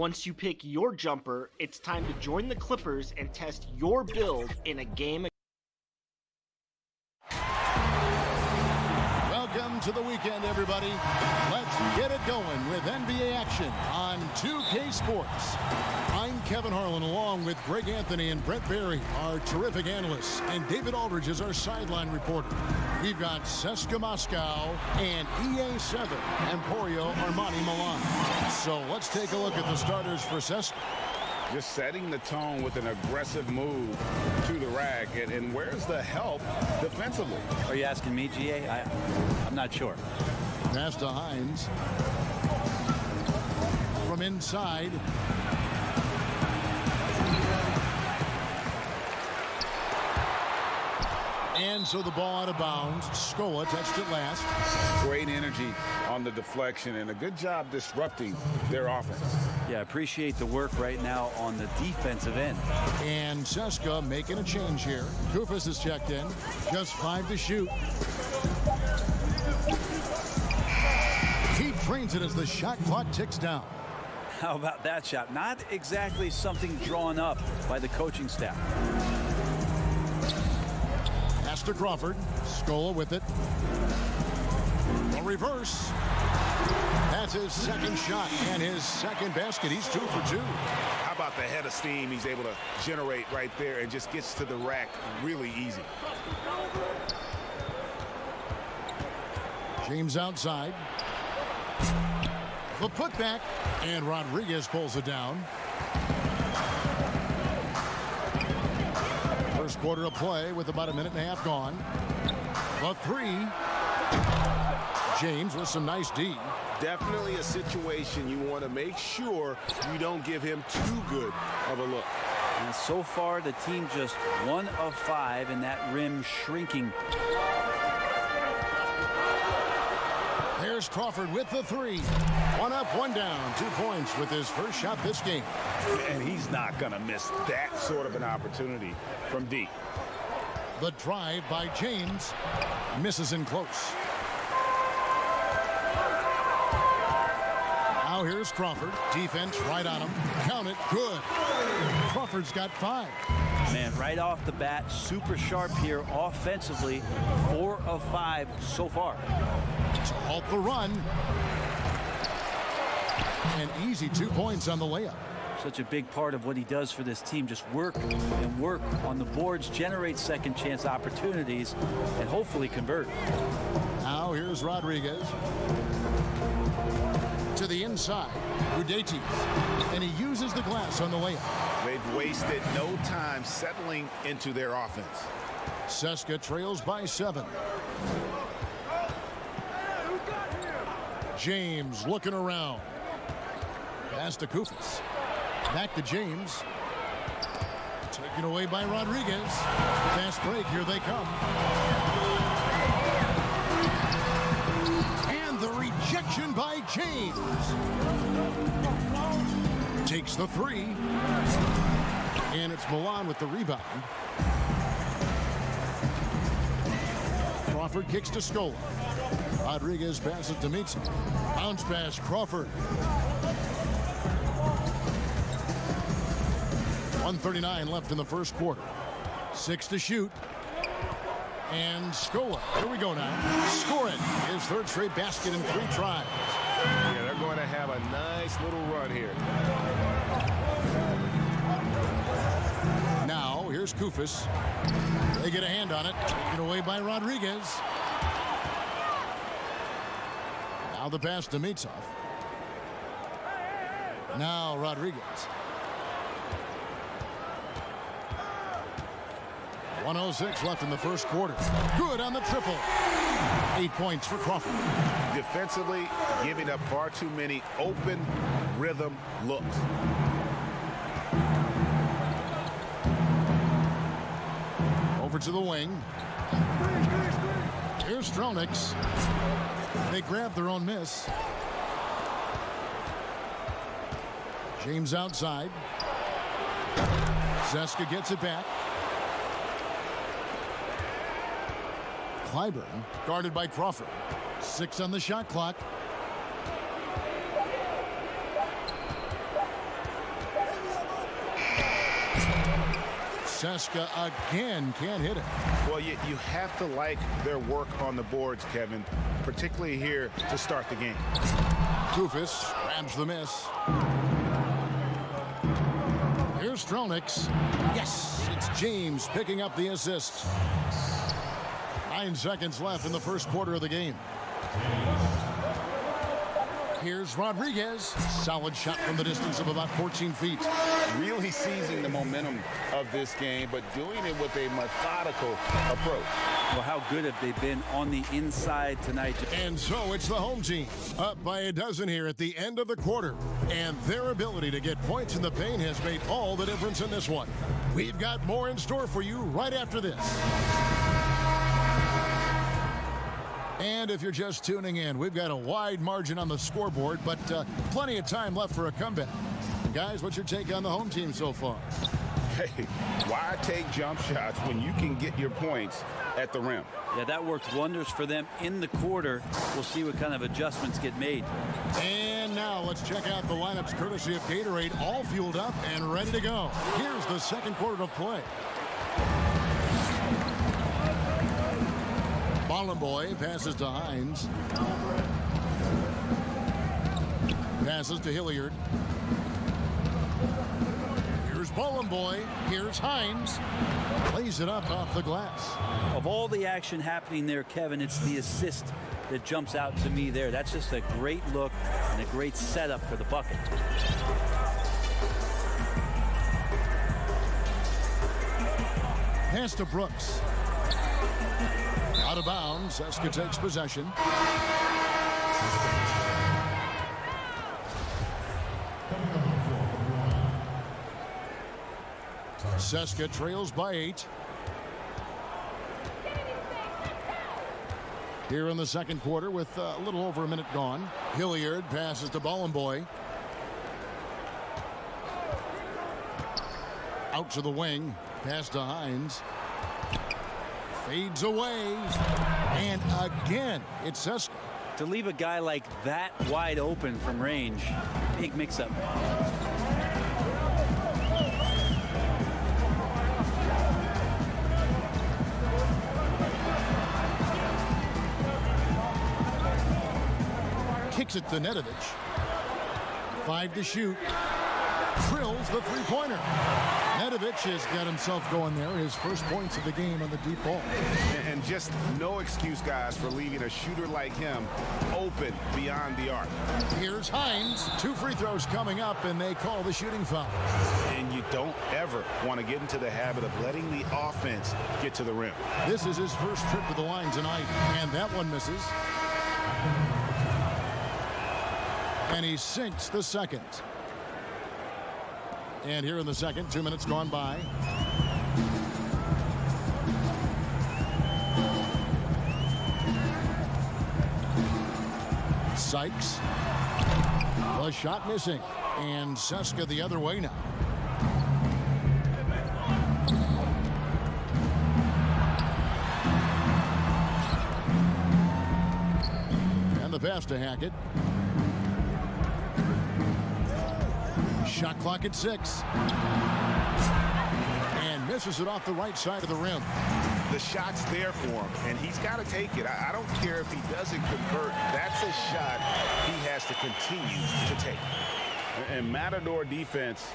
Once you pick your jumper, it's time to join the Clippers and test your build in a game. Welcome to the weekend, everybody. Let's get it going with NBA action on 2K Sports. I'm Kevin Harlan, along with Greg Anthony and Brett Barry, our terrific analysts, and David Aldridge is our sideline reporter. We've got CSKA Moscow and EA7 Emporio Armani Milan. So let's take a look at the starters for CSKA. Just setting the tone with an aggressive move to the rack. And where's the help defensively? Are you asking me, GA? I'm not sure. Pass to Hines. From inside. And so the ball out of bounds. Scola touched it last. Great energy on the deflection and a good job disrupting their offense. Yeah, appreciate the work right now on the defensive end. And CSKA making a change here. Koufos is checked in. Just 5 to shoot. He drains it as the shot clock ticks down. How about that shot? Not exactly something drawn up by the coaching staff. Pass to Crawford. Scola with it. A reverse. That's his second shot and his second basket. He's 2 for 2. How about the head of steam he's able to generate right there and just gets to the rack really easy. James outside. The putback, and Rodriguez pulls it down. First quarter of play with about a minute and a half gone. The three. James with some nice D. Definitely a situation you want to make sure you don't give him too good of a look. And so far, the team just 1 of 5 in that rim shrinking. There's Crawford with the three. 1 up, 1 down. 2 points with his first shot this game. And he's not going to miss that sort of an opportunity from deep. The drive by James. Misses in close. Now here's Crawford. Defense right on him. Count it. Good. Crawford's got 5. Man, right off the bat, super sharp here offensively. 4 of 5 so far. To halt the run. An easy 2 points on the layup. Such a big part of what he does for this team. Just work and work on the boards, generate second chance opportunities, and hopefully convert. Now here's Rodriguez. To the inside. Udaitis. And he uses the glass on the layup. They've wasted no time settling into their offense. CSKA trails by 7. James looking around. Pass to Koufos. Back to James. Taken away by Rodriguez. Fast break. Here they come. And the rejection by James. Takes the 3. And it's Milan with the rebound. Crawford kicks to Scola. Rodriguez passes to Mitzi. Bounce pass, Crawford. 1:39 left in the first quarter. 6 to shoot. And Scola. Here we go now. Score it. His 3rd straight basket in 3 tries. Yeah, they're going to have a nice little run here. Now, here's Koufos. They get a hand on it. Taken away by Rodriguez. Now the pass to Mitsov. Now Rodriguez. 1:06 left in the first quarter. Good on the triple. 8 points for Crawford. Defensively, giving up far too many open rhythm looks. Over to the wing. Here's Stronix. They grab their own miss. James outside. CSKA gets it back. Clyburn guarded by Crawford. 6 on the shot clock. Seska again can't hit it. Well, you have to like their work on the boards, Kevin, particularly here to start the game. Kufis grabs the miss. Here's Stronix. Yes, it's James picking up the assist. 9 seconds left in the first quarter of the game. Here's Rodriguez. Solid shot from the distance of about 14 feet. Really seizing the momentum of this game, but doing it with a methodical approach. Well, how good have they been on the inside tonight? And so it's the home team up by a dozen here at the end of the quarter. And their ability to get points in the paint has made all the difference in this one. We've got more in store for you right after this. And if you're just tuning in, we've got a wide margin on the scoreboard, but plenty of time left for a comeback. Guys, what's your take on the home team so far? Hey, why take jump shots when you can get your points at the rim? Yeah, that worked wonders for them in the quarter. We'll see what kind of adjustments get made. And now let's check out the lineups courtesy of Gatorade, all fueled up and ready to go. Here's the second quarter of play. Bollenboy passes to Hines. Passes to Hilliard. Here's Bollenboy. Here's Hines. Plays it up off the glass. Of all the action happening there, Kevin, it's the assist that jumps out to me there. That's just a great look and a great setup for the bucket. Pass to Brooks. Out of bounds. Seska takes possession. Seska trails by 8. Here in the second quarter with a little over a minute gone. Hilliard passes to Bollenboy. Out to the wing. Pass to Hines. Fades away. And again, it's Seska. To leave a guy like that wide open from range, big mix-up. Kicks it to Nedovic. 5 to shoot. Drills the three-pointer. Nedovic has got himself going there. His first points of the game on the deep ball. And just no excuse, guys, for leaving a shooter like him open beyond the arc. Here's Hines. 2 free throws coming up, and they call the shooting foul. And you don't ever want to get into the habit of letting the offense get to the rim. This is his first trip to the line tonight, and that one misses. And he sinks the second. And here in the second, 2 minutes gone by. Sykes. The shot missing. And Seska the other way now. And the pass to Hackett. Shot clock at 6. And misses it off the right side of the rim. The shot's there for him, and he's got to take it. I don't care if he doesn't convert. That's a shot he has to continue to take. And Matador defense,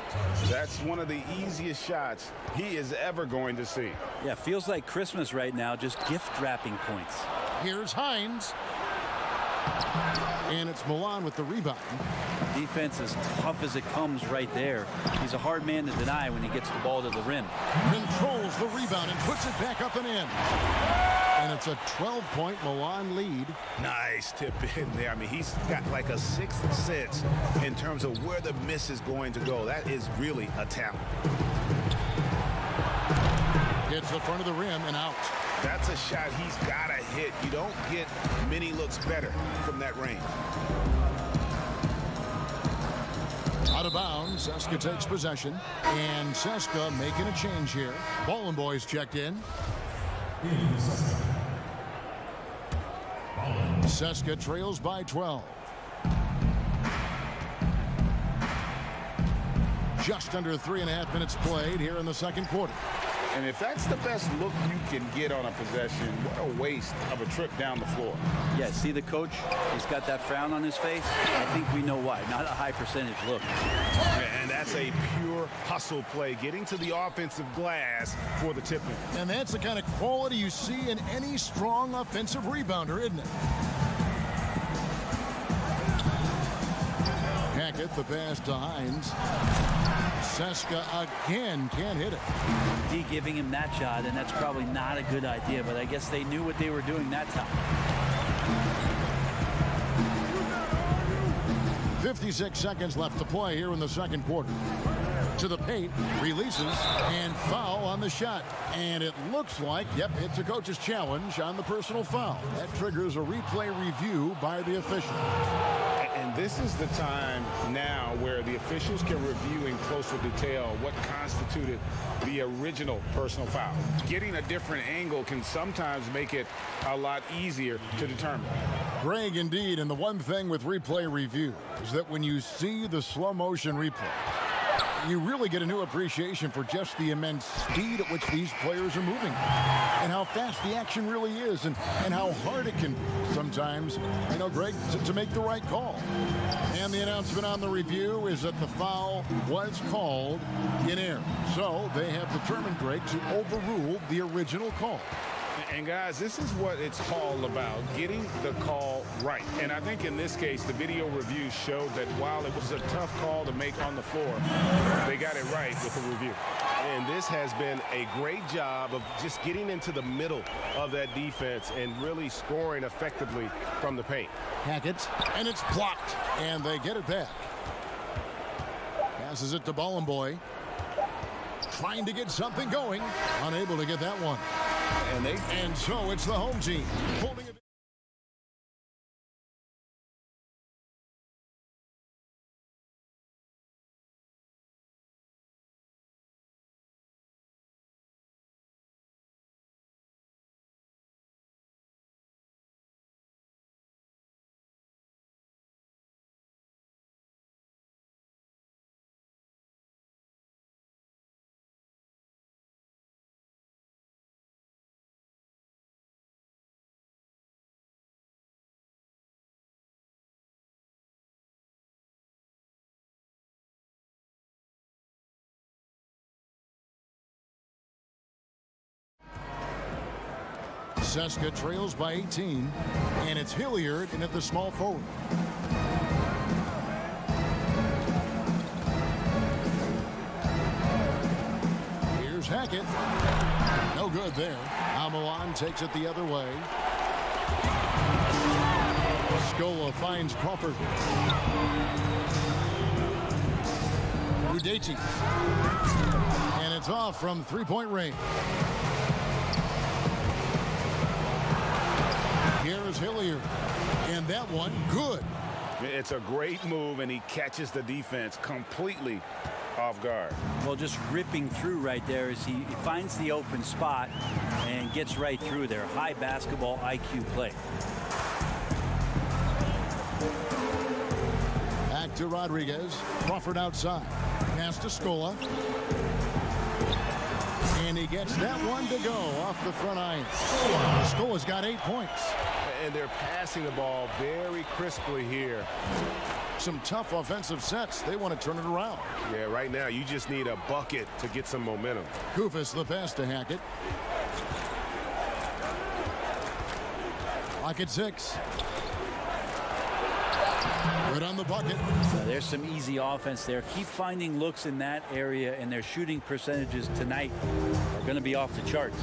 that's one of the easiest shots he is ever going to see. Yeah, feels like Christmas right now, just gift wrapping points. Here's Hines. And it's Milan with the rebound. Defense as tough as it comes right there. He's a hard man to deny when he gets the ball to the rim. Controls the rebound and puts it back up and in. And it's a 12-point Milan lead. Nice tip in there. I mean, he's got like a sixth sense in terms of where the miss is going to go. That is really a talent. Hits the front of the rim and out. That's a shot he's got to hit. You don't get many looks better from that range. Out of bounds, Seska takes possession. And Seska making a change here. Bollenboy's checked in. Seska trails by 12. Just under 3.5 minutes played here in the second quarter. And if that's the best look you can get on a possession, what a waste of a trip down the floor. Yeah, see the coach? He's got that frown on his face. I think we know why. Not a high percentage look. And that's a pure hustle play, getting to the offensive glass for the tip-in. And that's the kind of quality you see in any strong offensive rebounder, isn't it? Hackett, the pass to Hines. Seska again can't hit it. D giving him that shot, and that's probably not a good idea, but I guess they knew what they were doing that time. 56 seconds left to play here in the second quarter. To the paint, releases, and foul on the shot. And it looks like, yep, it's a coach's challenge on the personal foul. That triggers a replay review by the official. And this is the time now where the officials can review in closer detail what constituted the original personal foul. Getting a different angle can sometimes make it a lot easier to determine. Greg, indeed, and the one thing with replay review is that when you see the slow motion replay, you really get a new appreciation for just the immense speed at which these players are moving and how fast the action really is and how hard it can be sometimes, you know, Greg, to make the right call. And the announcement on the review is that the foul was called in error. So they have determined, Greg, to overrule the original call. And guys, this is what it's all about, getting the call right. And I think in this case, the video review showed that while it was a tough call to make on the floor, they got it right with the review. And this has been a great job of just getting into the middle of that defense and really scoring effectively from the paint. Hackett, and it's blocked, and they get it back. Passes it to Bollenboy. Trying to get something going, unable to get that one. And so it's the home team holding it. Seska trails by 18, and it's Hilliard in at the small forward. Here's Hackett. No good there. Milan takes it the other way. Scola finds Crawford. Udeti. And it's off from three-point range. Here's Hilliard, and that one good. It's a great move, and he catches the defense completely off guard. Well, just ripping through right there as he finds the open spot and gets right through there. High basketball IQ play. Back to Rodriguez. Crawford outside. Pass to Scola. And he gets that one to go off the front iron. Scola's got 8 points. And they're passing the ball very crisply here. Some tough offensive sets. They want to turn it around. Yeah, right now you just need a bucket to get some momentum. Kufis the pass to Hackett. Lock at 6. Good on the bucket. So there's some easy offense there. Keep finding looks in that area, and their shooting percentages tonight are going to be off the charts.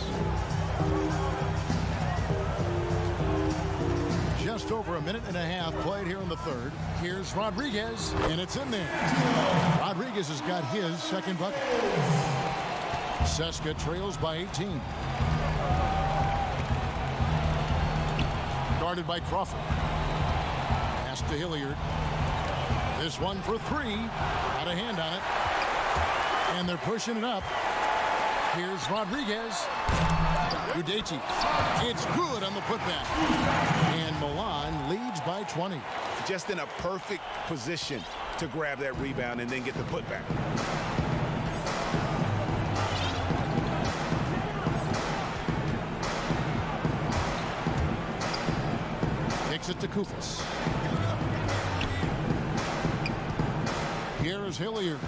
Just over a minute and a half played here in the third. Here's Rodriguez, and it's in there. Rodriguez has got his second bucket. Seska trails by 18. Guarded by Crawford. Pass to Hilliard. This one for 3. Got a hand on it. And they're pushing it up. Here's Rodriguez. Udeti. It's good on the putback. And Milan leads by 20. Just in a perfect position to grab that rebound and then get the putback. it to Kufis. Here's Hilliard.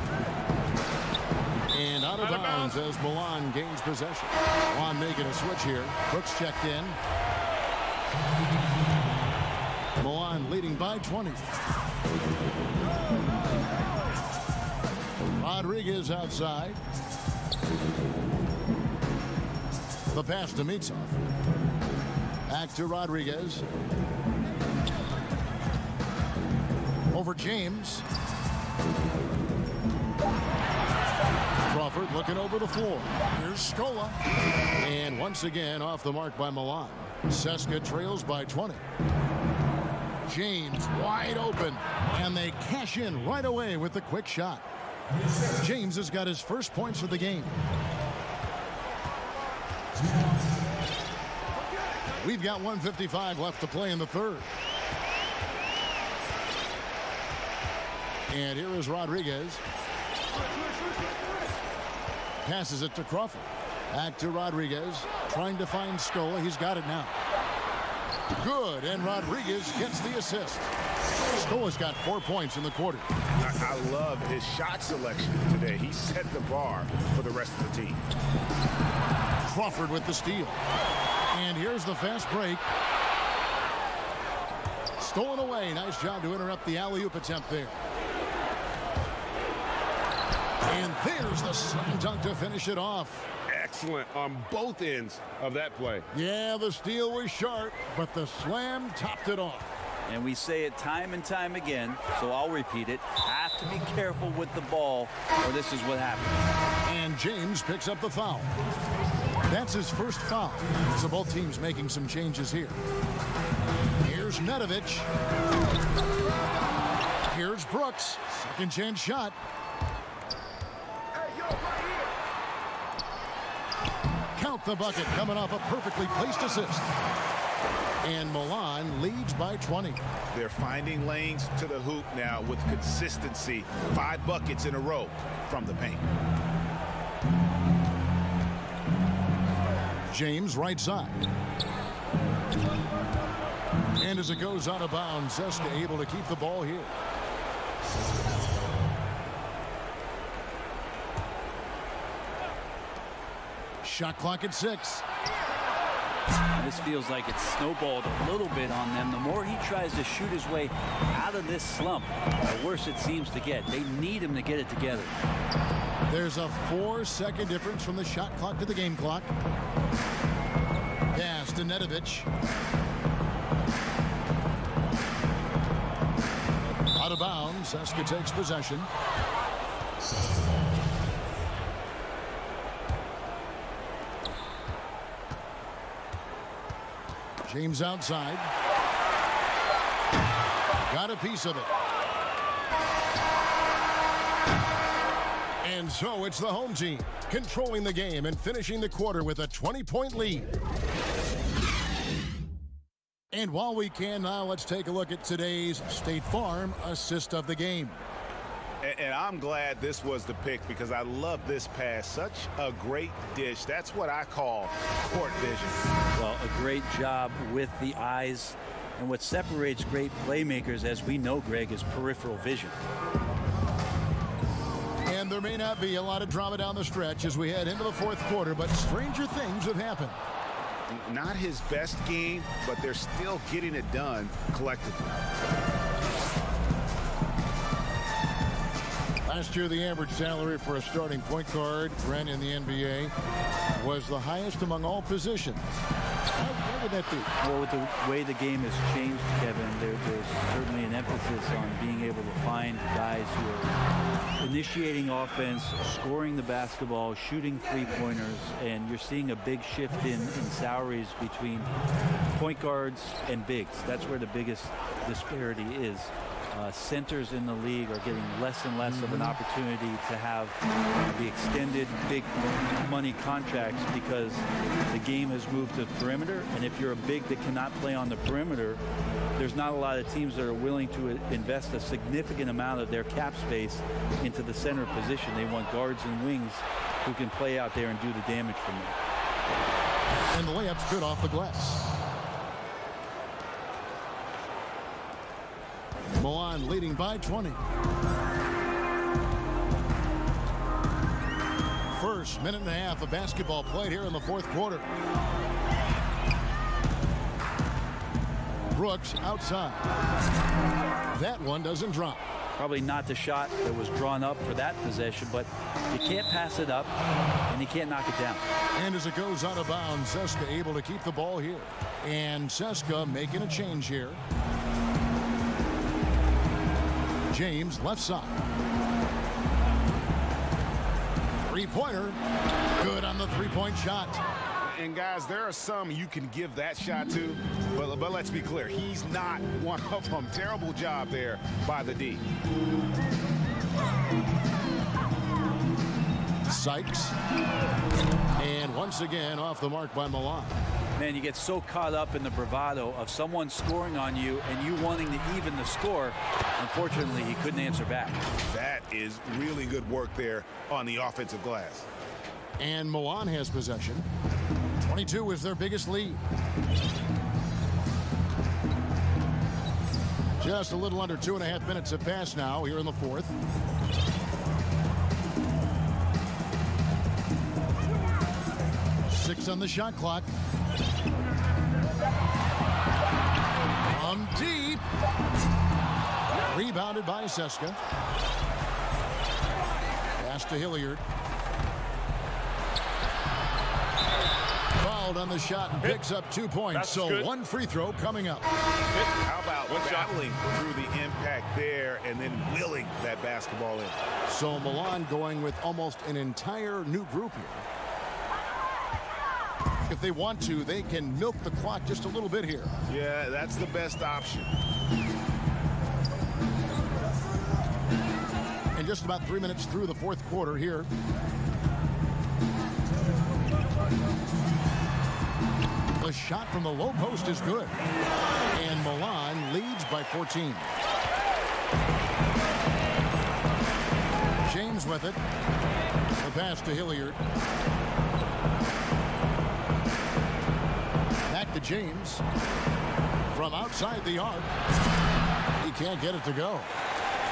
And out of bounds as Milan gains possession. Milan making a switch here. Brooks checked in. Milan leading by 20. Rodriguez outside. The pass to Mitsov. Back to Rodriguez. Over James. Crawford looking over the floor. Here's Scola. And once again off the mark by Milan. Seska trails by 20. James wide open. And they cash in right away with the quick shot. James has got his first points of the game. We've got 1:55 left to play in the third. And here is Rodriguez. Passes it to Crawford. Back to Rodriguez. Trying to find Scola. He's got it now. Good. And Rodriguez gets the assist. Scola's got 4 points in the quarter. I love his shot selection today. He set the bar for the rest of the team. Crawford with the steal. And here's the fast break. Stolen away. Nice job to interrupt the alley-oop attempt there. And there's the slam dunk to finish it off. Excellent on both ends of that play. Yeah, the steal was sharp, but the slam topped it off. And we say it time and time again, so I'll repeat it. Have to be careful with the ball, or this is what happens. And James picks up the foul. That's his first foul. So both teams making some changes here. Here's Nedovic. Here's Brooks. Second chance shot. Count the bucket coming off a perfectly placed assist. And Milan leads by 20. They're finding lanes to the hoop now with consistency. 5 buckets in a row from the paint. James right side. And as it goes out of bounds, Zeska able to keep the ball here. Shot clock at 6. This feels like it's snowballed a little bit on them. The more he tries to shoot his way out of this slump, the worse it seems to get. They need him to get it together. There's a 4-second difference from the shot clock to the game clock. Pass to Nedovic. Out of bounds. Zeska takes possession. James outside. Got a piece of it. And so it's the home team controlling the game and finishing the quarter with a 20-point lead. And while we can now, let's take a look at today's State Farm assist of the game. And I'm glad this was the pick because I love this pass. Such a great dish. That's what I call court vision. Well, a great job with the eyes. And what separates great playmakers, as we know, Greg, is peripheral vision. And there may not be a lot of drama down the stretch as we head into the fourth quarter, but stranger things have happened. Not his best game, but they're still getting it done collectively. Last year, the average salary for a starting point guard, Brent, in the NBA, was the highest among all positions. Why would that be? Well, with the way the game has changed, Kevin, there's certainly an emphasis on being able to find guys who are initiating offense, scoring the basketball, shooting three-pointers, and you're seeing a big shift in salaries between point guards and bigs. That's where the biggest disparity is. Centers in the league are getting less and less of an opportunity to have the extended big money contracts because the game has moved to perimeter, and if you're a big that cannot play on the perimeter, there's not a lot of teams that are willing to invest a significant amount of their cap space into the center position. They want guards and wings who can play out there and do the damage from there. And the layup's good off the glass. Milan leading by 20. First minute and a half of basketball played here in the fourth quarter. Brooks outside. That one doesn't drop. Probably not the shot that was drawn up for that possession, but you can't pass it up and you can't knock it down. And as it goes out of bounds, Seska able to keep the ball here. And Seska making a change here. James left side. Three-pointer. Good on the three-point shot. And guys, there are some you can give that shot to, but let's be clear, he's not one of them. Terrible job there by the D. Sykes. And once again off the mark by Milan. Man, you get so caught up in the bravado of someone scoring on you and you wanting to even the score. Unfortunately, he couldn't answer back. That is really good work there on the offensive glass. And Milan has possession. 22 is their biggest lead. Just a little under 2.5 minutes have passed now here in the fourth. Six on the shot clock. From deep. Rebounded by Seska. Pass to Hilliard. Fouled on the shot and picks up 2 points. That's so good. One free throw coming up. How about battling through the impact there and then willing that basketball in? So Milan going with almost an entire new group here. If they want to, they can milk the clock just a little bit here. Yeah, that's the best option. And just about 3 minutes through the fourth quarter here. The shot from the low post is good. And Milan leads by 14. James with it. The pass to Hilliard. Back to James. From outside the arc. He can't get it to go.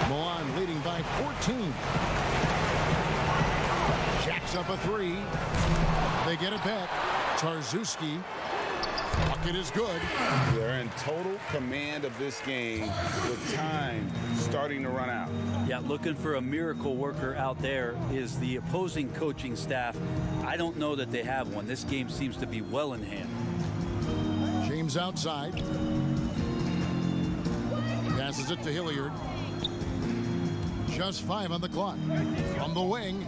Milan leading by 14. Jacks up a three. They get it back. Tarzuski. Bucket is good. They're in total command of this game with time starting to run out. Yeah, looking for a miracle worker out there is the opposing coaching staff. I don't know that they have one. This game seems to be well in hand. James outside. Passes it to Hilliard. Just 5 on the clock. From the wing.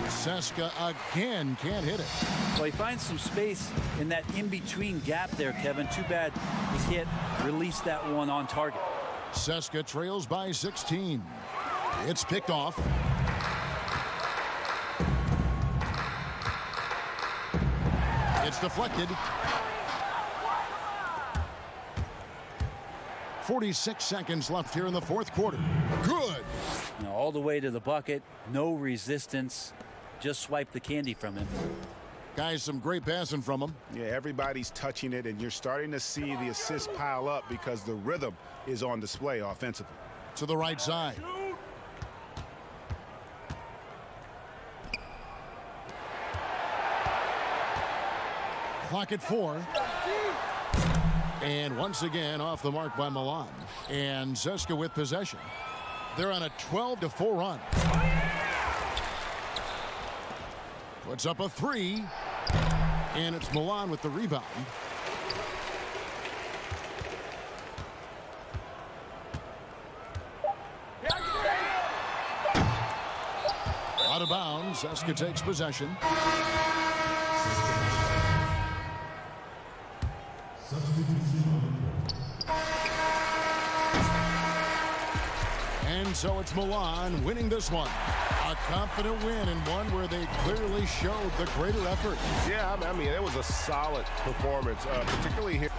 Seska again can't hit it. Well, he finds some space in that in-between gap there, Kevin. Too bad he can't release that one on target. Seska trails by 16. It's picked off. It's deflected. 46 seconds left here in the fourth quarter. Good. Now, all the way to the bucket, no resistance. Just swipe the candy from him. Guys, some great passing from him. Yeah, everybody's touching it, and you're starting to see the assists pile up because the rhythm is on display offensively. To the right side. Clock at 4. And once again off the mark by Milan. And Seska with possession. They're on a 12-4 run. Puts up a 3. And it's Milan with the rebound. Out of bounds. Seska takes possession. And so it's Milan winning this one. A confident win and one where they clearly showed the greater effort. Yeah, I mean, it was a solid performance, particularly here.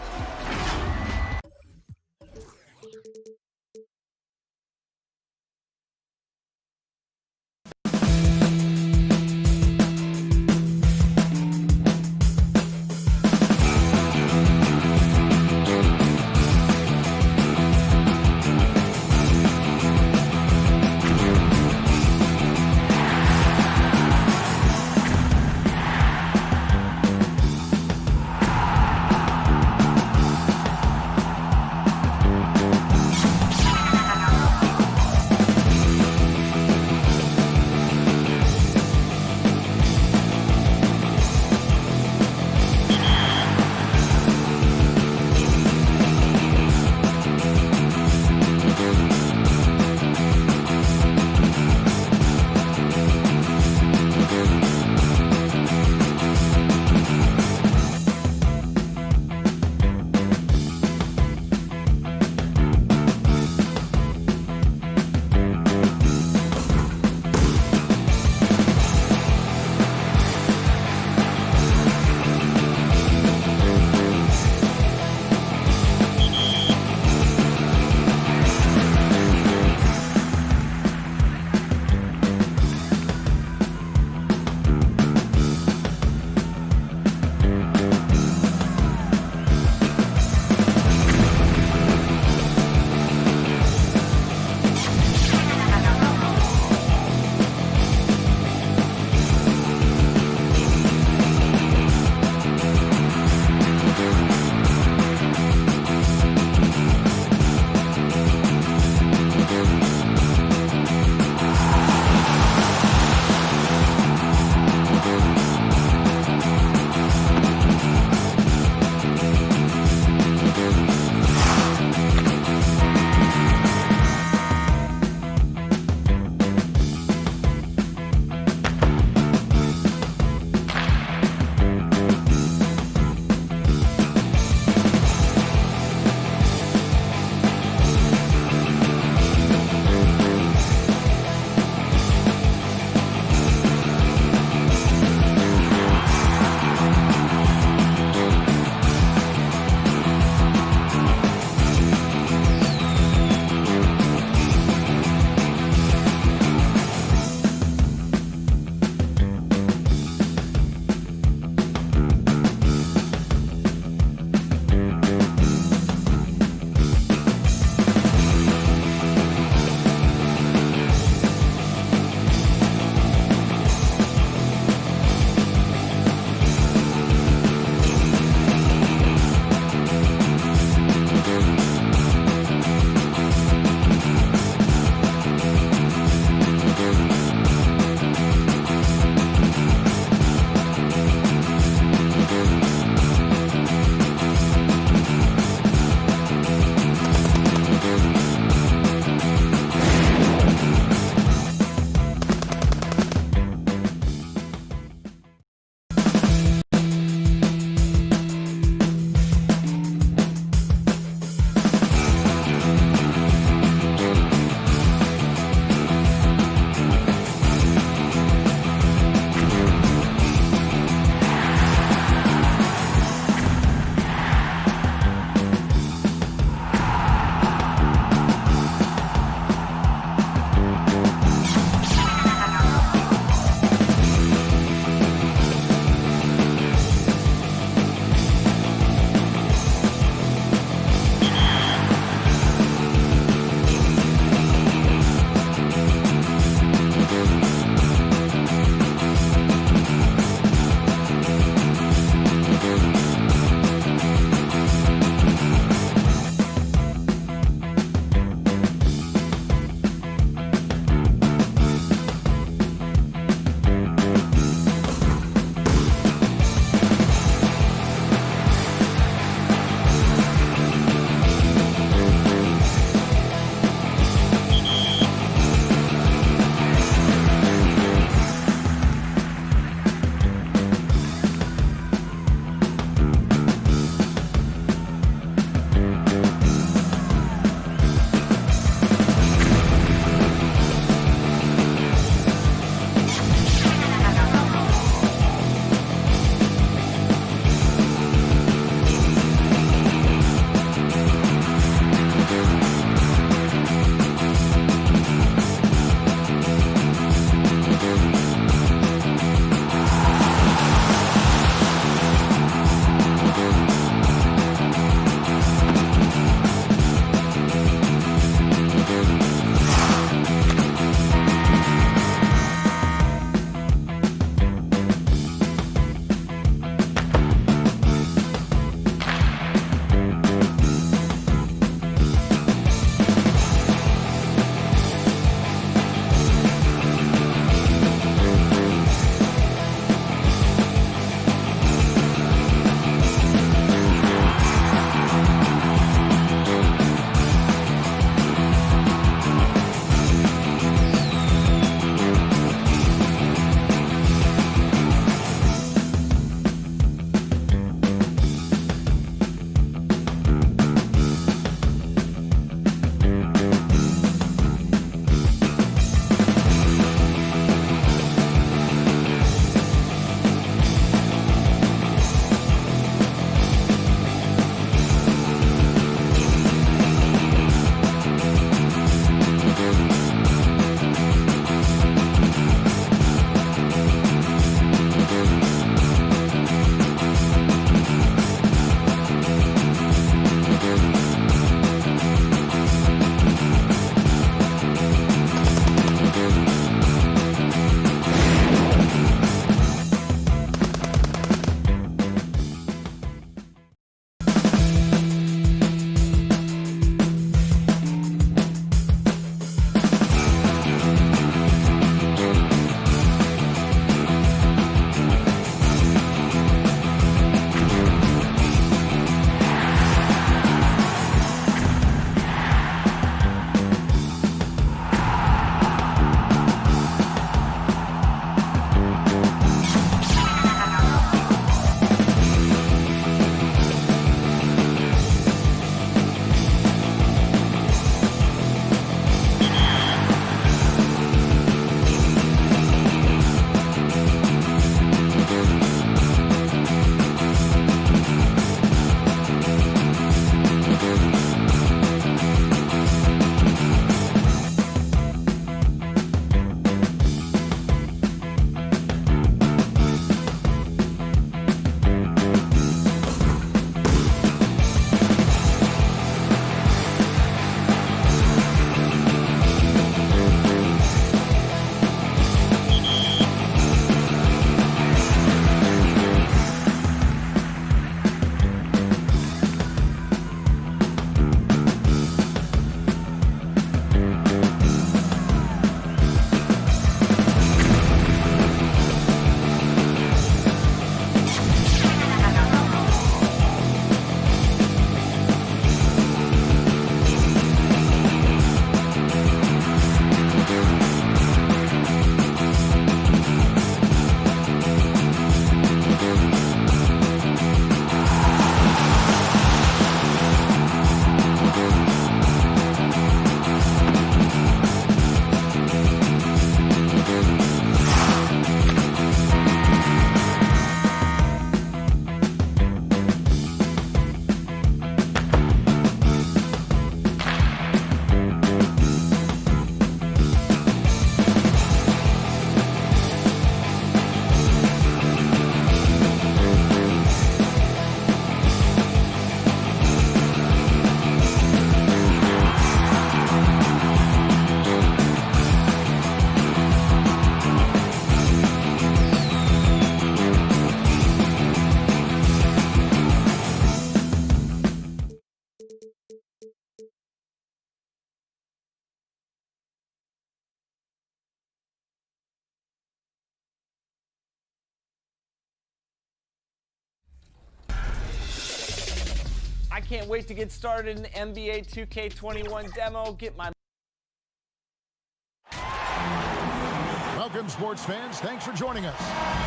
Can't wait to get started in the NBA 2K21 demo. Get my Welcome, sports fans. Thanks for joining us.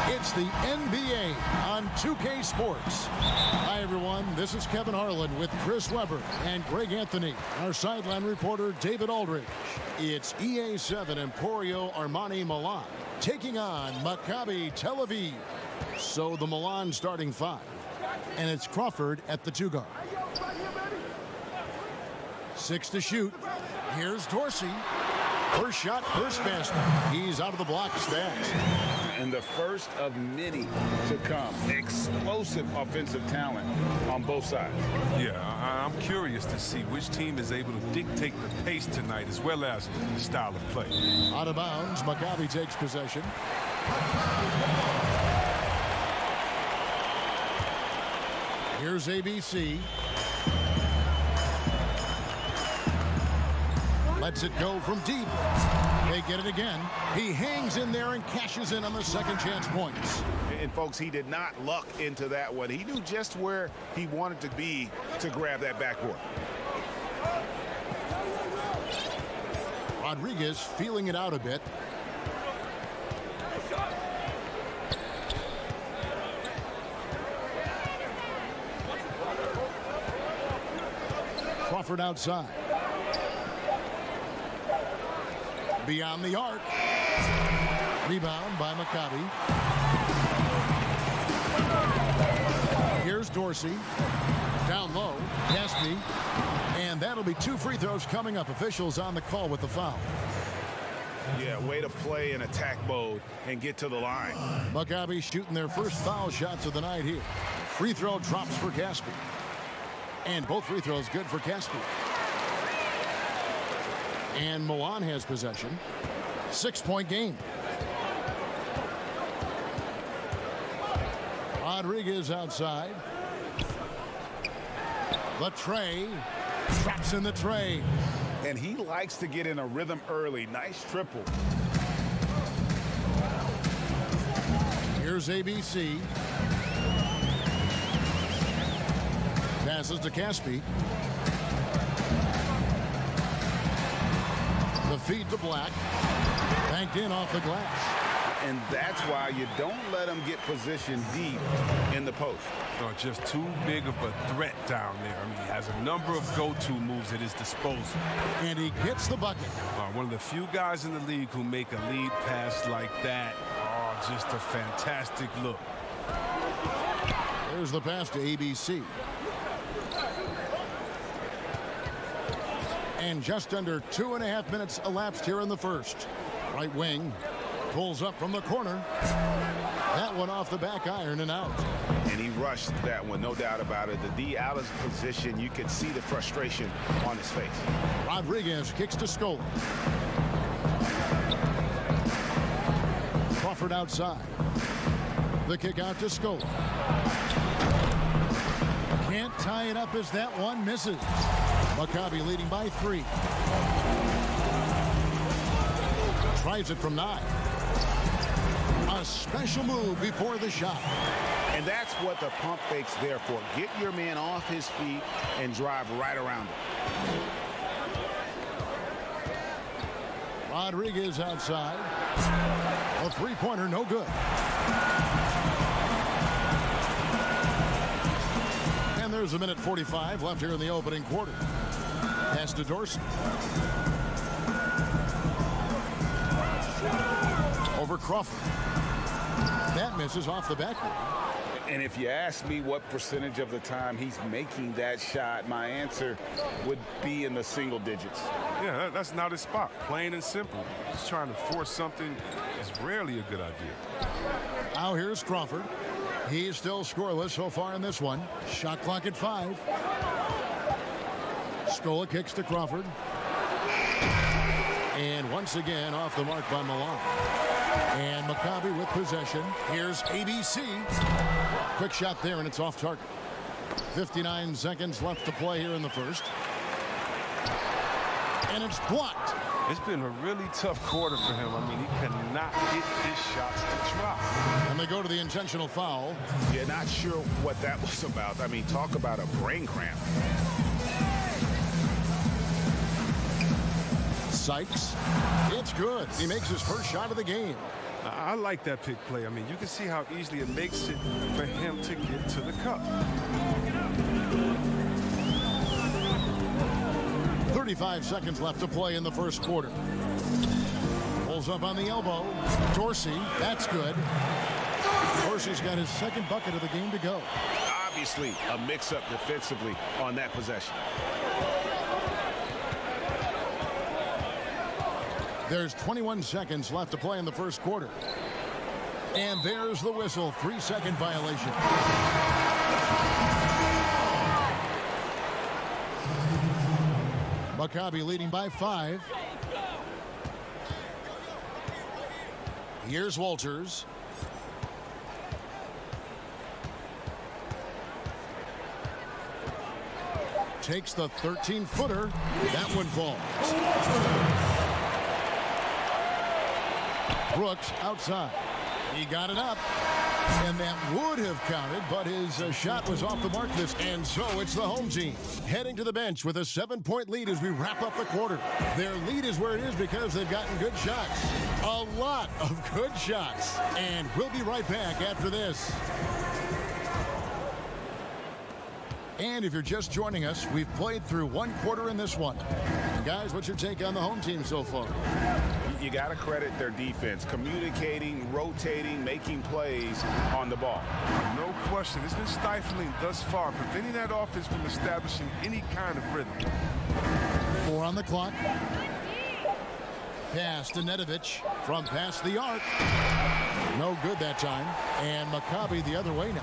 It's the NBA on 2K Sports. Hi, everyone. This is Kevin Harlan with Chris Webber and Greg Anthony. Our sideline reporter, David Aldridge. It's EA7 Emporio Armani Milan taking on Maccabi Tel Aviv. So the Milan starting five. And it's Crawford at the two guard. 6 to shoot. Here's Dorsey. First shot, first basket. He's out of the block fast. And the first of many to come. Explosive offensive talent on both sides. Yeah, I'm curious to see which team is able to dictate the pace tonight as well as the style of play. Out of bounds, Maccabi takes possession. Here's ABC. Lets it go from deep. They get it again. He hangs in there and cashes in on the second chance points. And folks, he did not luck into that one. He knew just where he wanted to be to grab that backboard. Rodriguez feeling it out a bit. Crawford outside. Beyond the arc. Rebound by Maccabi. Here's Dorsey. Down low. Caspi. And that'll be 2 free throws coming up. Officials on the call with the foul. Yeah, way to play in attack mode and get to the line. Maccabi shooting their first foul shots of the night here. Free throw drops for Caspi. And both free throws good for Caspi. And Milan has possession. 6-point game. Rodriguez outside. The tray. Traps in the tray. And he likes to get in a rhythm early. Nice triple. Here's ABC. Passes to Caspi. The feed to Black. Banked in off the glass. And that's why you don't let him get positioned deep in the post. Oh, just too big of a threat down there. I mean, he has a number of go-to moves at his disposal. And he gets the bucket. One of the few guys in the league who make a lead pass like that. Oh, just a fantastic look. There's the pass to ABC. And just under 2.5 minutes elapsed here in the first. Right wing pulls up from the corner. That one off the back iron and out. And he rushed that one, no doubt about it. The D out of position, you could see the frustration on his face. Rodriguez kicks to Scola. Crawford outside. The kick out to Scola. Can't tie it up as that one misses. Maccabi leading by 3. Tries it from 9. A special move before the shot. And that's what the pump fake's there for. Get your man off his feet and drive right around him. Rodriguez outside. A three-pointer, no good. And there's a minute 45 left here in the opening quarter. Pass to Dorsey. Over Crawford. That misses off the backboard. And if you ask me what percentage of the time he's making that shot, my answer would be in the single digits. Yeah, that's not his spot. Plain and simple. Just trying to force something is rarely a good idea. Now here's Crawford. He's still scoreless so far in this one. Shot clock at 5. Scola kicks to Crawford. And once again off the mark by Milan. And Maccabi with possession. Here's ABC. Quick shot there, and it's off target. 59 seconds left to play here in the first. And it's blocked. It's been a really tough quarter for him. I mean, he cannot get his shots to drop. And they go to the intentional foul. Yeah, not sure what that was about. I mean, talk about a brain cramp. Sykes. It's good. He makes his first shot of the game. I like that pick play. I mean, you can see how easily it makes it for him to get to the cup. 35 seconds left to play in the first quarter. Pulls up on the elbow. Dorsey, that's good. Dorsey's got his second bucket of the game to go. Obviously, a mix-up defensively on that possession. There's 21 seconds left to play in the first quarter. And there's the whistle. 3-second violation. Maccabi leading by 5. Here's Walters. Takes the 13-footer. That one falls. Brooks outside. He got it up. And that would have counted, but his shot was off the mark this. And so it's the home team heading to the bench with a 7-point lead as we wrap up the quarter. Their lead is where it is because they've gotten good shots. A lot of good shots. And we'll be right back after this. And if you're just joining us, we've played through one quarter in this one. And guys, what's your take on the home team so far? You got to credit their defense, communicating, rotating, making plays on the ball. No question. It's been stifling thus far, preventing that offense from establishing any kind of rhythm. 4 on the clock. Pass to Nedovic from past the arc. No good that time. And Maccabi the other way now.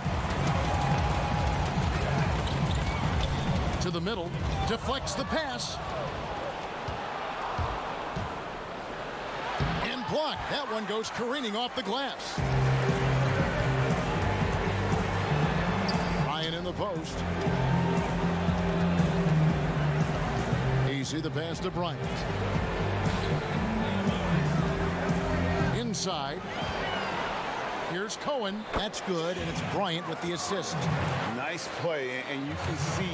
To the middle, deflects the pass. And blocked. That one goes careening off the glass. Ryan in the post. Easy the pass to Bryant. Inside. Here's Cohen. That's good, and it's Bryant with the assist. Nice play, and you can see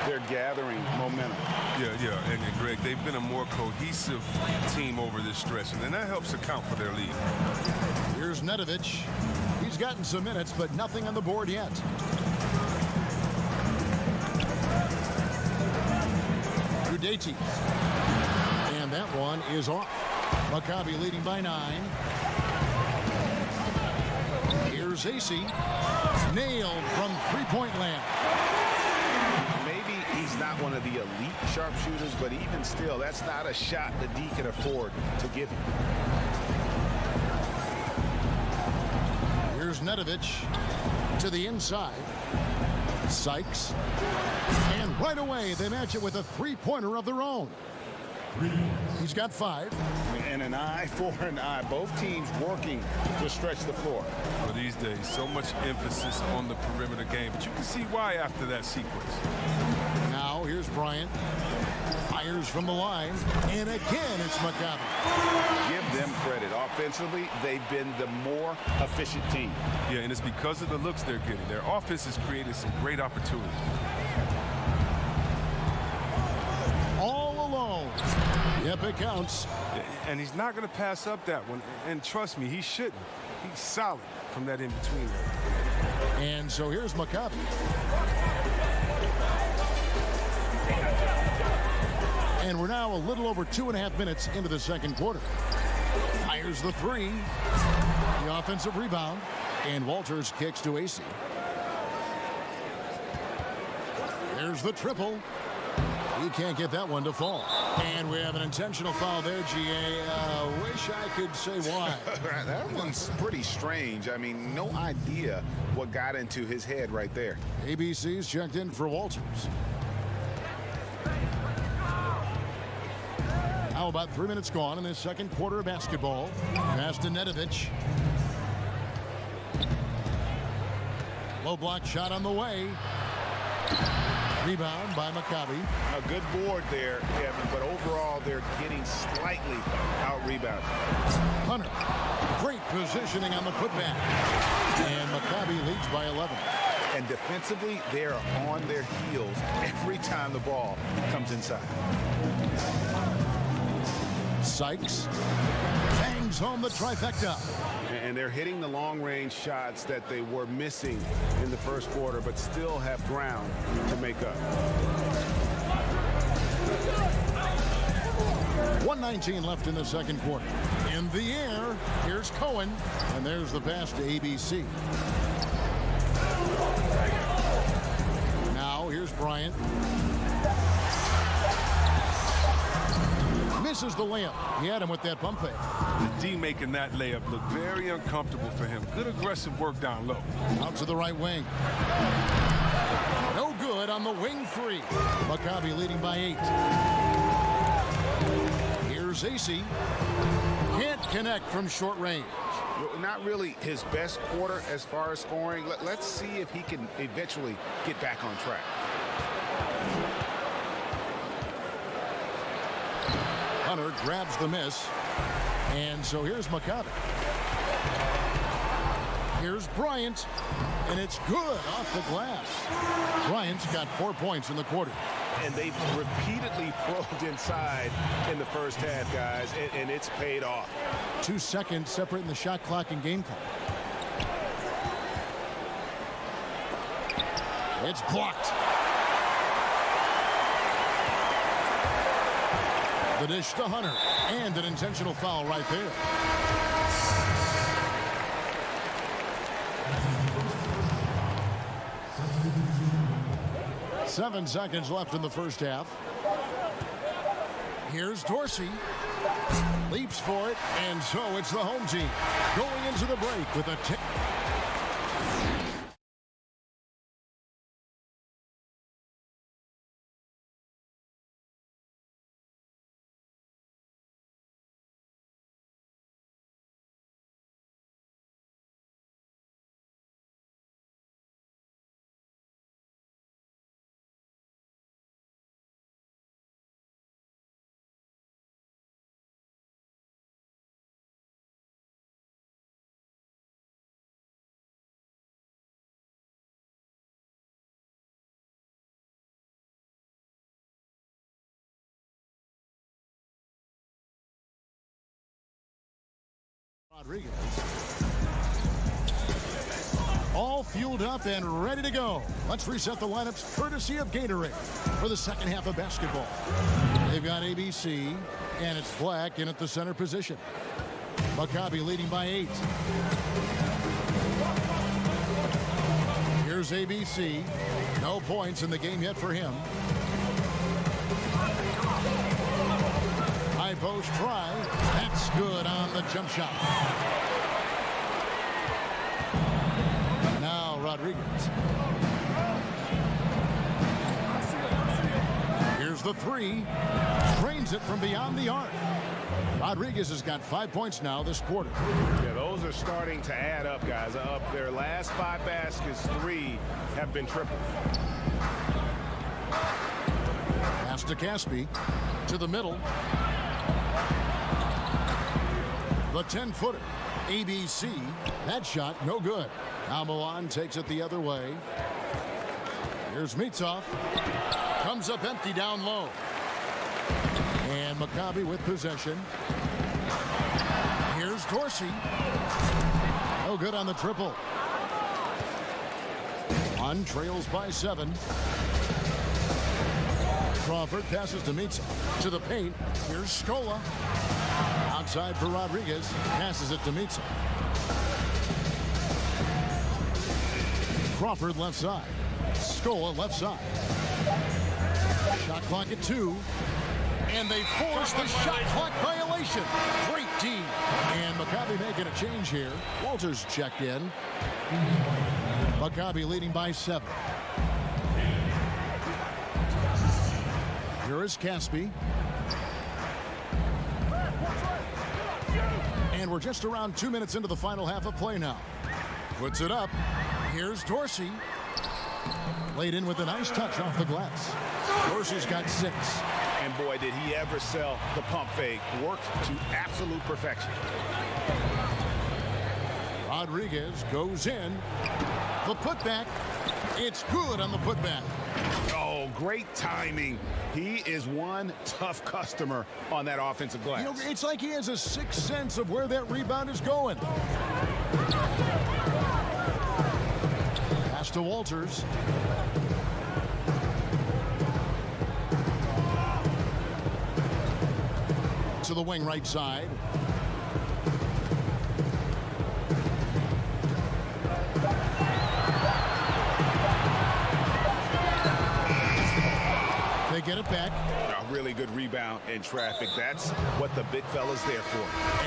they're gathering momentum. Yeah, and Greg, they've been a more cohesive team over this stretch, and that helps account for their lead. Here's Nedovic. He's gotten some minutes, but nothing on the board yet. Udete. And that one is off. Maccabi leading by 9. Here's AC. Nailed from three-point land. Maybe he's not one of the elite sharpshooters, but even still, that's not a shot that D can afford to give him. Here's Nedovic to the inside. Sykes. And right away, they match it with a three-pointer of their own. He's got 5. And an eye for an eye. Both teams working to stretch the floor. Well, these days, so much emphasis on the perimeter game, but you can see why after that sequence. Now, here's Bryant. Fires from the line. And again, it's Maccabi. Give them credit. Offensively, they've been the more efficient team. Yeah, and it's because of the looks they're getting. Their offense has created some great opportunities. All alone. Yep, it counts. And he's not going to pass up that one. And trust me, he shouldn't. He's solid from that in-between. And so here's Maccabi. And we're now a little over 2.5 minutes into the second quarter. Fires the 3. The offensive rebound. And Walters kicks to AC. There's the triple. He can't get that one to fall. And we have an intentional foul there, GA. Wish I could say why. That one's pretty strange. I mean, no idea what got into his head right there. ABC's checked in for Walters. How about 3 minutes gone in this second quarter of basketball? Pass to Nedovic. Low block shot on the way. Rebound by Maccabi. A good board there, Kevin, but overall they're getting slightly out-rebounded. Hunter. Great positioning on the putback. And Maccabi leads by 11. And defensively, they are on their heels every time the ball comes inside. Sykes bangs home the trifecta. And they're hitting the long-range shots that they were missing in the first quarter, but still have ground to make up. 1:19 left in the second quarter. In the air, here's Cohen, and there's the pass to ABC. Now here's Bryant. Misses the layup. He had him with that pump fake. The D making that layup look very uncomfortable for him. Good aggressive work down low. Out to the right wing. No good on the wing three. Maccabi leading by 8. Here's AC. Can't connect from short range. Not really his best quarter as far as scoring. Let's see if he can eventually get back on track. Hunter grabs the miss. And so here's Maccabi. Here's Bryant. And it's good off the glass. Bryant's got 4 points in the quarter. And they've repeatedly probed inside in the first half, guys, and it's paid off. 2 seconds separating the shot clock and game clock. It's blocked. The dish to Hunter, and an intentional foul right there. Seven seconds left in the first half. Here's Dorsey. Leaps for it, and so it's the home team going into the break with a tick. Rodriguez. All fueled up and ready to go. Let's reset the lineups courtesy of Gatorade for the second half of basketball. They've got ABC, and it's Black in at the center position. Maccabi leading by 8. Here's ABC. No points in the game yet for him. High post try. That's good on the jump shot. Now Rodriguez. Here's the three. Drains it from beyond the arc. Rodriguez has got 5 points now this quarter. Yeah, those are starting to add up, guys. Up their last 5 baskets, 3 have been triple. Pass to Caspi. To the middle. The 10-footer. ABC. That shot, no good. Now Milan takes it the other way. Here's Mitov. Comes up empty down low. And Maccabi with possession. Here's Dorsey. No good on the triple. On trails by 7. Crawford passes to Mitov. To the paint. Here's Scola. Outside for Rodriguez. Passes it to Mitov. Crawford left side. Scola left side. Shot clock at 2. And they force the shot clock violation. Great D. And Maccabi making a change here. Walters checked in. Maccabi leading by 7. Here is Caspi. And we're just around 2 minutes into the final half of play now. Puts it up. Here's Dorsey. Laid in with a nice touch off the glass. Dorsey's got 6. And boy, did he ever sell the pump fake. Worked to absolute perfection. Rodriguez goes in. The putback. It's good on the putback. Oh, great timing. He is one tough customer on that offensive glass. You know, it's like he has a sixth sense of where that rebound is going. Pass to Walters. To the wing right side. They get it back. A really good rebound in traffic. That's what the big fella's there for.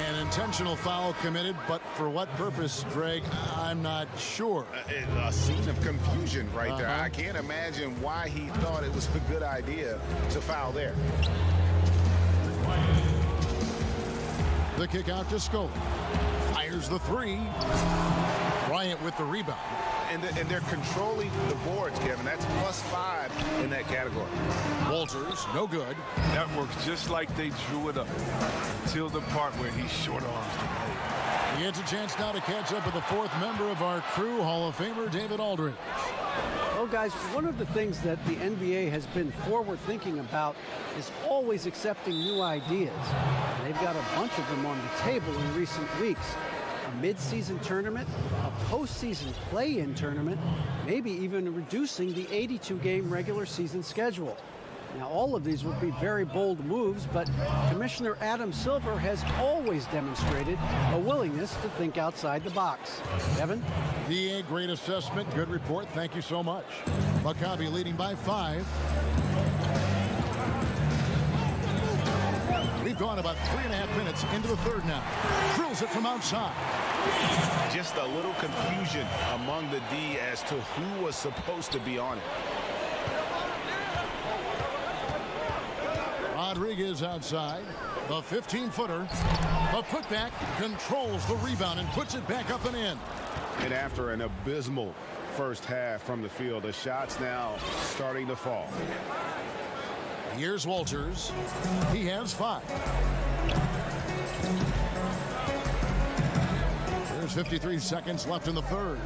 An intentional foul committed, but for what purpose, Greg, I'm not sure. A scene of confusion right there. I can't imagine why he thought it was a good idea to foul there. The kick out to Scully. Fires the 3. Bryant with the rebound. And they're controlling the boards, Kevin. That's +5 in that category. Walters, no good. That works just like they drew it up until the part where he short arms the play. He gets a chance now to catch up with the 4th member of our crew, Hall of Famer David Aldridge. Well, guys, one of the things that the NBA has been forward thinking about is always accepting new ideas. And they've got a bunch of them on the table in recent weeks. A mid-season tournament, a postseason play-in tournament, maybe even reducing the 82-game regular season schedule. Now, all of these would be very bold moves, but Commissioner Adam Silver has always demonstrated a willingness to think outside the box. Evan? The great assessment, good report. Thank you so much. Maccabi leading by 5. We've gone about 3.5 minutes into the third now. Drills it from outside. Just a little confusion among the D as to who was supposed to be on it. Rodriguez outside. The 15-footer. The putback controls the rebound and puts it back up and in. And after an abysmal first half from the field, the shots now starting to fall. Here's Walters. He has 5. There's 53 seconds left in the third.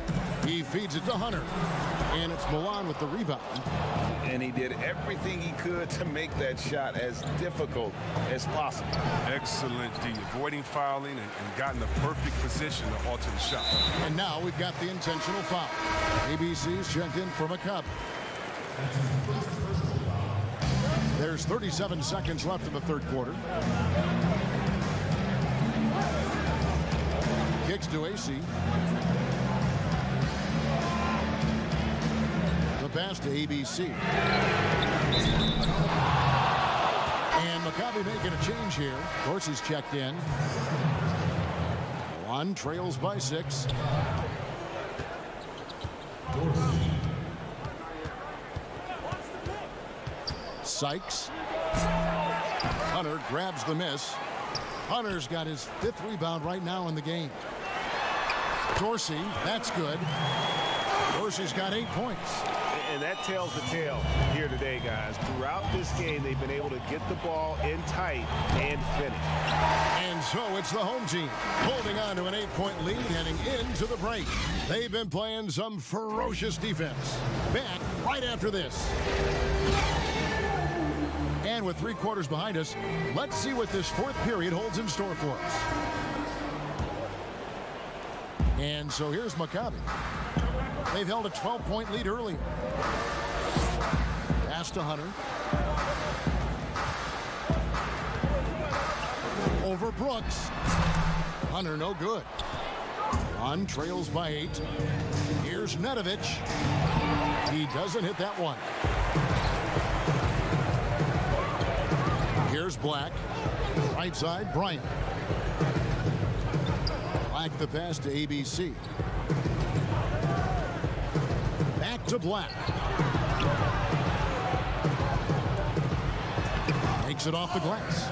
He feeds it to Hunter. And it's Milan with the rebound. And he did everything he could to make that shot as difficult as possible. Excellent D, avoiding fouling and got in the perfect position to alter the shot. And now we've got the intentional foul. ABC's checked in for Maccabi. There's 37 seconds left in the third quarter. Kicks to AC. The pass to ABC. And Maccabi making a change here. Dorsey's checked in. One trails by 6. Sykes. Hunter grabs the miss. Hunter's got his 5th rebound right now in the game. Dorsey, that's good. Dorsey's got 8 points. And that tells the tale here today, guys. Throughout this game, they've been able to get the ball in tight and finish. And so it's the home team holding on to an 8-point lead heading into the break. They've been playing some ferocious defense. Back right after this. And with 3 quarters behind us, let's see what this 4th period holds in store for us. And so here's Maccabi. They've held a 12-point lead earlier. Pass to Hunter. Over Brooks. Hunter no good. On trails by 8. Here's Nedovic. He doesn't hit that one. Here's Black. Right side, Bryant. Black the pass to ABC. Back to Black. Takes it off the glass.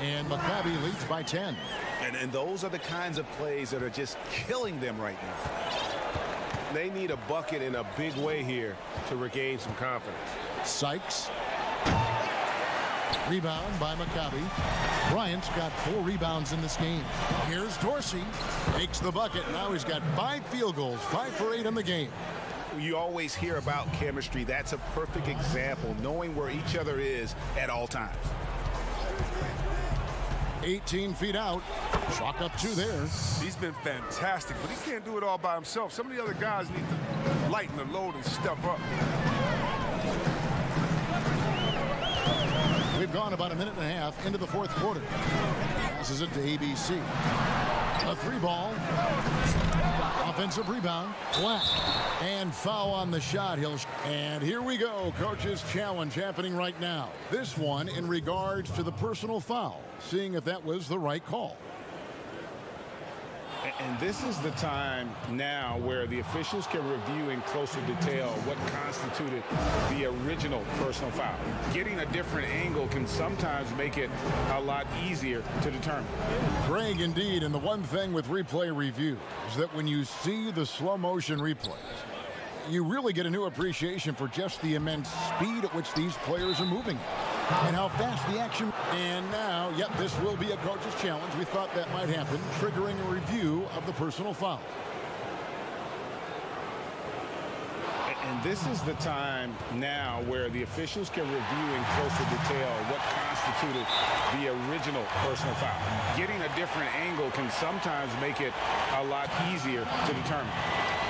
And Maccabi leads by 10. And those are the kinds of plays that are just killing them right now. They need a bucket in a big way here to regain some confidence. Sykes. Rebound by Maccabi. Bryant's got 4 rebounds in this game. Here's Dorsey. Makes the bucket. Now he's got 5 field goals, 5 for 8 in the game. You always hear about chemistry. That's a perfect example, knowing where each other is at all times. 18 feet out. Chalk up 2 there. He's been fantastic, but he can't do it all by himself. Some of the other guys need to lighten the load and step up. We've gone about a minute and a half into the 4th quarter. Passes it to ABC. A 3-ball. Offensive rebound. Black. And foul on the shot. And here we go. Coach's challenge happening right now. This one in regards to the personal foul. Seeing if that was the right call. And this is the time now where the officials can review in closer detail what constituted the original personal foul. Getting a different angle can sometimes make it a lot easier to determine. Greg, indeed, and the one thing with replay review is that when you see the slow motion replays, you really get a new appreciation for just the immense speed at which these players are moving and how fast the action. And now, yep, this will be a coach's challenge. We thought that might happen, triggering a review of the personal foul. And this is the time now where the officials can review in closer detail what constituted the original personal foul. Getting a different angle can sometimes make it a lot easier to determine.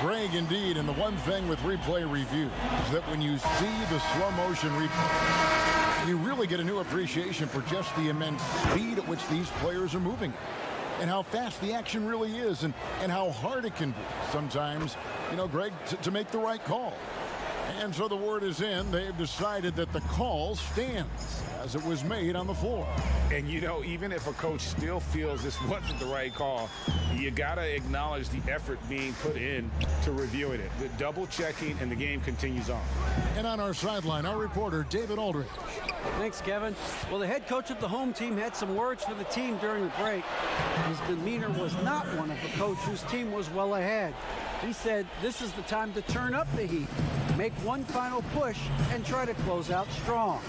Greg, indeed, and the one thing with replay review is that when you see the slow motion replay, you really get a new appreciation for just the immense speed at which these players are moving and how fast the action really is and how hard it can be sometimes, you know, Greg, to make the right call. And so the word is in. They've decided that the call stands as it was made on the floor. And, you know, even if a coach still feels this wasn't the right call, you got to acknowledge the effort being put in to reviewing it. The double checking, and the game continues on. And on our sideline, our reporter, David Aldridge. Thanks, Kevin. Well, the head coach of the home team had some words for the team during the break. His demeanor was not one of a coach whose team was well ahead. He said this is the time to turn up the heat, make one final push, and try to close out strong.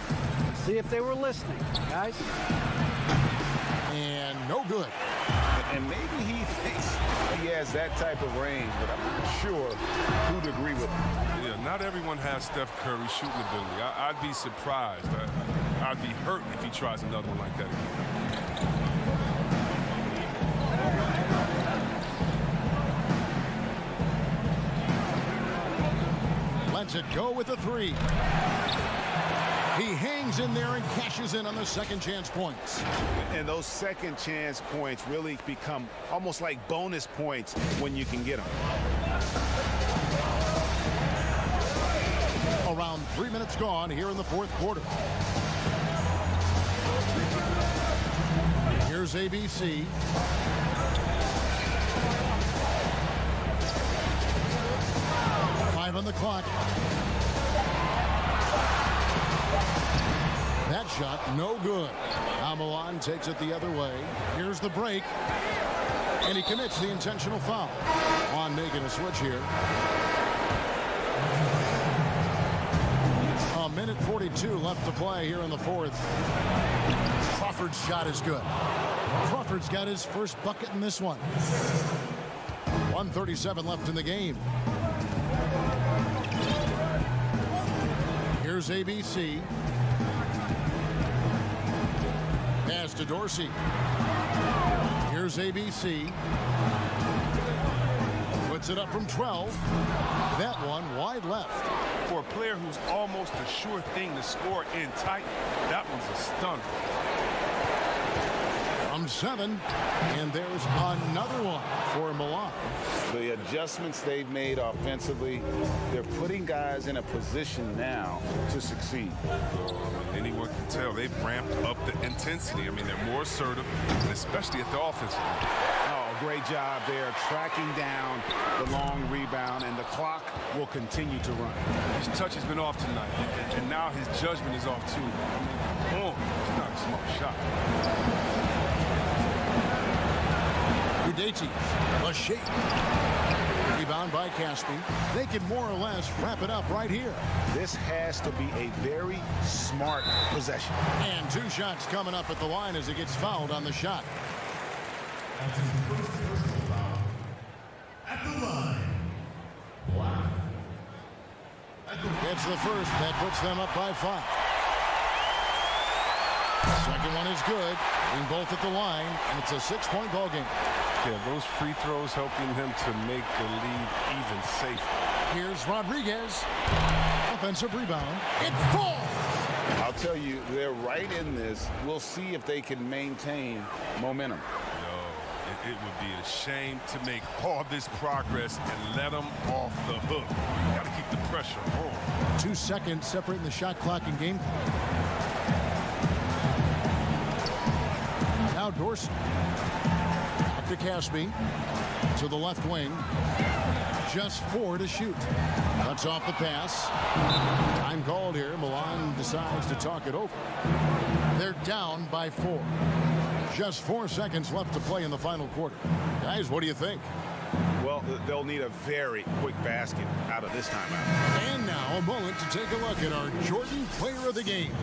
See if they were listening, guys. And no good. And maybe he thinks he has that type of range, but I'm not sure who'd agree with him. Yeah, not everyone has Steph Curry's shooting ability. I'd be surprised. I'd be hurt if he tries another one like that again. Lets it go with a 3. He hangs in there and cashes in on the second chance points. And those second chance points really become almost like bonus points when you can get them. Around 3 minutes gone here in the 4th quarter. Here's ABC. On the clock. That shot no good. Now Milan takes it the other way. Here's the break. And he commits the intentional foul. On making a switch here. A minute 42 left to play here in the 4th. Crawford's shot is good. Crawford's got his first bucket in this one. 1:37 left in the game. Here's ABC. Pass to Dorsey. Here's ABC. Puts it up from 12. That one wide left. For a player who's almost a sure thing to score in tight, that one's a stunner. From 7, and there's another one for Milan. The adjustments they've made offensively, they're putting guys in a position now to succeed. Anyone can tell they've ramped up the intensity. I mean, they're more assertive, and especially at the offensive end. Oh, great job there, tracking down the long rebound, and the clock will continue to run. His touch has been off tonight, and now his judgment is off too. I mean, it's not a smart shot. Udeti, a shake. He Rebound by Caspi. They can more or less wrap it up right here. This has to be a very smart possession. And 2 shots coming up at the line as he gets fouled on the shot. At the line. It's the first. That puts them up by 5. Second one is good. Hitting both at the line, and it's a 6-point ball game. Yeah, those free throws helping him to make the lead even safer. Here's Rodriguez. Offensive rebound. It falls. I'll tell you, they're right in this. We'll see if they can maintain momentum. It would be a shame to make all this progress and let them off the hook. Got to keep the pressure on. 2 seconds separating the shot clock and game clock. Now Dorsey. Up to Caspi. To the left wing. Just 4 to shoot. Cuts off the pass. Time called here. Milan decides to talk it over. They're down by 4. Just 4 seconds left to play in the final quarter. Guys, what do you think? Well, they'll need a very quick basket out of this timeout. And now a moment to take a look at our Jordan Player of the Game.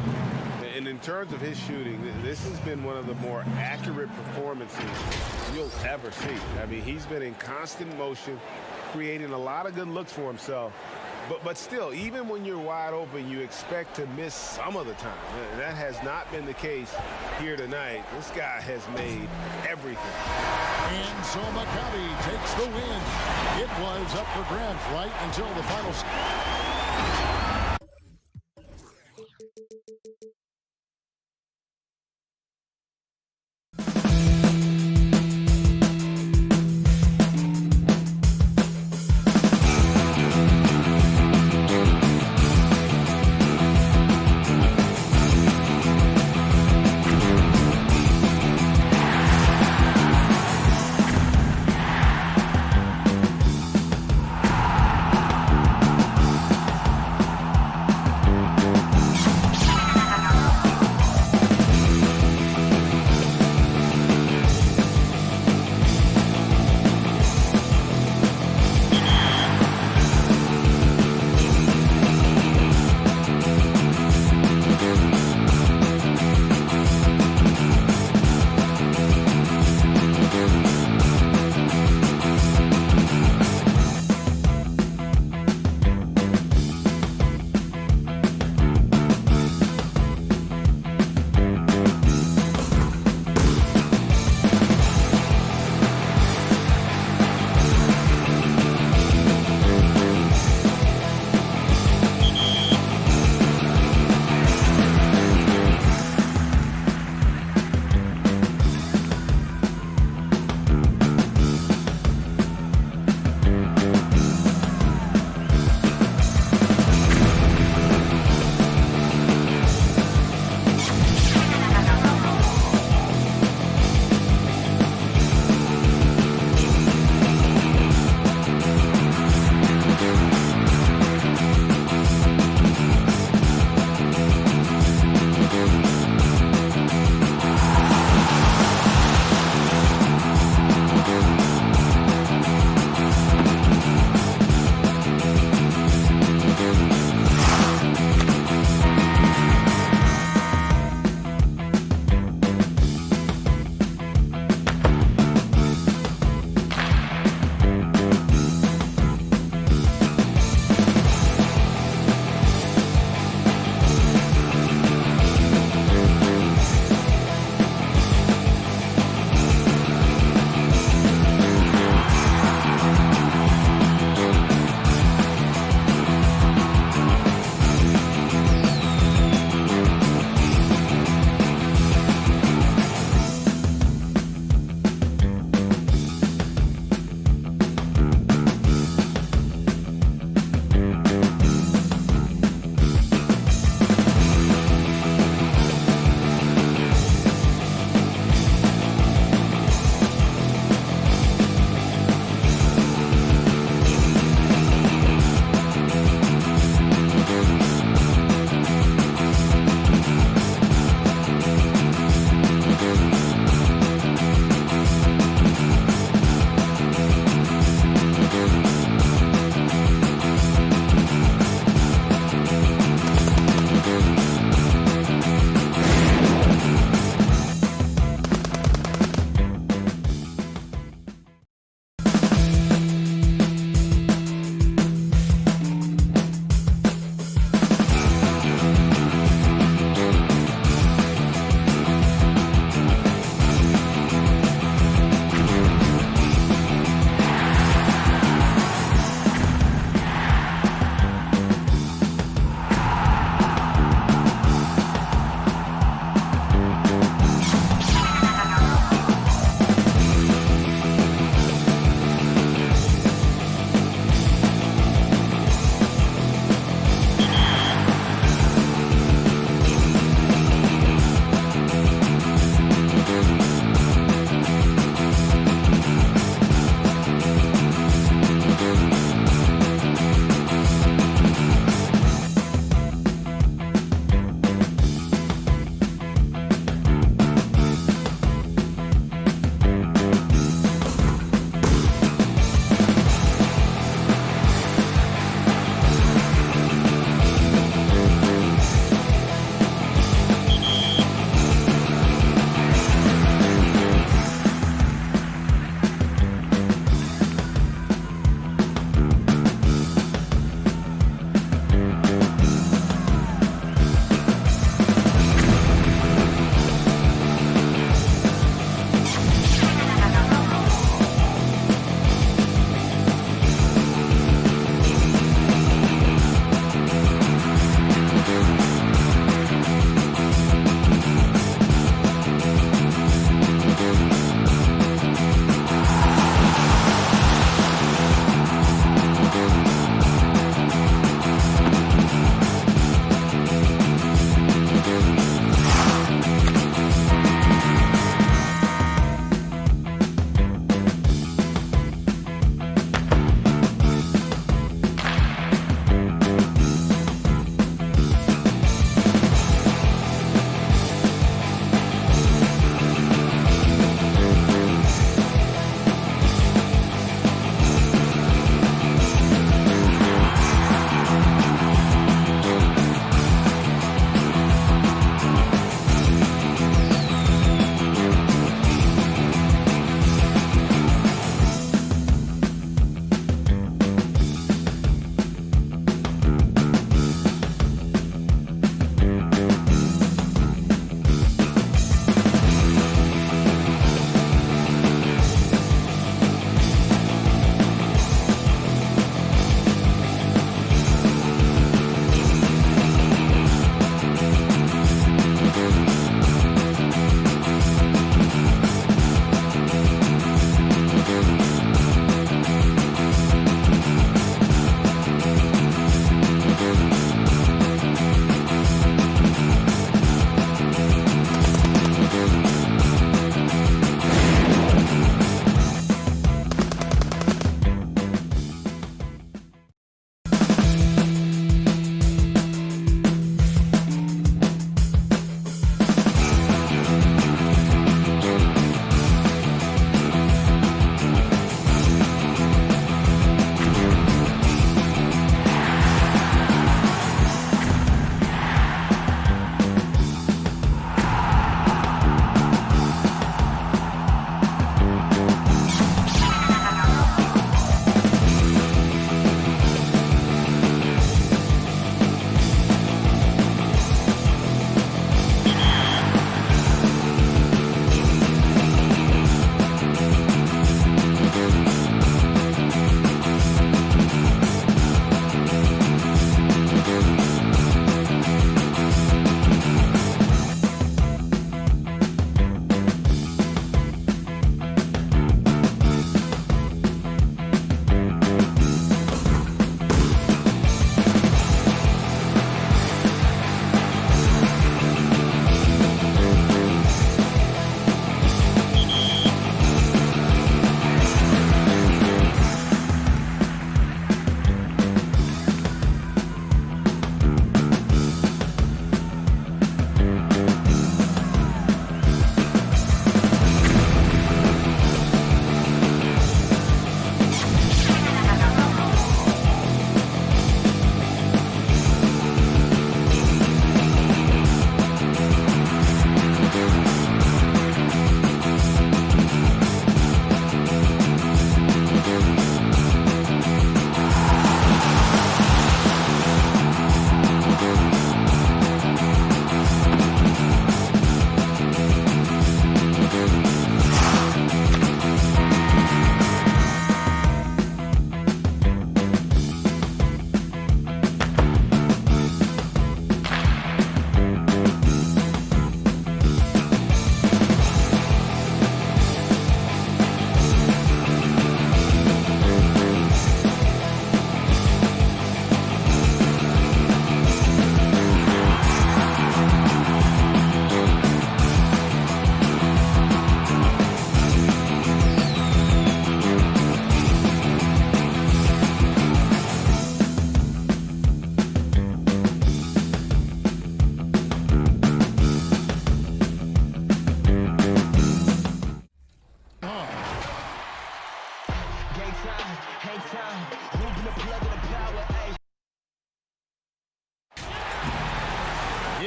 And in terms of his shooting, this has been one of the more accurate performances you'll ever see. I mean, he's been in constant motion, creating a lot of good looks for himself. But still, even when you're wide open, you expect to miss some of the time. That has not been the case here tonight. This guy has made everything. And so Maccabi takes the win. It was up for grabs right until the final.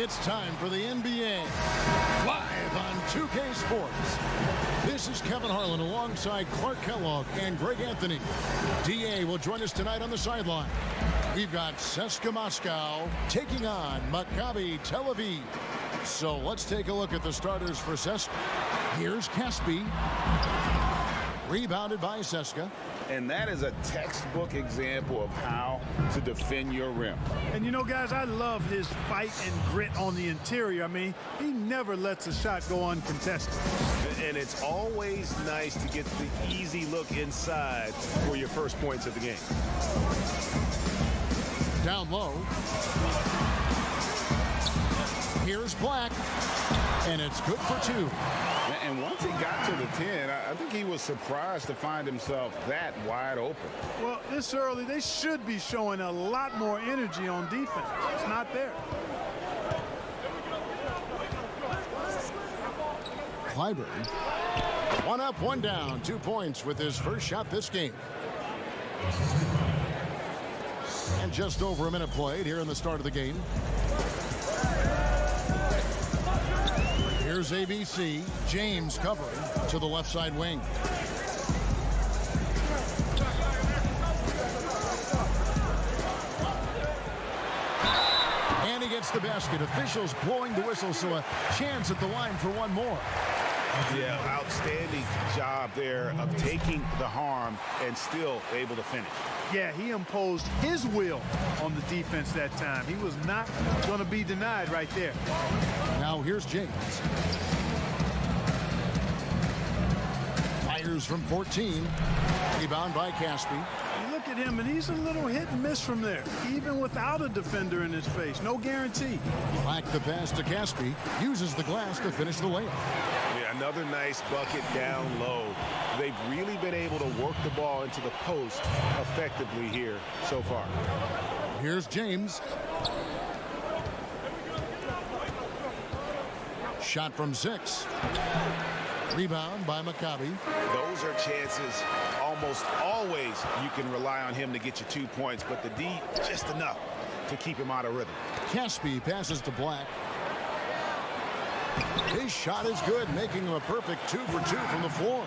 It's time for the NBA, live on 2K Sports. This is Kevin Harlan alongside Clark Kellogg and Greg Anthony. DA will join us tonight on the sideline. We've got CSKA Moscow taking on Maccabi Tel Aviv. So let's take a look at the starters for CSKA. Here's Caspi. Rebounded by CSKA. And that is a textbook example of how to defend your rim. And you know, guys, I love his fight and grit on the interior. I mean, he never lets a shot go uncontested. And it's always nice to get the easy look inside for your first points of the game. Down low. Here's Black. And it's good for two. And once he got to the 10, I think he was surprised to find himself that wide open. Well, this early, they should be showing a lot more energy on defense. It's not there. Clyburn. One up, one down. 2 points with his first shot this game. And just over a minute played here in the start of the game. Here's ABC. James covering to the left side wing. And he gets the basket. Officials blowing the whistle, so a chance at the line for one more. Yeah, outstanding job there of taking the harm and still able to finish. Yeah, he imposed his will on the defense that time. He was not going to be denied right there. Now here's James. Fires from 14. Rebound by Caspi. You look at him, and he's a little hit and miss from there, even without a defender in his face. No guarantee. Black the pass to Caspi. Uses the glass to finish the layup. Yeah, another nice bucket down low. They've really been able to work the ball into the post effectively here so far. Here's James. Shot from 6. Rebound by Maccabi. Those are chances almost always you can rely on him to get you 2 points, but the D just enough to keep him out of rhythm. Caspi passes to Black. His shot is good, making him a perfect 2 for 2 from the floor.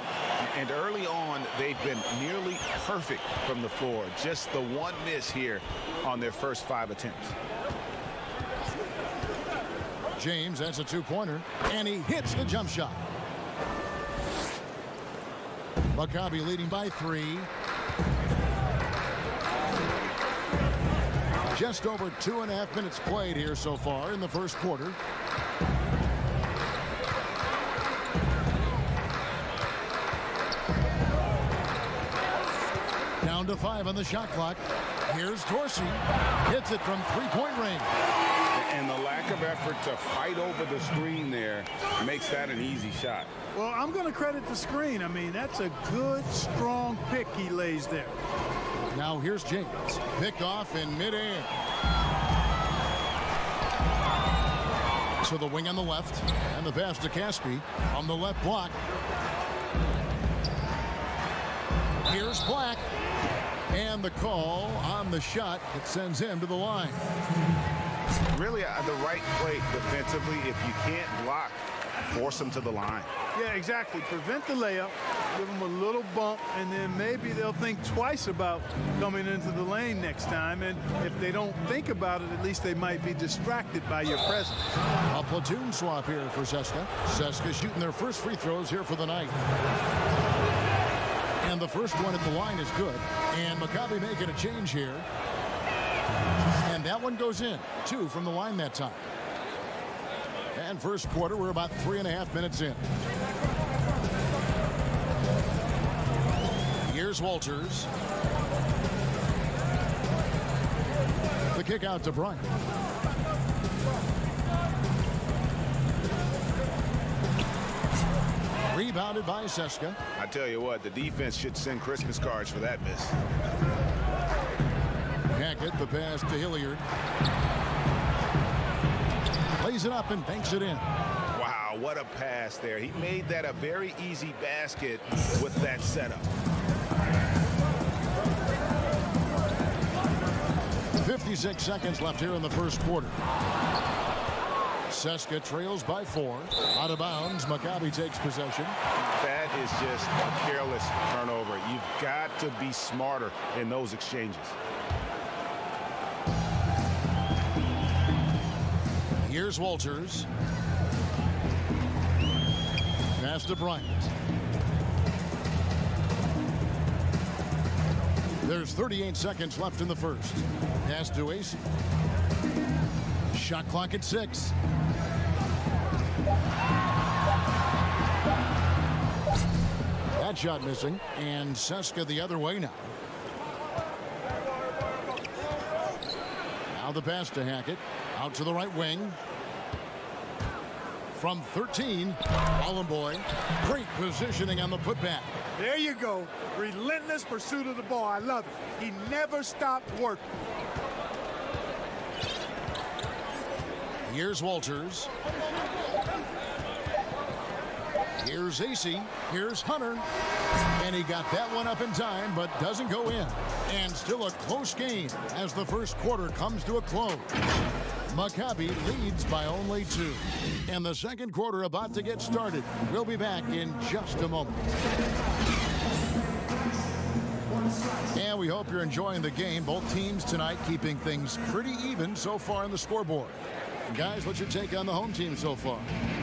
And early on, they've been nearly perfect from the floor. Just the one miss here on their first 5 attempts. James, that's a 2-pointer, and he hits the jump shot. Maccabi leading by 3. Just over 2.5 minutes played here so far in the first quarter. Down to 5 on the shot clock. Here's Dorsey. Hits it from 3-point range. And the lack of effort to fight over the screen there makes that an easy shot. Well, I'm going to credit the screen. I mean, that's a good, strong pick he lays there. Now here's James. Picked off in midair. To the wing on the left. And the pass to Caspi on the left block. Here's Black. And the call on the shot that sends him to the line. Really the right play defensively. If you can't block, force them to the line. Yeah, exactly. Prevent the layup, give them a little bump, and then maybe they'll think twice about coming into the lane next time. And if they don't think about it, at least they might be distracted by your presence. A platoon swap here for CSKA. CSKA shooting their first free throws here for the night. And the first one at the line is good. And Maccabi making a change here. And that one goes in. 2 from the line that time. And first quarter, we're about 3.5 minutes in. Here's Walters. The kick out to Bryant. Rebounded by CSKA. I tell you what, the defense should send Christmas cards for that miss. Hackett, the pass to Hilliard. Plays it up and banks it in. Wow, what a pass there. He made that a very easy basket with that setup. 56 seconds left here in the first quarter. Seska trails by 4. Out of bounds. Maccabi takes possession. That is just a careless turnover. You've got to be smarter in those exchanges. Here's Walters. Pass to Bryant. There's 38 seconds left in the first. Pass to Ace. Shot clock at 6. That shot missing, and Seska the other way now. Now the pass to Hackett. Out to the right wing. From 13, Bollenboy. Great positioning on the putback. There you go. Relentless pursuit of the ball. I love it. He never stopped working. Here's Walters. Here's AC. Here's Hunter. And he got that one up in time, but doesn't go in. And still a close game as the first quarter comes to a close. Maccabi leads by only 2. And the second quarter about to get started. We'll be back in just a moment. And we hope you're enjoying the game. Both teams tonight keeping things pretty even so far on the scoreboard. Guys, what's your take on the home team so far?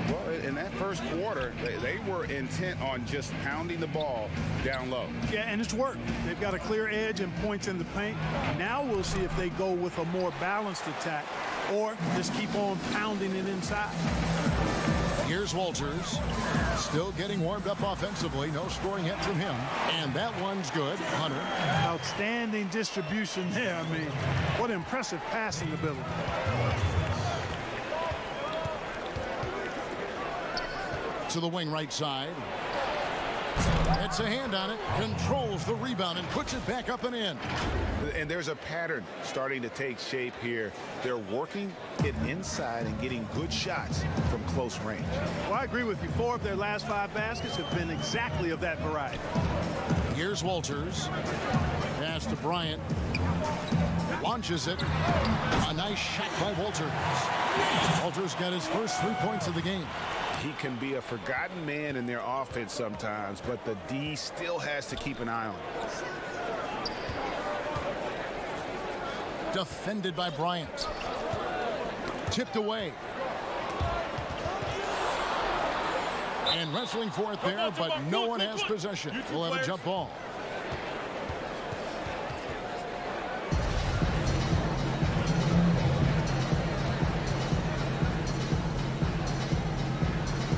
Well, in that first quarter, they were intent on just pounding the ball down low. Yeah, and it's worked. They've got a clear edge and points in the paint. Now we'll see if they go with a more balanced attack or just keep on pounding it inside. Here's Walters. Still getting warmed up offensively. No scoring hit from him. And that one's good. Hunter. Outstanding distribution there. I mean, what impressive passing ability. To the wing right side. Gets a hand on it, controls the rebound, and puts it back up and in. And there's a pattern starting to take shape here. They're working it inside and getting good shots from close range. Well, I agree with you. 4 of their last 5 baskets have been exactly of that variety. Here's Walters. Pass to Bryant. Launches it. A nice shot by Walters. Walters got his first 3 points of the game. He can be a forgotten man in their offense sometimes, but the D still has to keep an eye on him. Defended by Bryant. Tipped away. And wrestling for it there, but no one has possession. We'll have a jump ball.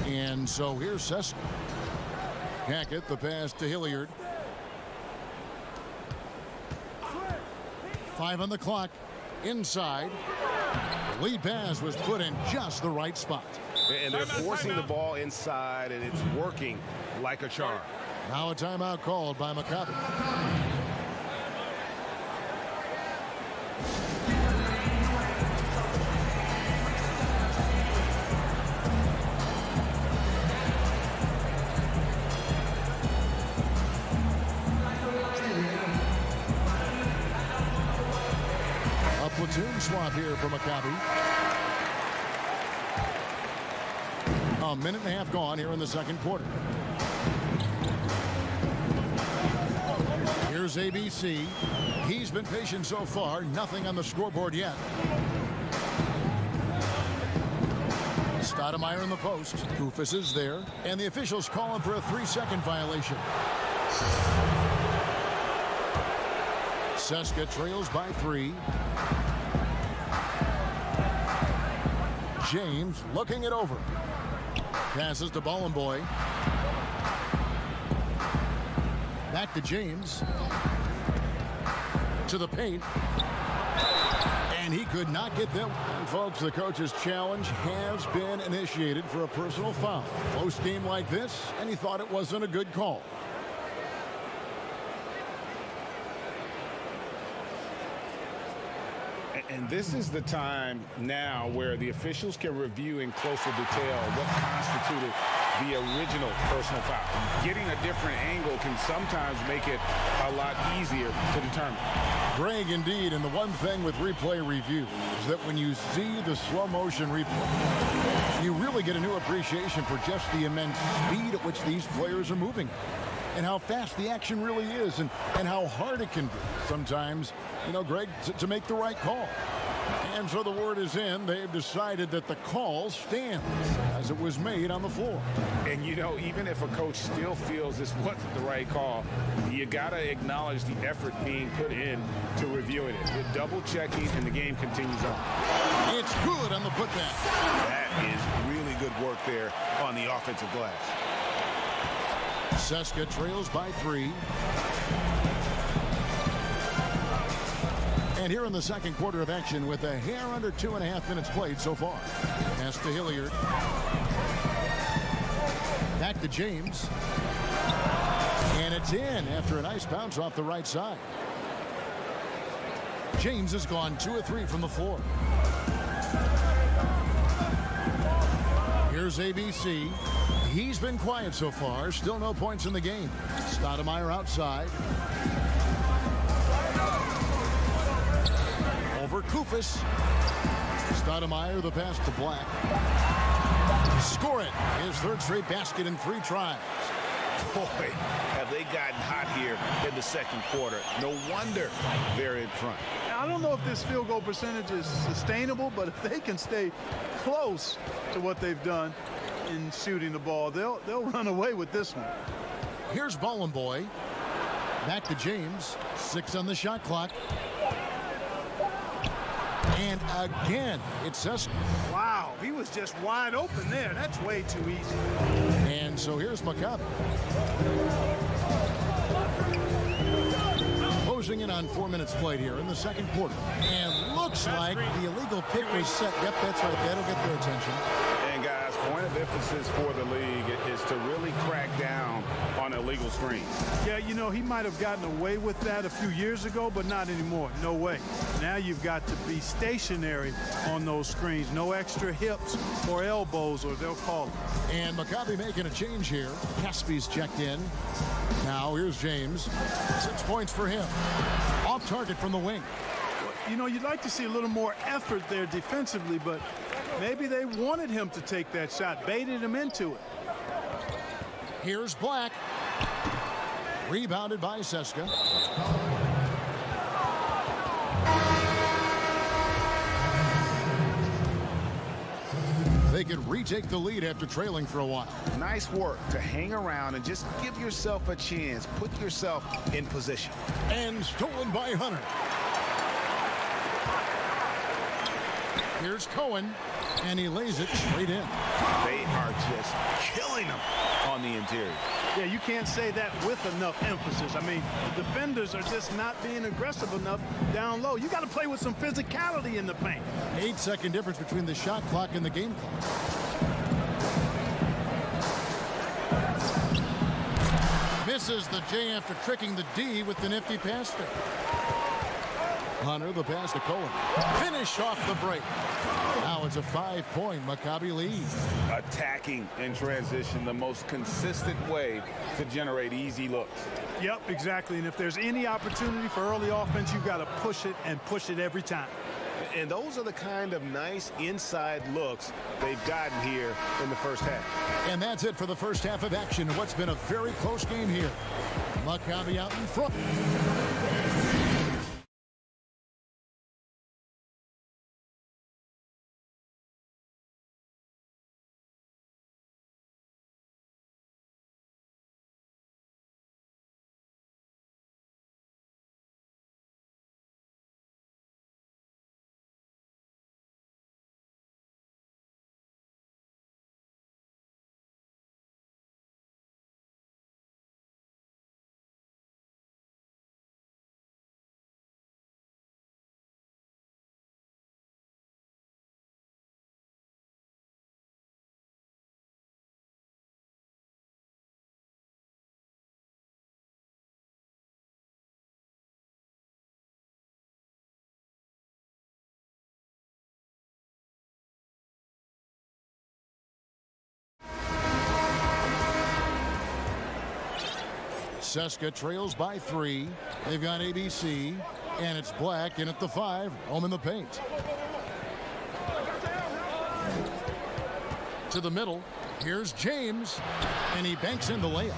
And so here's Seska. Hackett, the pass to Hilliard. 5 on the clock. Inside. The lead pass was put in just the right spot. And they're forcing the ball inside, and it's working like a charm. Now a timeout called by Maccabi. Platoon swap here for Maccabi. A minute and a half gone here in the second quarter. Here's ABC. He's been patient so far. Nothing on the scoreboard yet. Stoudemire in the post. Goofus is there. And the officials call him for a 3-second violation. Seska trails by 3. James looking it over. Passes to Bollenboy. Back to James. To the paint. And he could not get them. And folks, the coach's challenge has been initiated for a personal foul. Close game like this, and he thought it wasn't a good call. And this is the time now where the officials can review in closer detail what constituted the original personal foul. Getting a different angle can sometimes make it a lot easier to determine. Greg, indeed, and the one thing with replay review is that when you see the slow motion replay, you really get a new appreciation for just the immense speed at which these players are moving and how fast the action really is and how hard it can be sometimes, you know, Greg, to make the right call. And so the word is in. They've decided that the call stands as it was made on the floor. And, you know, even if a coach still feels this wasn't the right call, you got to acknowledge the effort being put in to reviewing it. With double checking, and the game continues on. It's good on the putback. That is really good work there on the offensive glass. Seska trails by 3. And here in the second quarter of action with a hair under 2.5 minutes played so far. Pass to Hilliard. Back to James. And it's in after a nice bounce off the right side. James has gone 2 of 3 from the floor. Here's ABC. He's been quiet so far. Still no points in the game. Stoudemire outside. Over Kufis. Stoudemire, the pass to Black. Score it. His third straight basket in 3 tries. Boy, have they gotten hot here in the second quarter. No wonder they're in front. I don't know if this field goal percentage is sustainable, but if they can stay close to what they've done in shooting the ball, they'll run away with this one. Here's Bollenboy. Back to James. 6 on the shot clock. And again, it's Seska. Wow, he was just wide open there. That's way too easy. And so here's Maccabi. Closing in on 4 minutes played here in the second quarter. And looks like the illegal pick was set. Yep, that's right. That'll get their attention. And guys, point of emphasis for the league is to really crack down on illegal screens. Yeah, you know, he might have gotten away with that a few years ago, but not anymore. No way. Now you've got to be stationary on those screens. No extra hips or elbows, or they'll call it. And Maccabi making a change here. Caspi's checked in. Now here's James. 6 points for him. Off target from the wing. You know, you'd like to see a little more effort there defensively, but maybe they wanted him to take that shot, baited him into it. Here's Black. Rebounded by Seska. They could retake the lead after trailing for a while. Nice work to hang around and just give yourself a chance. Put yourself in position. And stolen by Hunter. Here's Cohen, and he lays it straight in. They are just killing them on the interior. Yeah, you can't say that with enough emphasis. I mean, the defenders are just not being aggressive enough down low. You got to play with some physicality in the paint. 8-second difference between the shot clock and the game clock. Misses the J after tricking the D with the nifty pass fake. Hunter, the pass to Cohen. Finish off the break. Now it's a 5-point Maccabi lead. Attacking in transition, the most consistent way to generate easy looks. Yep, exactly. And if there's any opportunity for early offense, you've got to push it and push it every time. And those are the kind of nice inside looks they've gotten here in the first half. And that's it for the first half of action. What's been a very close game here. Maccabi out in front. Seska trails by 3. They've got ABC. And it's Black in at the 5, home in the paint. To the middle, here's James, and he banks in the layup.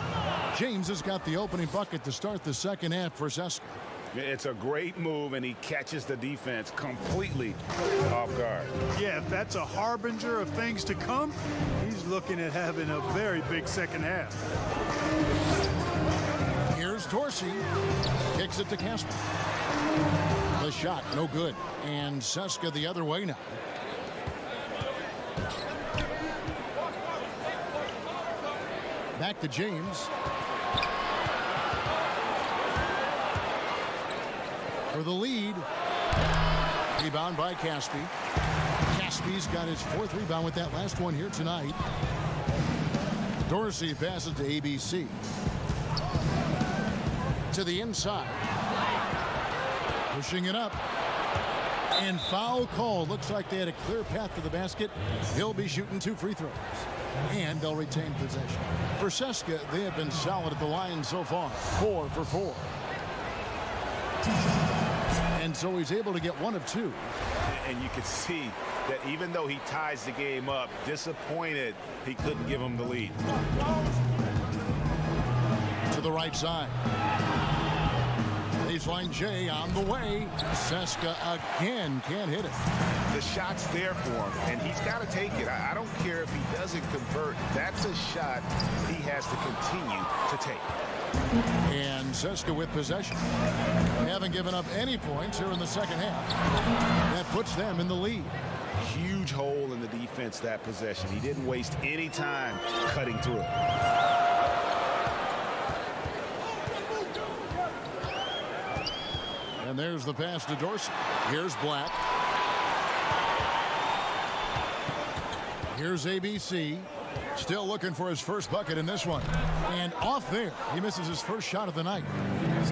James has got the opening bucket to start the second half for CSKA. It's a great move, and he catches the defense completely off guard. Yeah, if that's a harbinger of things to come, he's looking at having a very big second half. Here's Dorsey. Kicks it to Casper. The shot, no good. And CSKA the other way now. Back to James. For the lead. Rebound by Caspi. Caspi's got his 4th rebound with that last one here tonight. Dorsey passes to ABC. To the inside. Pushing it up. And foul call. Looks like they had a clear path to the basket. He'll be shooting 2 free throws. And they'll retain possession. For CSKA, they have been solid at the line so far. 4 for 4. And so he's able to get 1 of 2. And you can see that even though he ties the game up, disappointed he couldn't give him the lead. To the right side. Baseline J on the way. CSKA again can't hit it. The shot's there for him, and he's got to take it. I don't care if he doesn't convert. That's a shot he has to continue to take. And CSKA with possession. They haven't given up any points here in the second half. That puts them in the lead. Huge hole in the defense that possession. He didn't waste any time cutting through it. And there's the pass to Dorsey. Here's Black. Here's ABC. Still looking for his first bucket in this one. And off there. He misses his first shot of the night.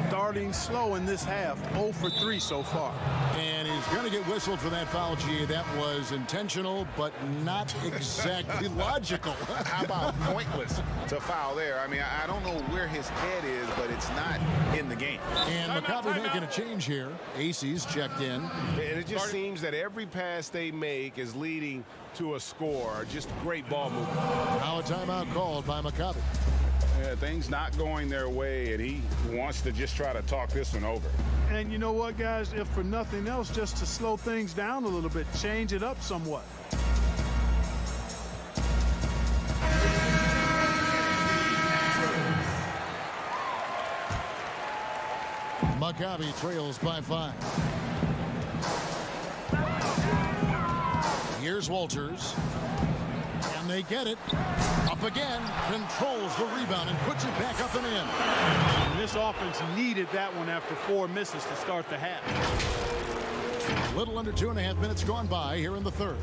Starting slow in this half. 0 for 3 so far. And he's going to get whistled for that foul, G. That was intentional, but not exactly logical. How about pointless to foul there? I mean, I don't know where his head is, but it's not in the game. And Maccabi making a change here. AC's checked in. And it just seems that every pass they make is leading to a score. Just great ball movement. Now a timeout called by Maccabi. Yeah, things not going their way, and he wants to just try to talk this one over. And you know what, guys? If for nothing else, just to slow things down a little bit, change it up somewhat. Maccabi trails by 5. Here's Walters. And they get it. Up again. Controls the rebound and puts it back up and in. And this offense needed that one after 4 misses to start the half. A little under 2.5 minutes gone by here in the third.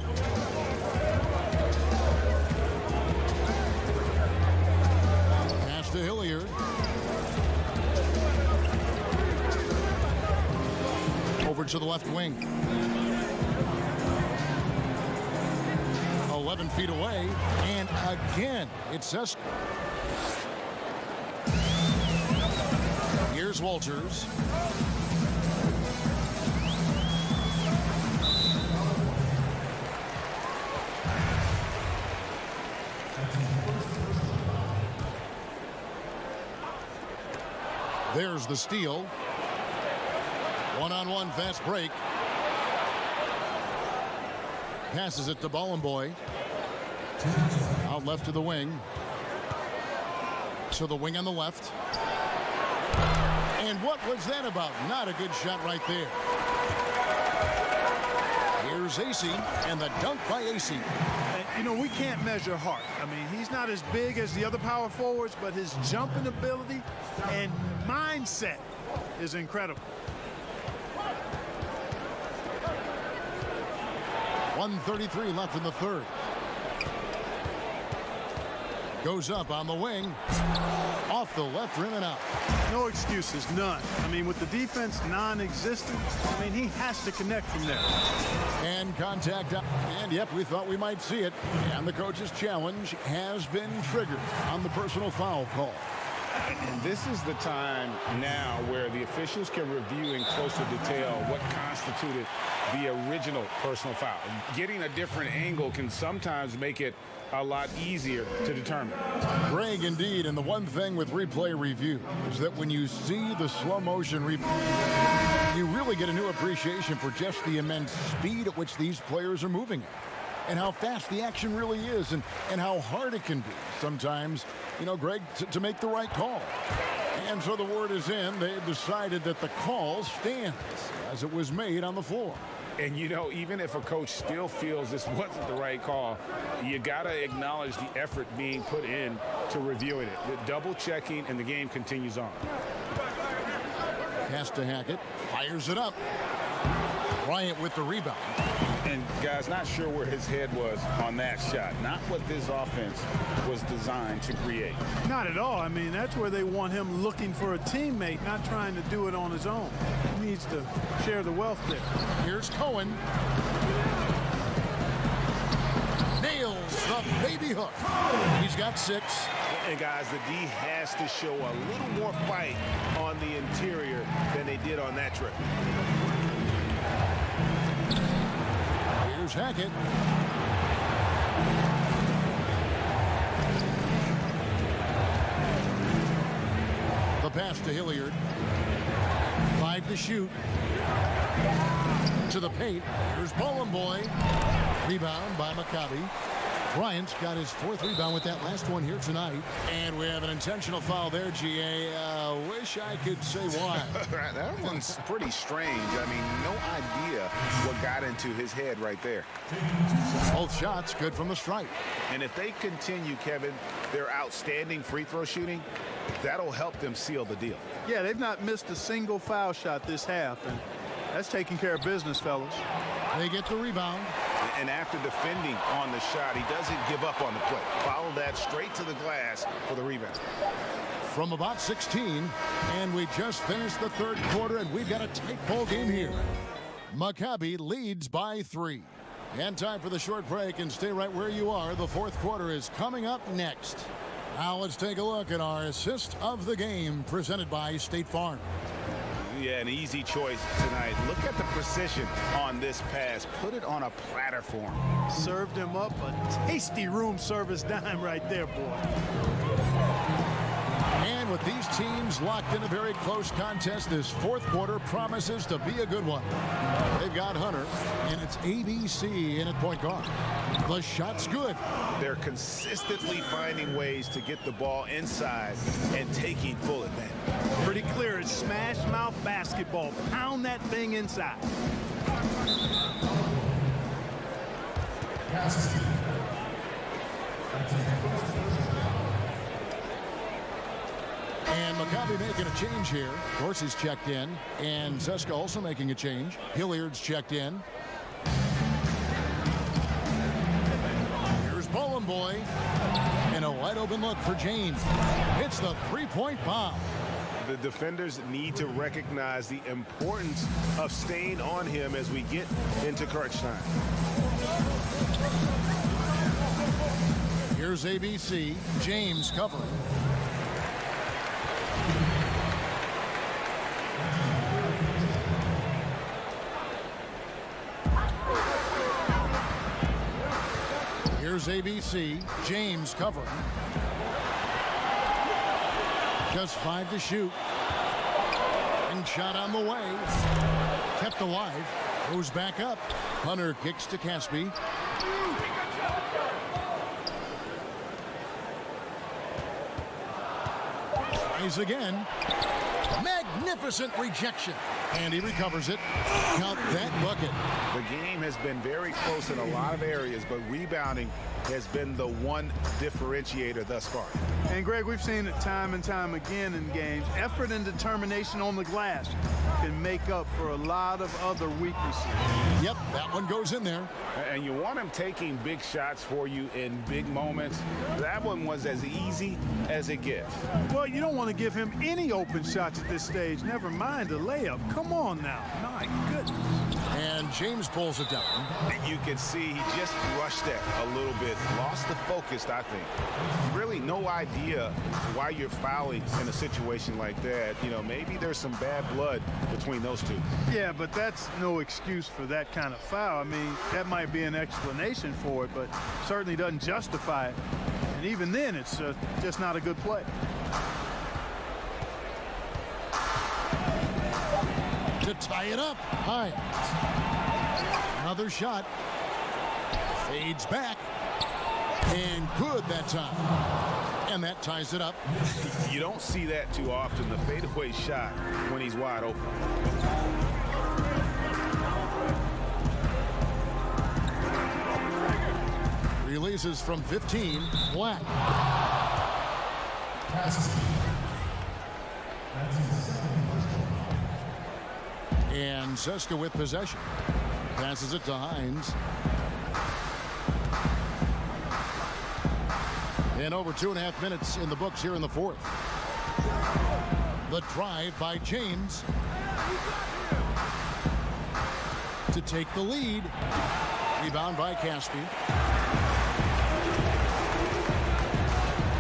Pass to Hilliard. Over to the left wing. 11 feet away, and again, it's CSKA. Here's Walters. There's the steal. One-on-one fast break. Passes it to Bollenboy. Out left to the wing. To the wing on the left. And what was that about? Not a good shot right there. Here's AC, and the dunk by AC. And, you know, we can't measure heart. I mean, he's not as big as the other power forwards, but his jumping ability and mindset is incredible. 1:33 left in the third. Goes up on the wing. Off the left rim and out. No excuses, none. I mean, with the defense non-existent, I mean, he has to connect from there. And contact up. And yep, we thought we might see it. And the coach's challenge has been triggered on the personal foul call. And this is the time now where the officials can review in closer detail what constituted the original personal foul. Getting a different angle can sometimes make it a lot easier to determine. Greg, indeed, and the one thing with replay review is that when you see the slow motion replay, you really get a new appreciation for just the immense speed at which these players are moving at, and how fast the action really is, and how hard it can be sometimes, you know, Greg, to make the right call. And so the word is in. They've decided that the call stands as it was made on the floor. And, you know, even if a coach still feels this wasn't the right call, you got to acknowledge the effort being put in to reviewing it. The double checking, and the game continues on. Pass to Hackett. Fires it up. Bryant with the rebound. And, guys, not sure where his head was on that shot. Not what this offense was designed to create. Not at all. I mean, that's where they want him looking for a teammate, not trying to do it on his own. He needs to share the wealth there. Here's Cohen. Nails the baby hook. He's got 6. And, guys, the D has to show a little more fight on the interior than they did on that trip. Here's Hackett. The pass to Hilliard. 5 to shoot. To the paint. Here's Bowling Boy. Rebound by Maccabi. Bryant's got his 4th rebound with that last one here tonight. And we have an intentional foul there, GA. Wish I could say why. That one's pretty strange. I mean, no idea what got into his head right there. Both shots good from the stripe. And if they continue, Kevin, their outstanding free throw shooting, that'll help them seal the deal. Yeah, they've not missed a single foul shot this half, and that's taking care of business, fellas. They get the rebound. And after defending on the shot, he doesn't give up on the play. Follow that straight to the glass for the rebound. From about 16, and we just finished the 3rd quarter, and we've got a tight ball game here. Maccabi leads by 3. And time for the short break, and stay right where you are. The 4th quarter is coming up next. Now let's take a look at our assist of the game presented by State Farm. Yeah, an easy choice tonight. Look at the precision on this pass. Put it on a platter for him. Served him up a tasty room service dime right there, boy. And with these teams locked in a very close contest, this 4th quarter promises to be a good one. They've got Hunter, and it's ABC in at point guard. The shot's good. They're consistently finding ways to get the ball inside and taking full advantage. Pretty clear. It's smash mouth basketball. Pound that thing inside. And Maccabi making a change here. Dorsey's checked in, and Zeska also making a change. Hilliard's checked in. Here's Bowling Boy. And a wide open look for James. It's the 3-point bomb. The defenders need to recognize the importance of staying on him as we get into crunch time. Here's ABC. James covering. Here's ABC. James covering. Just 5 to shoot. And shot on the way. Kept alive. Goes back up. Hunter kicks to Caspi. Tries again. Magnificent rejection. And he recovers it. Count that bucket. The game has been very close in a lot of areas, but rebounding has been the one differentiator thus far. And, Greg, we've seen it time and time again in games. Effort and determination on the glass can make up for a lot of other weaknesses. Yep, that one goes in there. And you want him taking big shots for you in big moments. That one was as easy as it gets. Well, you don't want to give him any open shots at this stage. Never mind a layup. Come on now. My goodness. And And James pulls it down. You can see he just rushed that a little bit, lost the focus, I think. Really no idea why you're fouling in a situation like that. You know, maybe there's some bad blood between those two. Yeah, but that's no excuse for that kind of foul. I mean, that might be an explanation for it, but certainly doesn't justify it. And even then, it's just not a good play. To tie it up. Hines. Another shot. Fades back. And good that time. And that ties it up. You don't see that too often, the fadeaway shot when he's wide open. Releases from 15. Black. And Zeska with possession. Passes it to Hines. And over 2.5 minutes in the books here in the fourth. The drive by James to take the lead. Rebound by Caspi.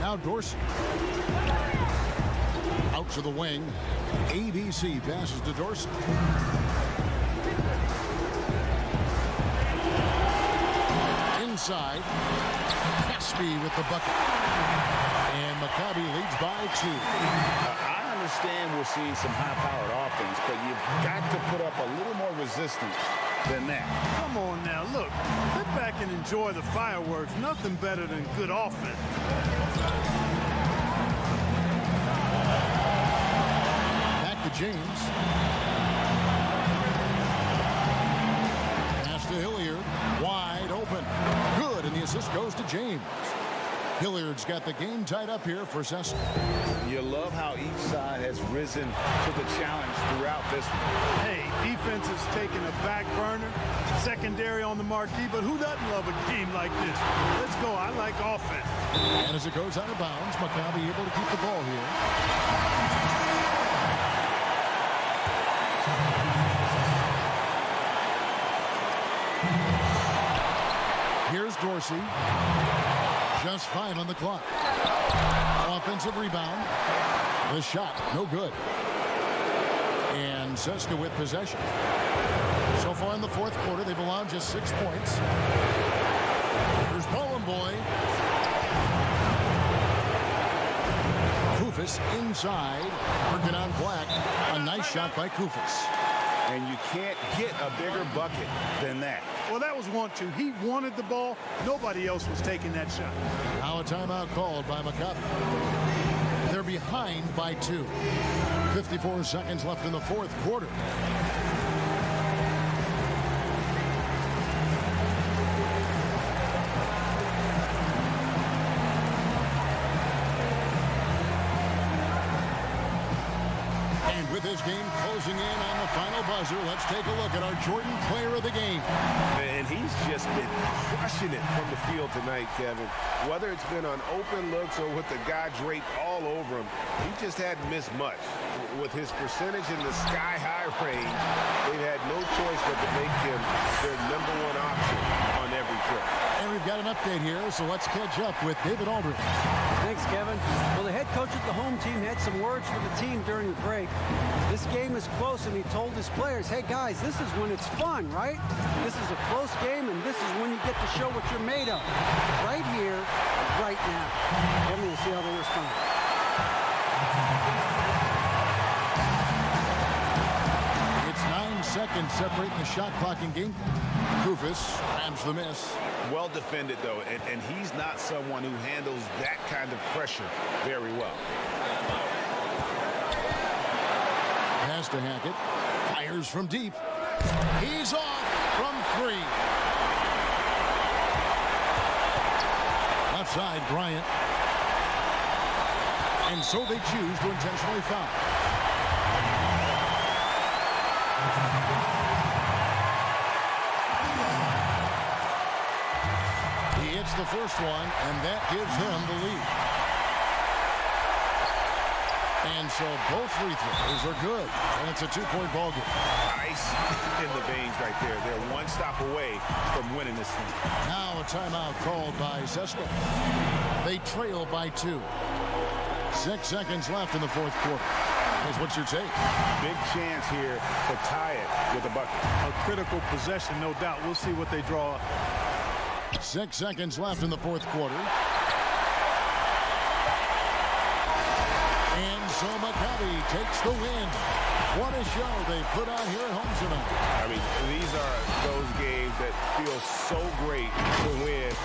Now Dorsey. Out to the wing. ABC passes to Dorsey. Inside. Caspi with the bucket. And Maccabi leads by 2. I understand we're seeing some high-powered offense, but you've got to put up a little more resistance than that. Come on now, look. Sit back and enjoy the fireworks. Nothing better than good offense. James. Pass to Hilliard. Wide open. Good, and the assist goes to James. Hilliard's got the game tied up here for Zeska. You love how each side has risen to the challenge throughout this one. Hey, defense is taking a back burner, secondary on the marquee, but who doesn't love a game like this? Let's go. I like offense. And as it goes out of bounds, Maccabi able to keep the ball here. Here's Dorsey. Just 5 on the clock. Offensive rebound. The shot, no good. And Zeska with possession. So far in the fourth quarter, they've allowed just 6 points. Here's Bowen Boy. Kufis inside. Working on Black. A nice shot by Kufis. And you can't get a bigger bucket than that. Well, that was 1-2. He wanted the ball. Nobody else was taking that shot. Now a timeout called by Maccabi. They're behind by 2. 54 seconds left in the fourth quarter. And with this game closing in on the final buzzer, let's take a look at our Jordan player of the game. And he's just been crushing it from the field tonight, Kevin. Whether it's been on open looks or with the guy draped all over him, he just hadn't missed much. With his percentage in the sky-high range, they've had no choice but to make him their #1 option on every trip. And we've got an update here, so let's catch up with David Aldridge. Thanks, Kevin. Well, the head coach of the home team had some words for the team during the break. This game is close, and he told his players, hey, guys, this is when it's fun, right? This is a close game, and this is when you get to show what you're made of. Right here, right now. Kevin, we'll see how they respond. It's 9 seconds separating the shot clock and game. Kufis grabs the miss. Well defended, though, and he's not someone who handles that kind of pressure very well. Pass to Hackett. Fires from deep. He's off from 3. Left side, Bryant. And so they choose to intentionally foul. He hits the first one, and that gives them the lead. And so both free throws are good. And it's a 2-point ball game. Ice in the veins right there. They're one stop away from winning this thing. Now a timeout called by Zesto. They trail by 2. 6 seconds left in the fourth quarter. What's your take? Big chance here to tie it with a bucket. A critical possession, no doubt. We'll see what they draw up. 6 seconds left in the fourth quarter. And so Maccabi takes the win. What a show they put on here at home tonight. I mean, these are those games that feel so great to win.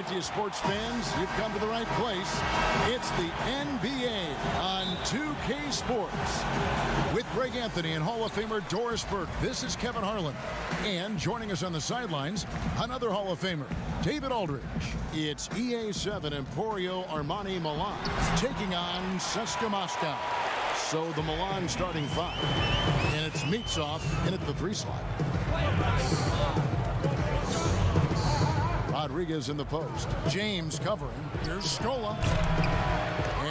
right to you, sports fans. You've come to the right place. It's the NBA on 2K Sports. With Greg Anthony and Hall of Famer Doris Burke, this is Kevin Harlan. And joining us on the sidelines, another Hall of Famer, David Aldridge. It's EA7 Emporio Armani Milan taking on CSKA Moscow. So the Milan starting five. And it's Mitsov in at the 3 slot. Rodriguez in the post. James covering. Here's Scola.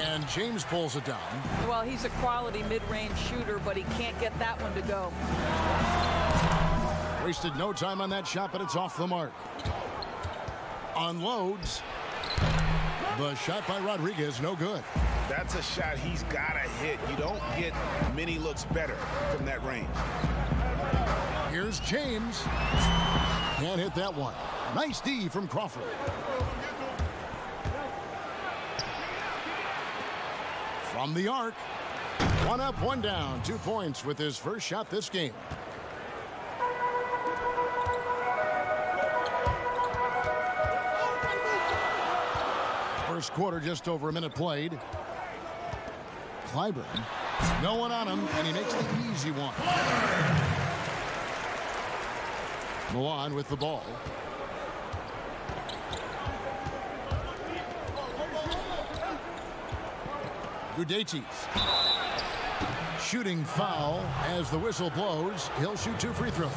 And James pulls it down. Well, he's a quality mid-range shooter, but he can't get that one to go. Wasted no time on that shot, but it's off the mark. Unloads. The shot by Rodriguez, no good. That's a shot he's got to hit. You don't get many looks better from that range. Here's James. Can't hit that one. Nice D from Crawford. From the arc. 1 up, 1 down. 2 points with his first shot this game. First quarter, just over a minute played. Clyburn. No one on him, and he makes the easy one. Milan with the ball. Gudaitis. Shooting foul as the whistle blows. He'll shoot 2 free throws.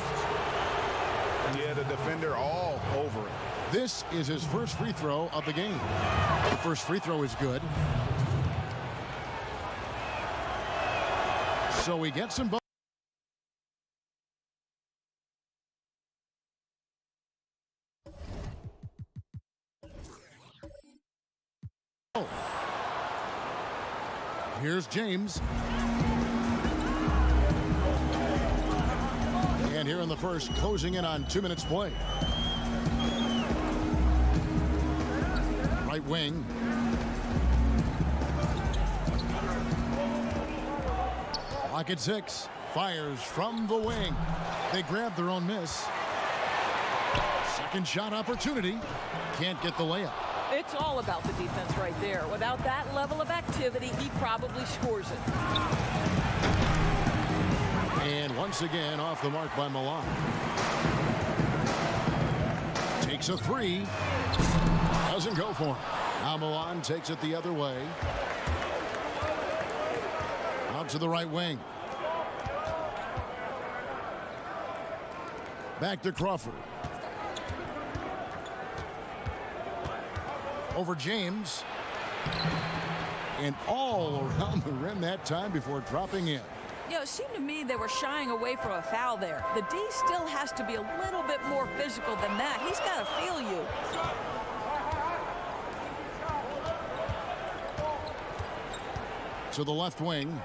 Yeah, the defender all over it. This is his first free throw of the game. The first free throw is good. So he gets some. Here's James. And here in the first, closing in on 2 minutes play. Right wing. Clock at 6. Fires from the wing. They grab their own miss. Second shot opportunity. Can't get the layup. It's all about the defense right there. Without that level of activity, he probably scores it. And once again, off the mark by Milan. Takes a 3. Doesn't go for him. Now Milan takes it the other way. Out to the right wing. Back to Crawford. Over James. And all around the rim that time before dropping in. You know, it seemed to me they were shying away from a foul there. The D still has to be a little bit more physical than that. He's got to feel you. To the left wing.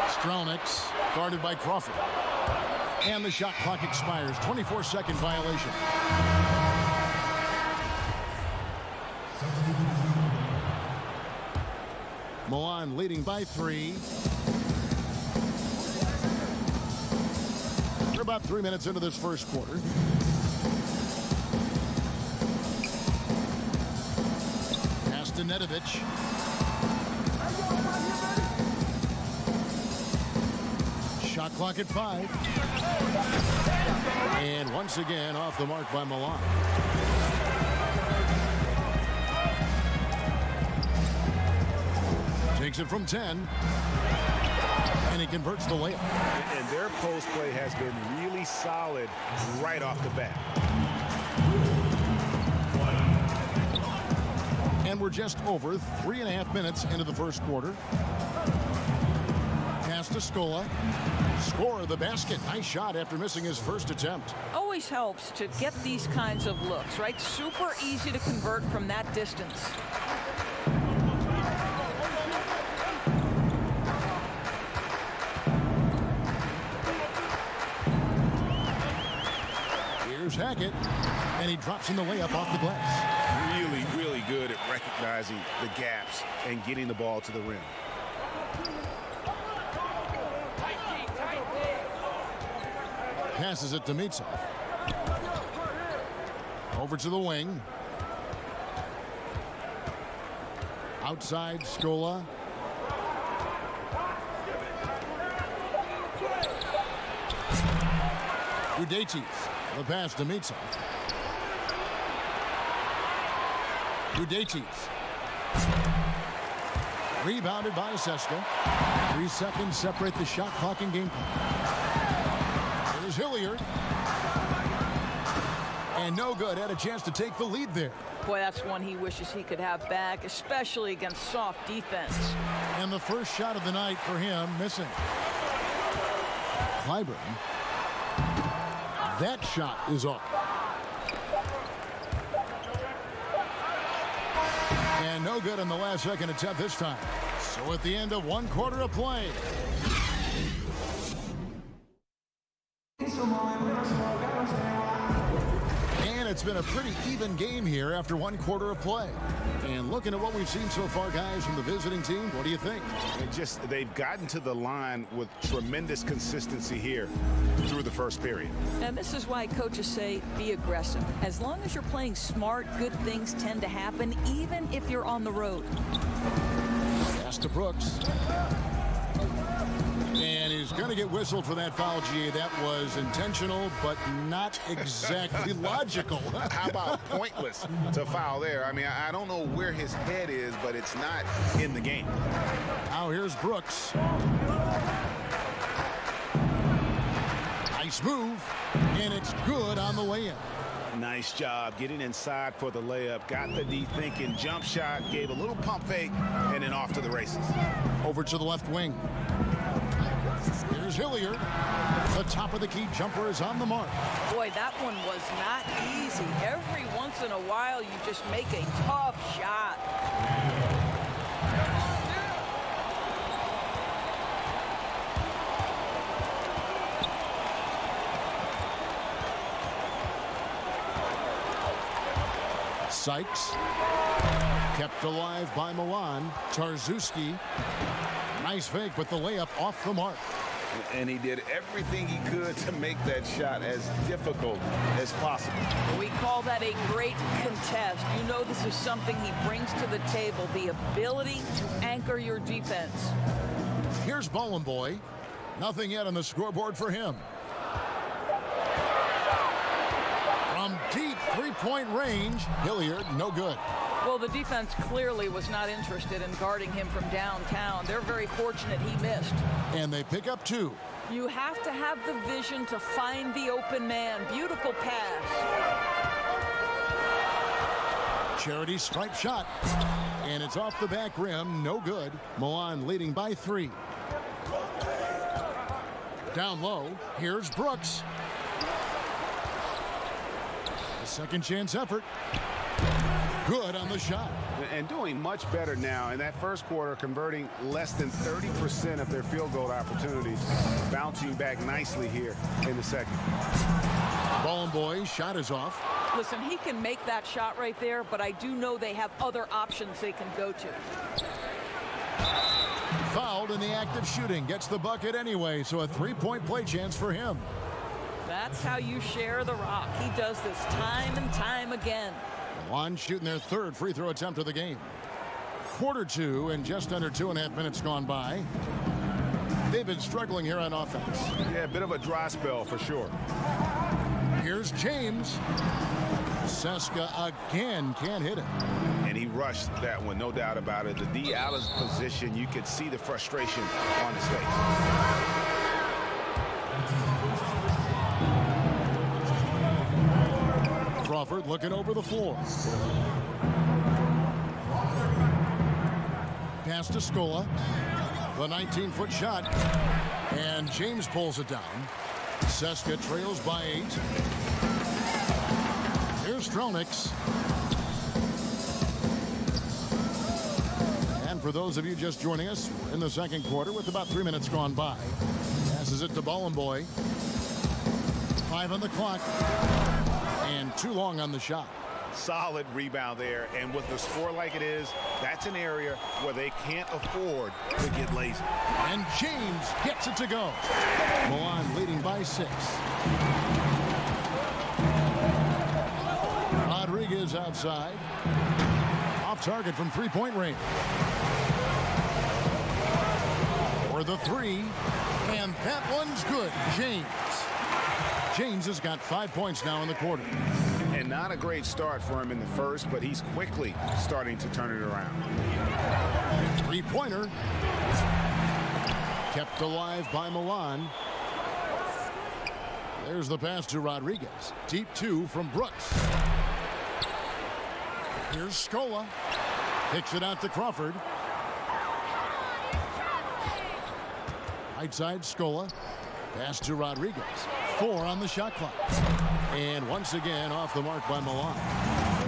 Strelniks guarded by Crawford. And the shot clock expires. 24-second violation. Milan leading by 3. We're about 3 minutes into this first quarter. Pass to Nedovic. Shot clock at 5. And once again off the mark by Milan. Takes it from 10. And he converts the layup. And their post play has been really solid right off the bat. And we're just over 3.5 minutes into the first quarter. Pass to Scola. Score of the basket. Nice shot after missing his first attempt. Always helps to get these kinds of looks, right? Super easy to convert from that distance. Here's Hackett. And he drops in the layup off the glass. Really, really good at recognizing the gaps and getting the ball to the rim. Passes it to Mitsov. Over to the wing. Outside, Scola. Udaitis. The pass to Mitsov. Udaitis. Rebounded by Seska. 3 seconds separate the shot clock and game clock. There's Hilliard. And no good. Had a chance to take the lead there. Boy, that's one he wishes he could have back, especially against soft defense. And the first shot of the night for him missing. Clyburn. That shot is off. And no good in the last second attempt this time. So at the end of 1 quarter of play. And it's been a pretty even game here after 1 quarter of play. And looking at what we've seen so far, guys, from the visiting team, what do you think? They've gotten to the line with tremendous consistency here through the first period. And this is why coaches say be aggressive. As long as you're playing smart, good things tend to happen, even if you're on the road. Pass to Brooks. And he's going to get whistled for that foul, G. That was intentional, but not exactly logical. How about pointless to foul there? I mean, I don't know where his head is, but it's not in the game. Now here's Brooks. Nice move, and it's good on the way in. Nice job getting inside for the layup. Got the D thinking, jump shot, gave a little pump fake, and then off to the races. Over to the left wing. Here's Hilliard. The top of the key jumper is on the mark. Boy, that one was not easy. Every once in a while, you just make a tough shot. Sykes. Kept alive by Milan. Tarzuski. Nice fake, but the layup off the mark. And he did everything he could to make that shot as difficult as possible. We call that a great contest. You know this is something he brings to the table, the ability to anchor your defense. Here's Boy. Nothing yet on the scoreboard for him. From deep three-point range, Hilliard, no good. Well, the defense clearly was not interested in guarding him from downtown. They're very fortunate he missed. And they pick up 2. You have to have the vision to find the open man. Beautiful pass. Charity stripe shot. And it's off the back rim, no good. Milan leading by 3. Down low, here's Brooks. A second chance effort. Good on the shot. And doing much better now in that first quarter, converting less than 30% of their field goal opportunities, bouncing back nicely here in the second. Boy's shot is off. Listen, he can make that shot right there, but I do know they have other options they can go to. Fouled in the act of shooting. Gets the bucket anyway, so a 3-point play chance for him. That's how you share the rock. He does this time and time again. Milan shooting their 3rd free throw attempt of the game. Quarter 2 and just under 2.5 minutes gone by. They've been struggling here on offense. Yeah, a bit of a dry spell for sure. Here's James. Seska again can't hit it. And he rushed that one, no doubt about it. The D out of position, you could see the frustration on his face. Crawford looking over the floor. Pass to Scola. The 19-foot shot. And James pulls it down. Seska trails by 8. Here's Stronix. And for those of you just joining us, we're in the second quarter with about 3 minutes gone by. Passes it to Boy. 5 on the clock. And too long on the shot. Solid rebound there. And with the score like it is, that's an area where they can't afford to get lazy. And James gets it to go. Milan leading by 6. Rodriguez outside. Off target from three-point range. For the 3. And that one's good. James has got 5 points now in the quarter. And not a great start for him in the first, but he's quickly starting to turn it around. Three-pointer. Kept alive by Milan. There's the pass to Rodriguez. Deep 2 from Brooks. Here's Scola. Kicks it out to Crawford. Right side Scola. Pass to Rodriguez. 4 on the shot clock. And once again off the mark by Milan.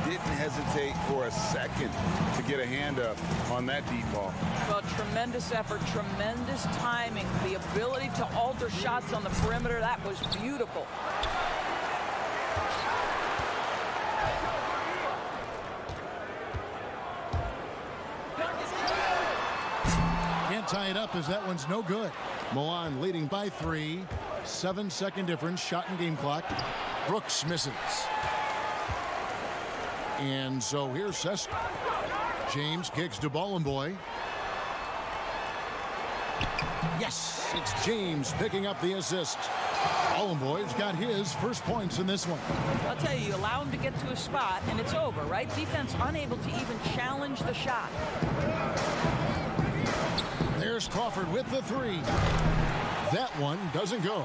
Didn't hesitate for a second to get a hand up on that deep ball. Well, tremendous effort, tremendous timing. The ability to alter shots on the perimeter, that was beautiful. Can't tie it up as that one's no good. Milan leading by 3. 7-second difference, shot and game clock. Brooks misses. And so here's Seska. James kicks to Bollenboy. Yes, it's James picking up the assist. Bollenboy's got his first points in this one. I'll tell you, you allow him to get to a spot, and it's over, right? Defense unable to even challenge the shot. There's Crawford with the 3. That one doesn't go.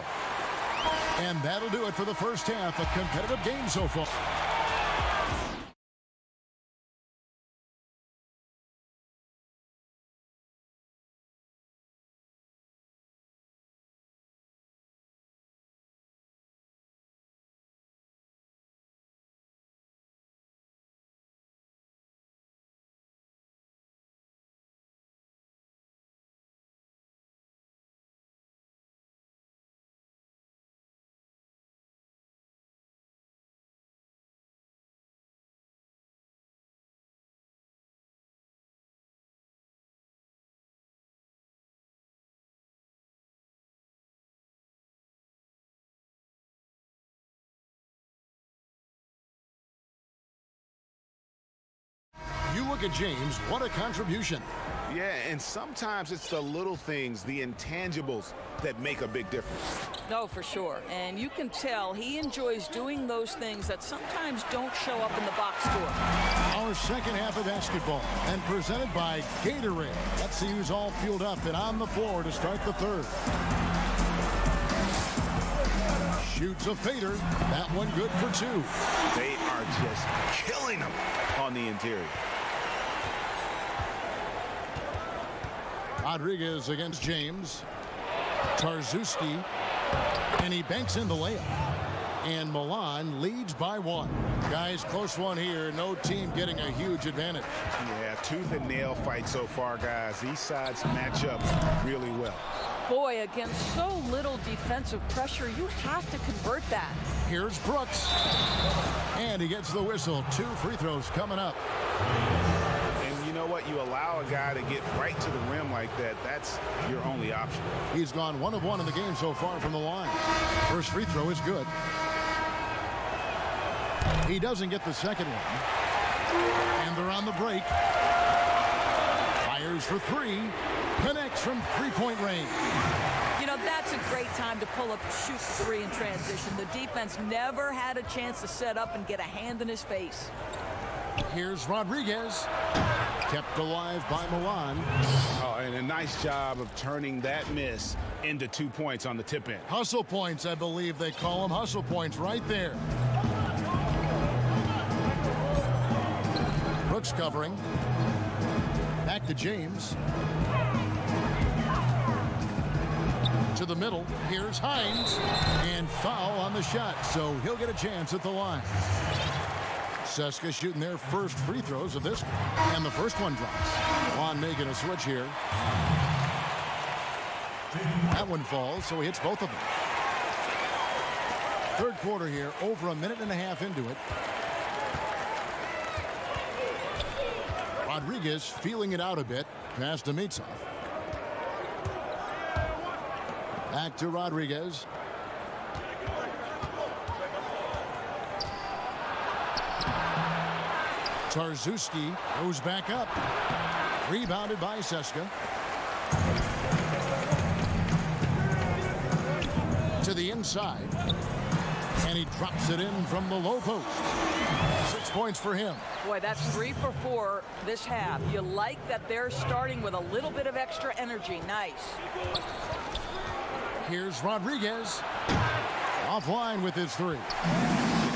And that'll do it for the first half. A competitive game so far. You look at James, what a contribution. Yeah, and sometimes it's the little things, the intangibles, that make a big difference. No, for sure. And you can tell he enjoys doing those things that sometimes don't show up in the box score. Our second half of basketball, and presented by Gatorade. Let's see who's all fueled up and on the floor to start the third. Shoots a fader. That one good for 2. They are just killing them on the interior. Rodriguez against James. Tarzuski. And he banks in the layup. And Milan leads by 1. Guys, close one here. No team getting a huge advantage. Yeah, tooth and nail fight so far, guys. These sides match up really well. Boy, against so little defensive pressure, you have to convert that. Here's Brooks. And he gets the whistle. 2 free throws coming up. And you know what? You allow a guy to get right to the rim like that. That's your only option. He's gone 1 of 1 in the game so far from the line. First free throw is good. He doesn't get the second one. And they're on the break. Fires for 3. Connects from three-point range. You know, that's a great time to pull up and shoot 3 in transition. The defense never had a chance to set up and get a hand in his face. Here's Rodriguez. Kept alive by Milan. Oh, and a nice job of turning that miss into 2 points on the tip end. Hustle points, I believe they call them. Hustle points right there. Brooks covering. Back to James. To the middle. Here's Hines. And foul on the shot, so he'll get a chance at the line. Seska shooting their first free throws of this one. And the first one drops. Juan making a switch here. That one falls, so he hits both of them. Third quarter here, over a minute and a half into it. Rodriguez feeling it out a bit. Pass to Mitsov. Back to Rodriguez. Tarzuski goes back up. Rebounded by Seska. To the inside. And he drops it in from the low post. 6 points for him. Boy, that's 3 for 4 this half. You like that they're starting with a little bit of extra energy. Nice. Here's Rodriguez. Offline with his 3.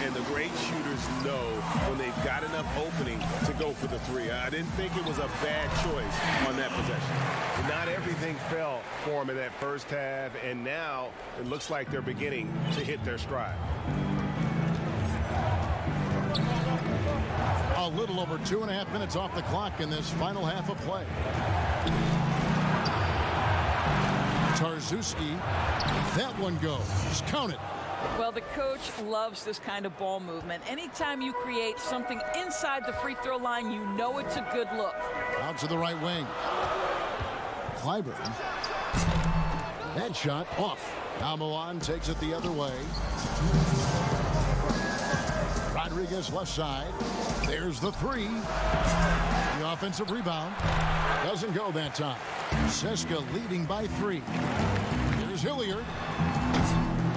And the great shooters know when they've got enough opening to go for the 3. I didn't think it was a bad choice on that possession. Not everything fell for them in that first half, and now it looks like they're beginning to hit their stride. A little over 2.5 minutes off the clock in this final half of play. Tarzuski. That one goes. Count it. Well, the coach loves this kind of ball movement. Anytime you create something inside the free throw line, you know it's a good look. Out to the right wing. Clyburn. That shot off. Now Milan takes it the other way. Rodriguez left side. There's the 3. The offensive rebound. Doesn't go that time. Seska leading by 3. Here's Hilliard.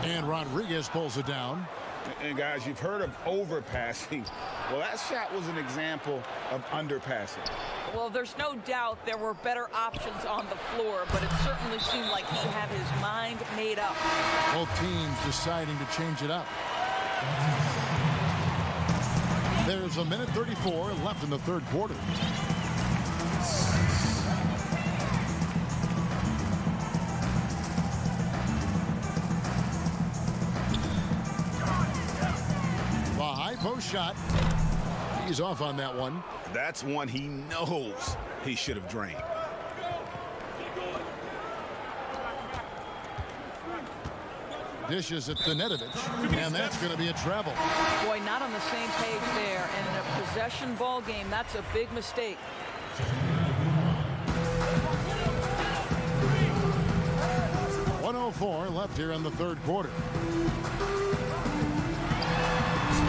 And Rodriguez pulls it down. And guys, you've heard of overpassing. Well, that shot was an example of underpassing. Well, there's no doubt there were better options on the floor, but it certainly seemed like he had his mind made up. Both teams deciding to change it up. There's 1:34 left in the third quarter. The high post shot. He's off on that one. That's one he knows he should have drained. Dishes it to Nedovic, and that's going to be a travel. Boy, not on the same page there. And in a possession ball game, that's a big mistake. .104 left here in the third quarter.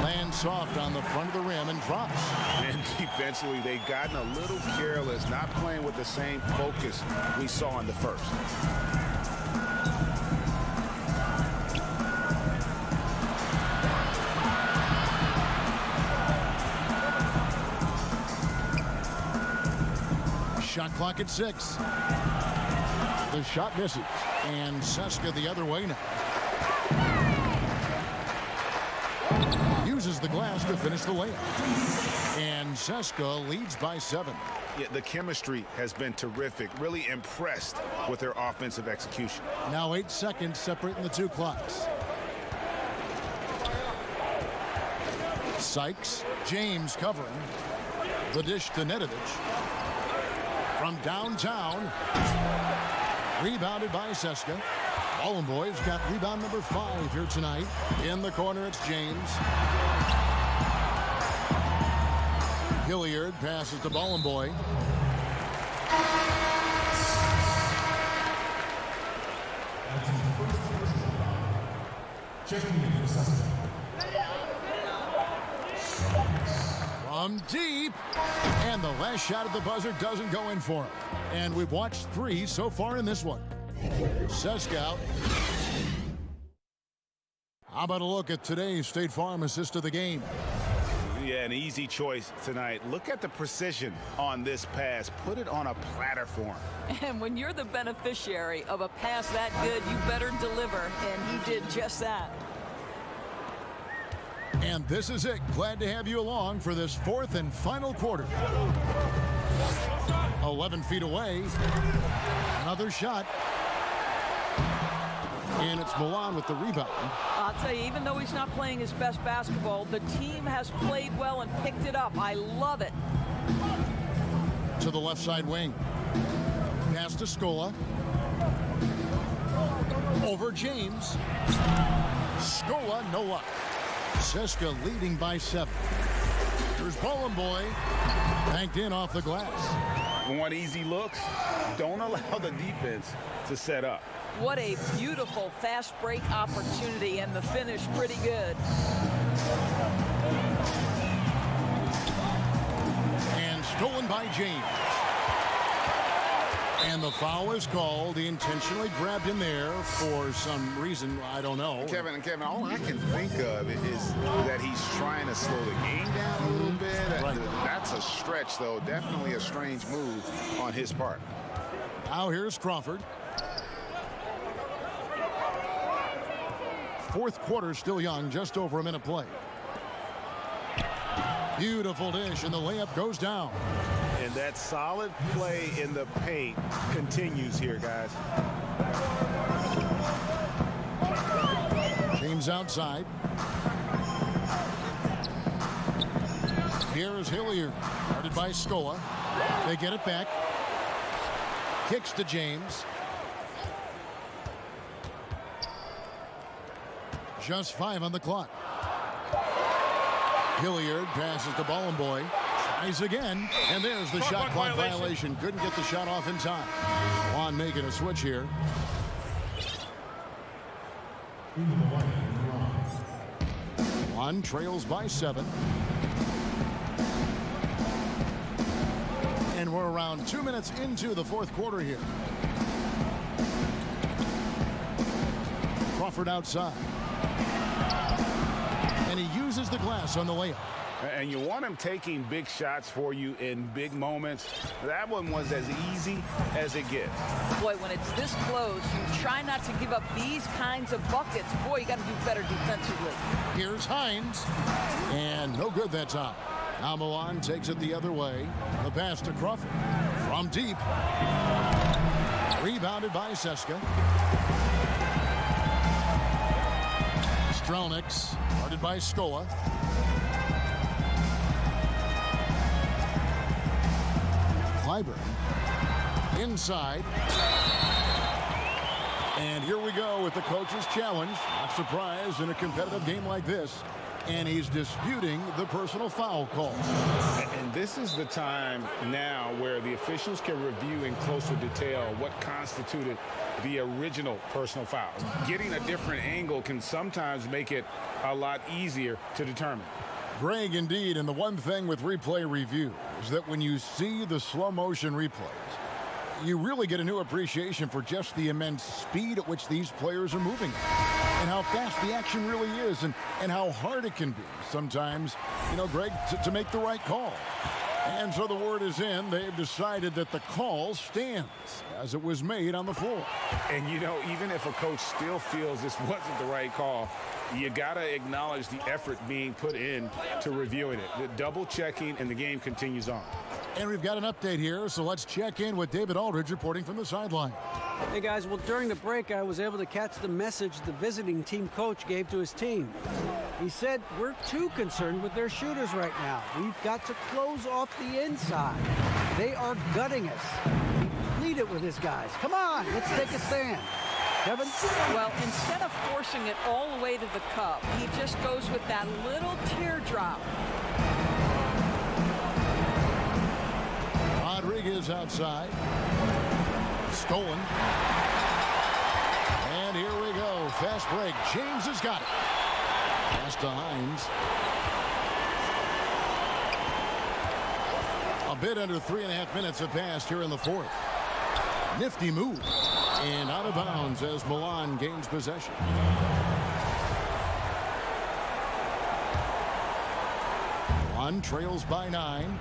Lands soft on the front of the rim and drops. And defensively, they've gotten a little careless, not playing with the same focus we saw in the first. Shot clock at 6. The shot misses. And Seska the other way now. Uses the glass to finish the layup. And Seska leads by 7. Yeah, the chemistry has been terrific. Really impressed with their offensive execution. Now 8 seconds separating the 2 clocks. Sykes. James covering. The dish to Nedovic. From downtown. Rebounded by Seska. Ballin' Boys got rebound number 5 here tonight. In the corner, it's James. Hilliard passes to Ballin' Boy. From deep. And the last shot at the buzzer doesn't go in for him. And we've watched 3 so far in this one. Seska out. How about a look at today's State Farm assist of the game? Yeah, an easy choice tonight. Look at the precision on this pass. Put it on a platter for him. And when you're the beneficiary of a pass that good, you better deliver. And he did just that. And this is it. Glad to have you along for this 4th and final quarter. 11 feet away. Another shot. And it's Milan with the rebound. I'll tell you, even though he's not playing his best basketball, the team has played well and picked it up. I love it. To the left side wing. Pass to Scola. Over James. Scola, no luck. Seska leading by 7. Here's Boy, banked in off the glass. Want easy looks? Don't allow the defense to set up. What a beautiful fast break opportunity, and the finish pretty good. And stolen by James. And the foul is called. He intentionally grabbed him there for some reason, I don't know. Kevin, all I can think of is that he's trying to slow the game down a little bit. Right. That's a stretch, though. Definitely a strange move on his part. Now here's Crawford. Fourth quarter still young, just over a minute play. Beautiful dish, and the layup goes down. And that solid play in the paint continues here, guys. James outside. Here's Hilliard, guarded by Scola. They get it back. Kicks to James. Just 5 on the clock. Hilliard passes to Boy. Tries again, and there's the shot clock violation. Couldn't get the shot off in time. Juan making a switch here. Juan trails by 7. And we're around 2 minutes into the fourth quarter here. Crawford outside. And he uses the glass on the layup. And you want him taking big shots for you in big moments. That one was as easy as it gets. Boy, when it's this close, you try not to give up these kinds of buckets. Boy, you got to do better defensively. Here's Hines. And no good that time. Now Milan takes it the other way. The pass to Crawford. From deep. Rebounded by Seska. Strelniks, guarded by Scola. Clyburn inside. And here we go with the coach's challenge. Not surprised in a competitive game like this. And he's disputing the personal foul call. And this is the time now where the officials can review in closer detail what constituted the original personal foul. Getting a different angle can sometimes make it a lot easier to determine. Greg, indeed, and the one thing with replay review is that when you see the slow motion replays, you really get a new appreciation for just the immense speed at which these players are moving and how fast the action really is and how hard it can be sometimes, Greg, to make the right call. And so the word is in. They've decided that the call stands as it was made on the floor. And, even if a coach still feels this wasn't the right call, you got to acknowledge the effort being put in to reviewing it. The double checking, and the game continues on. And we've got an update here, so let's check in with David Aldridge reporting from the sideline. Hey guys, well, during the break I was able to catch the message the visiting team coach gave to his team. He said, we're too concerned with their shooters right now. We've got to close off the inside. They are gutting us. He pleaded with his guys. Come on, let's take a stand. Kevin? Well, instead of forcing it all the way to the cup, he just goes with that little teardrop. Rodriguez outside. Stolen. And here we go. Fast break. James has got it. Pass to Hines. A bit under 3.5 minutes have passed here in the fourth. Nifty move. And out of bounds as Milan gains possession. Milan trails by 9.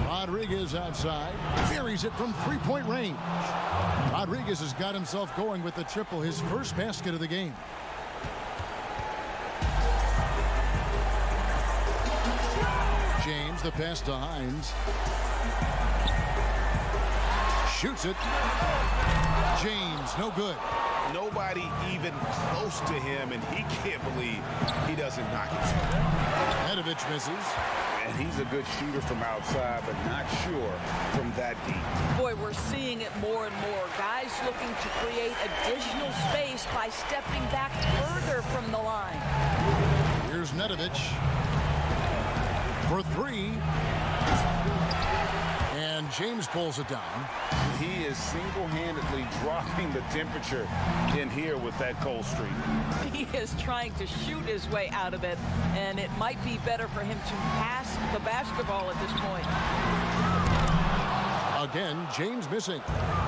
Rodriguez outside. Buries it from three-point range. Rodriguez has got himself going with the triple, his first basket of the game. James, the pass to Hines. Shoots it. James, no good. Nobody even close to him, and he can't believe he doesn't knock it. Edovich misses. And he's a good shooter from outside, but not sure from that deep. Boy, we're seeing it more and more. Guys looking to create additional space by stepping back further from the line. Here's Nedovich for three. And James pulls it down. He is single-handedly dropping the temperature in here with that cold streak. He is trying to shoot his way out of it, and it might be better for him to pass the basketball at this point. Again, James missing.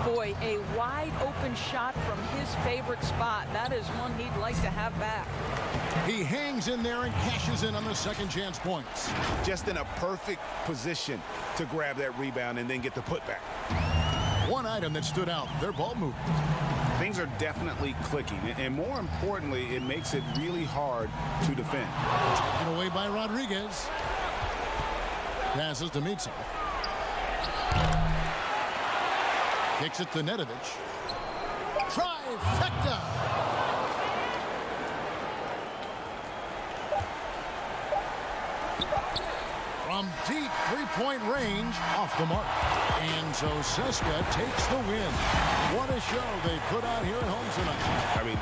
Boy, a wide open shot from his favorite spot. That is one he'd like to have back. He hangs in there and cashes in on the second chance points. Just in a perfect position to grab that rebound and then get the putback. One item that stood out, their ball movement. Things are definitely clicking, and more importantly, it makes it really hard to defend. Taken away by Rodriguez. Passes to Mitsov. Kicks it to Nedovich. Trifecta! From deep three-point range, off the mark. And so Seska takes the win. What a show they put out here at home tonight. I mean,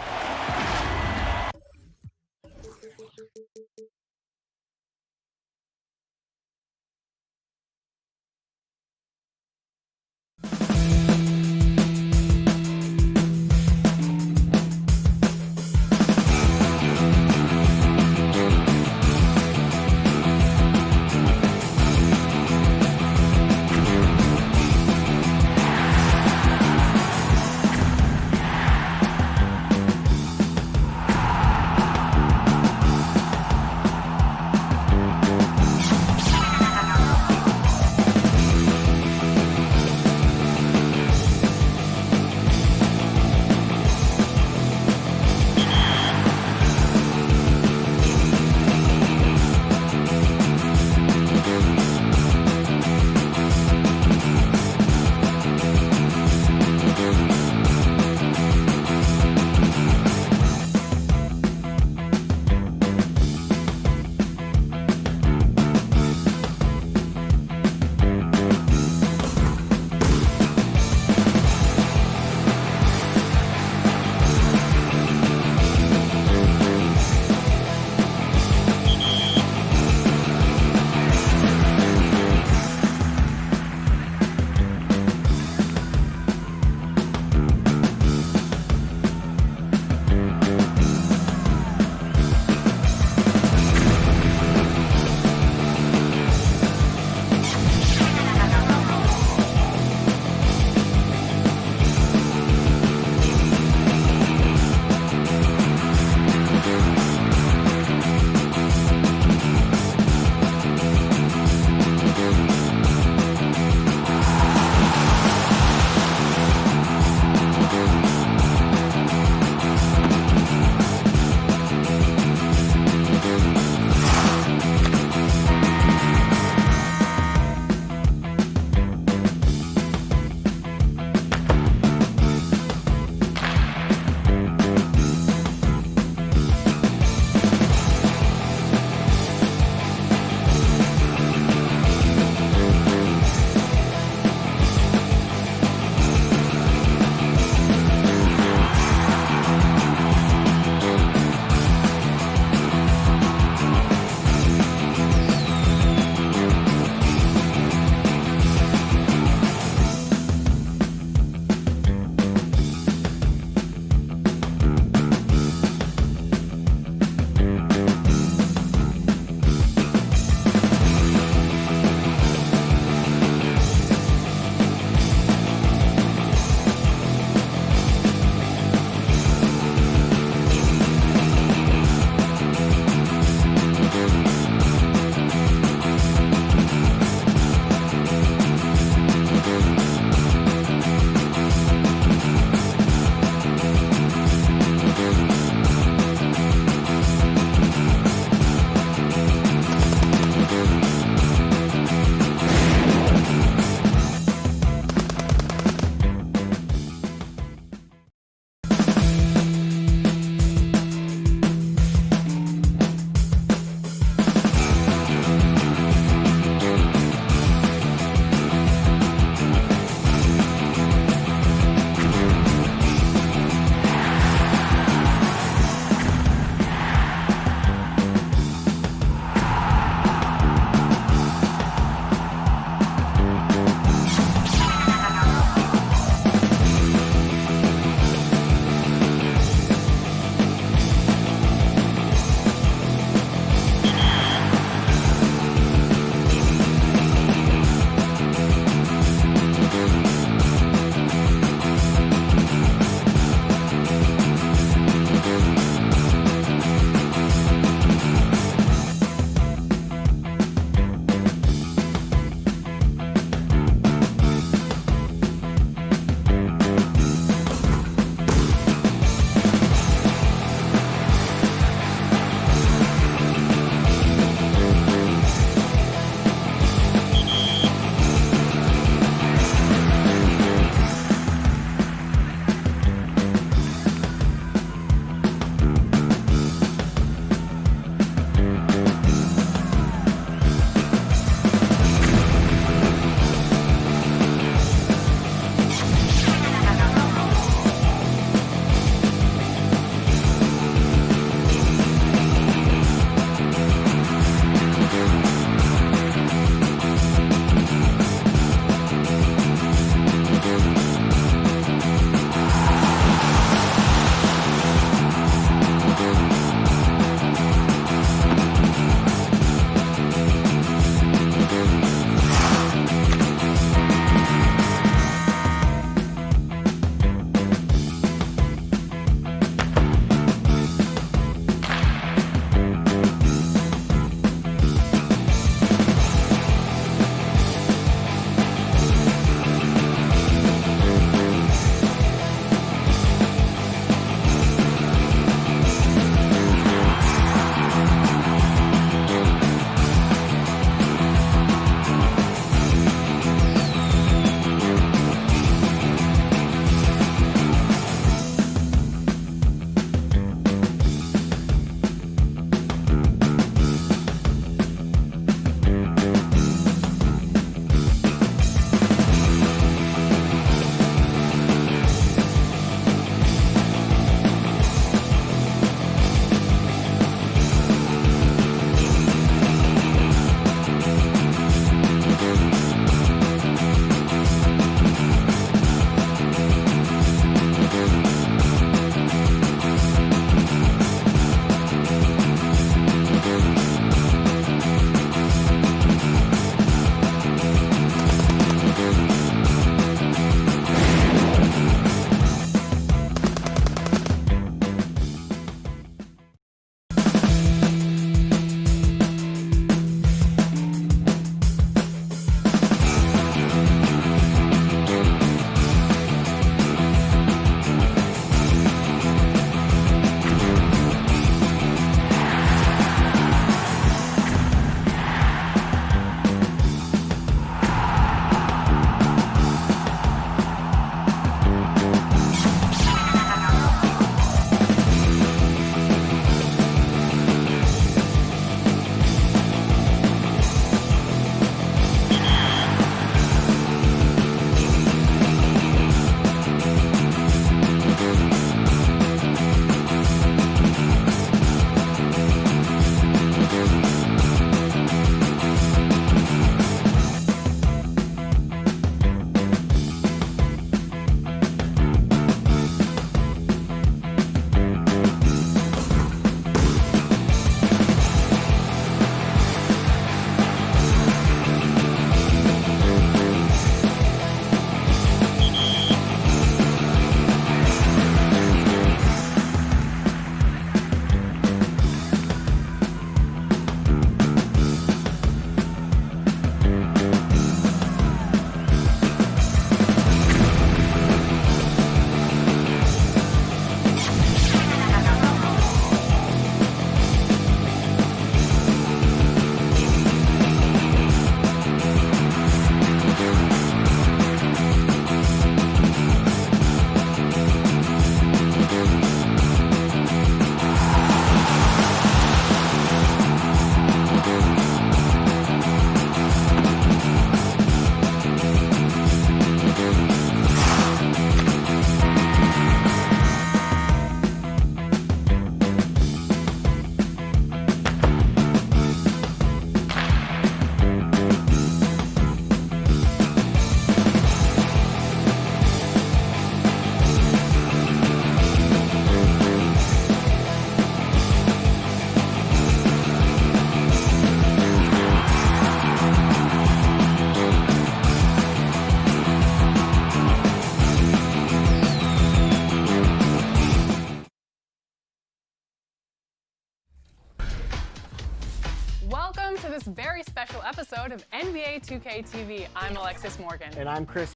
very special episode of NBA 2K TV. I'm Alexis Morgan. And I'm Chris.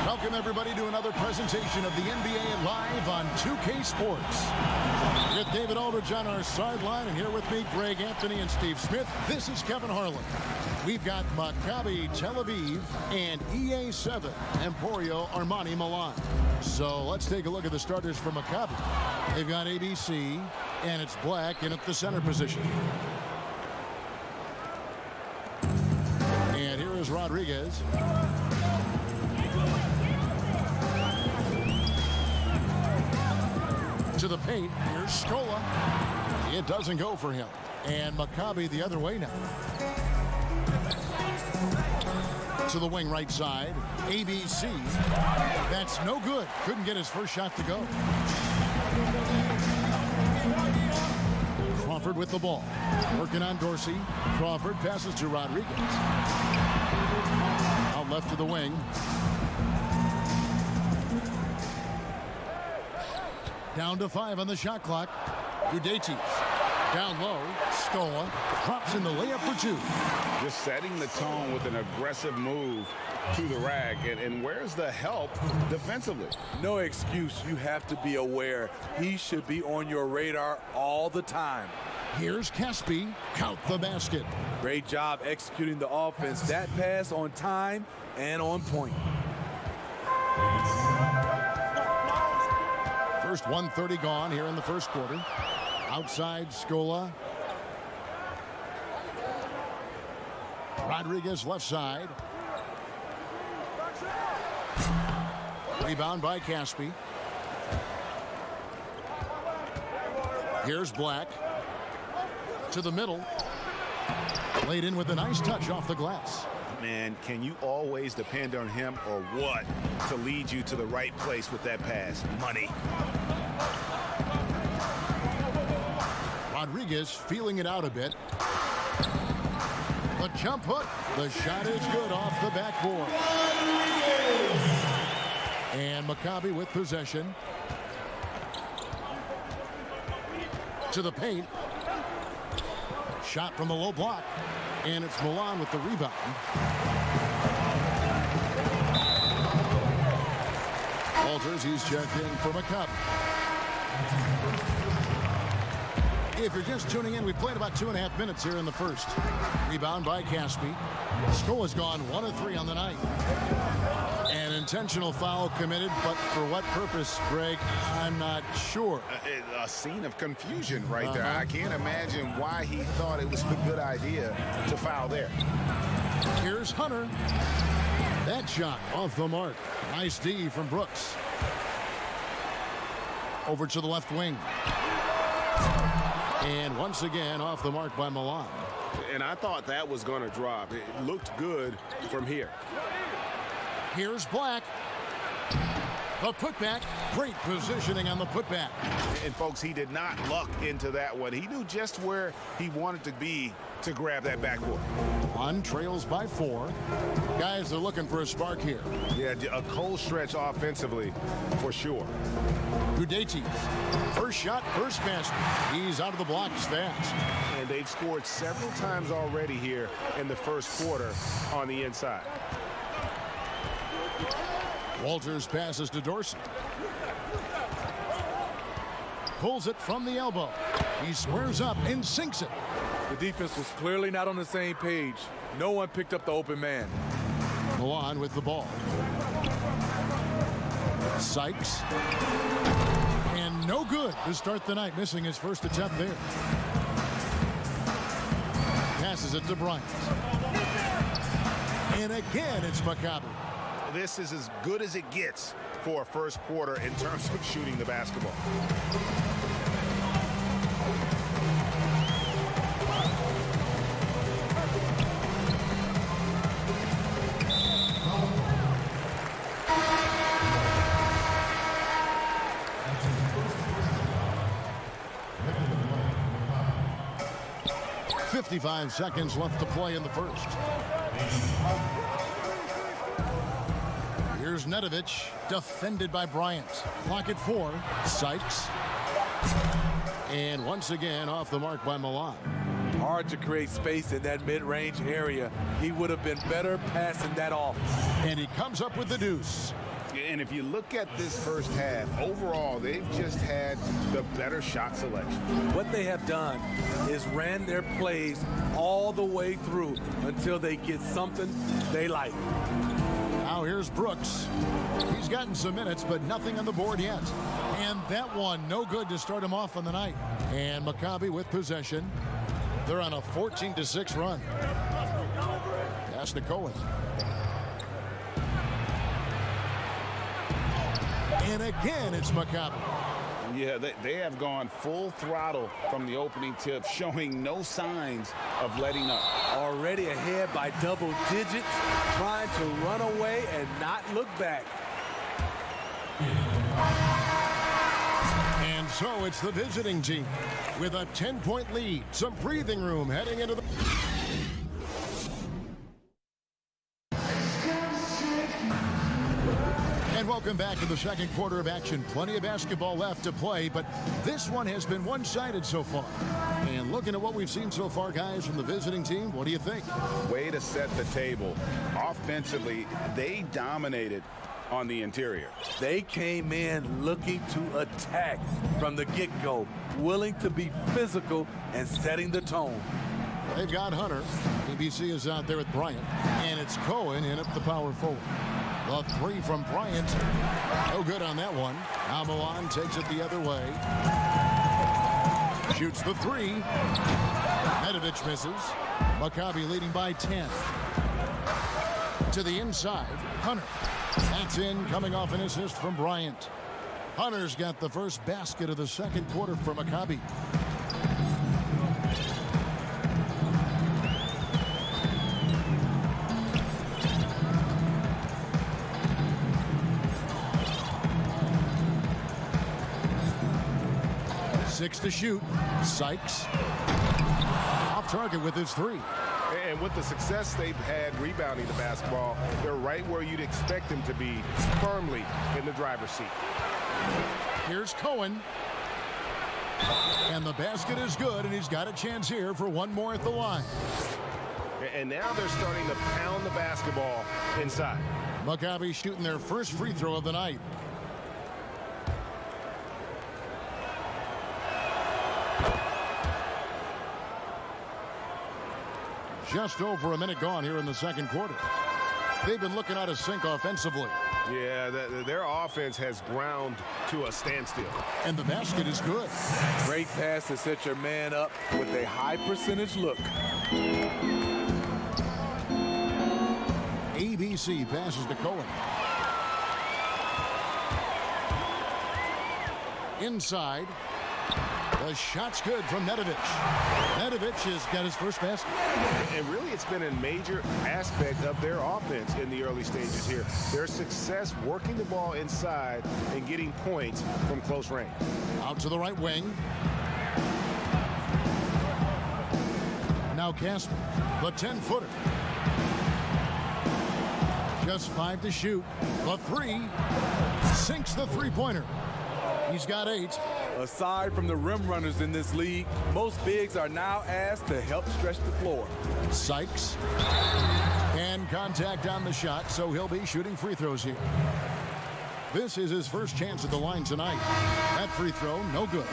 Welcome, everybody, to another presentation of the NBA Live on 2K Sports. With David Aldridge on our sideline, and here with me, Greg Anthony and Steve Smith. This is Kevin Harlan. We've got Maccabi Tel Aviv and EA7 Emporio Armani Milan. So let's take a look at the starters for Maccabi. They've got ABC, and it's Black in at the center position. And here is Rodriguez. To the paint. Here's Scola. It doesn't go for him. And Maccabi the other way now. To the wing right side. ABC. That's no good. Couldn't get his first shot to go. Crawford with the ball. Working on Dorsey. Crawford passes to Rodriguez. Out left to the wing. Down to 5 on the shot clock. Udaitis down low. Scola drops in the layup for 2. Just setting the tone with an aggressive move to the rack. And where's the help defensively? No excuse. You have to be aware. He should be on your radar all the time. Here's Caspi. Count the basket. Great job executing the offense. That pass on time and on point. First 1:30 gone here in the first quarter. Outside Scola. Rodriguez left side. Rebound by Caspi. Here's Black. To the middle. Laid in with a nice touch off the glass. Man, can you always depend on him or what to lead you to the right place with that pass? Money. Rodriguez feeling it out a bit. The jump hook. The shot is good off the backboard. And Maccabi with possession. To the paint. Shot from the low block. And it's Milan with the rebound. Walters, he's checked in for Maccabi. If you're just tuning in, we've played about 2.5 minutes here in the first. Rebound by Caspi. Scola's gone 1 of 3 on the night. An intentional foul committed, but for what purpose, Greg, I'm not sure. A scene of confusion right there. I can't imagine why he thought it was a good idea to foul there. Here's Hunter. That shot off the mark. Nice D from Brooks. Over to the left wing. And once again, off the mark by Milan. And I thought that was going to drop. It looked good from here. Here's Black. The putback. Great positioning on the putback. And, folks, he did not luck into that one. He knew just where he wanted to be to grab that backboard. Milan trails by 4. Guys, they're looking for a spark here. Yeah, a cold stretch offensively for sure. Udaitis. First shot, first basket. He's out of the blocks fast. And they've scored several times already here in the first quarter on the inside. Walters passes to Dorsey. Pulls it from the elbow. He squares up and sinks it. The defense was clearly not on the same page. No one picked up the open man. Milan with the ball. Sykes. And no good to start the night, missing his first attempt there. Passes it to Bryant. And again, it's Maccabi. This is as good as it gets for a first quarter in terms of shooting the basketball. .55 seconds left to play in the first. Here's Nedovic, defended by Bryant. Clock at 4. Sykes. And once again, off the mark by Milan. Hard to create space in that mid-range area. He would have been better passing that off. And he comes up with the deuce. And if you look at this first half, overall, they've just had the better shot selection. What they have done is ran their plays all the way through until they get something they like. Now here's Brooks. He's gotten some minutes, but nothing on the board yet. And that one, no good to start him off on the night. And Maccabi with possession. They're on a 14-6 run. Pass to Cohen. And again, it's Maccabi. Yeah, they have gone full throttle from the opening tip, showing no signs of letting up. Already ahead by double digits, trying to run away and not look back. And so it's the visiting team with a 10-point lead. Some breathing room heading into the... And welcome back to the second quarter of action. Plenty of basketball left to play, but this one has been one-sided so far. And looking at what we've seen so far, guys, from the visiting team, what do you think? Way to set the table. Offensively, they dominated on the interior. They came in looking to attack from the get-go, willing to be physical and setting the tone. They've got Hunter. ABC is out there with Bryant. And it's Cohen in at the power forward. The three from Bryant. No good on that one. Now Milan takes it the other way. Shoots the three. Nedovic misses. Maccabi leading by 10. To the inside. Hunter. That's in, coming off an assist from Bryant. Hunter's got the first basket of the second quarter for Maccabi. Six to shoot. Sykes off target with his three. And with the success they've had rebounding the basketball, they're right where you'd expect them to be, firmly in the driver's seat. Here's Cohen. And the basket is good, and he's got a chance here for one more at the line. And now they're starting to pound the basketball inside. Maccabi shooting their first free throw of the night. Just over a minute gone here in the second quarter. They've been looking out of sync offensively. Yeah, their offense has ground to a standstill. And the basket is good. Great pass to set your man up with a high percentage look. ABC passes to Cohen. Inside. The shot's good from Nedovic. Nedovic has got his first basket. And really, it's been a major aspect of their offense in the early stages here. Their success working the ball inside and getting points from close range. Out to the right wing. Now Casper, the 10-footer. Just 5 to shoot. The three. Sinks the three-pointer. He's got 8. Aside from the rim runners in this league, most bigs are now asked to help stretch the floor. Sykes. And contact on the shot, so he'll be shooting free throws here. This is his first chance at the line tonight. That free throw, no good.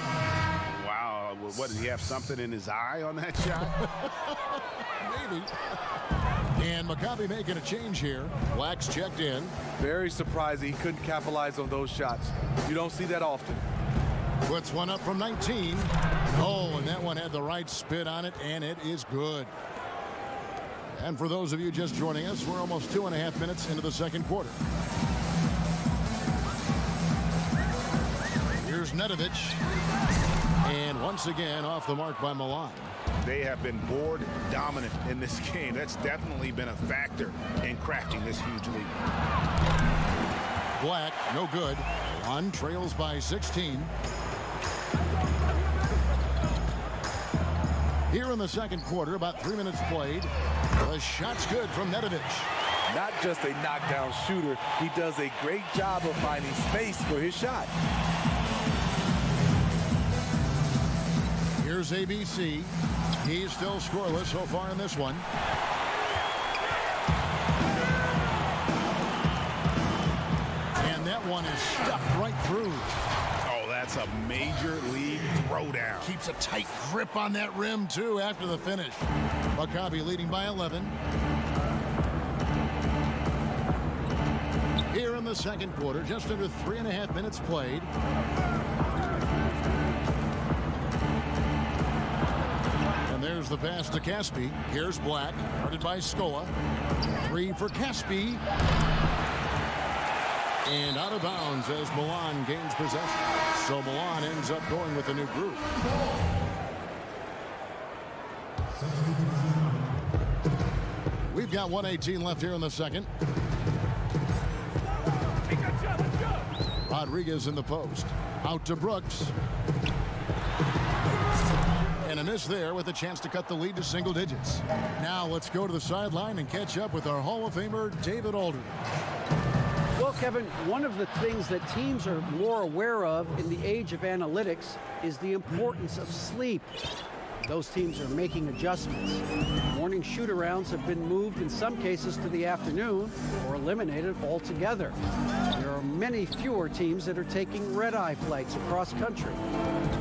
Wow, what, did he have something in his eye on that shot? Maybe. And Maccabi making a change here. Black's checked in. Very surprising he couldn't capitalize on those shots. You don't see that often. Puts one up from 19. Oh, and that one had the right spin on it, and it is good. And for those of you just joining us, we're almost 2.5 minutes into the second quarter. Here's Nedovic. And once again, off the mark by Milan. They have been board dominant in this game. That's definitely been a factor in crafting this huge lead. Black, no good. Milan trails by 16. Here in the second quarter, about 3 minutes played. The shot's good from Nedovic. Not just a knockdown shooter, he does a great job of finding space for his shot. Here's ABC. He's still scoreless so far in this one. And that one is stuffed right through. Oh, that's a major league throwdown. Keeps a tight grip on that rim, too, after the finish. Maccabi leading by 11. Here in the second quarter, just under 3.5 minutes played. And there's the pass to Caspi. Here's Black, guarded by Scola. 3 for Caspi. And out of bounds as Milan gains possession. So Milan ends up going with a new group. We've got 1:18 left here in the second. Rodriguez in the post. Out to Brooks. And a miss there with a chance to cut the lead to single digits. Now let's go to the sideline and catch up with our Hall of Famer, David Aldridge. Well, Kevin, one of the things that teams are more aware of in the age of analytics is the importance of sleep. Those teams are making adjustments. Morning shoot-arounds have been moved in some cases to the afternoon or eliminated altogether. There are many fewer teams that are taking red-eye flights across country.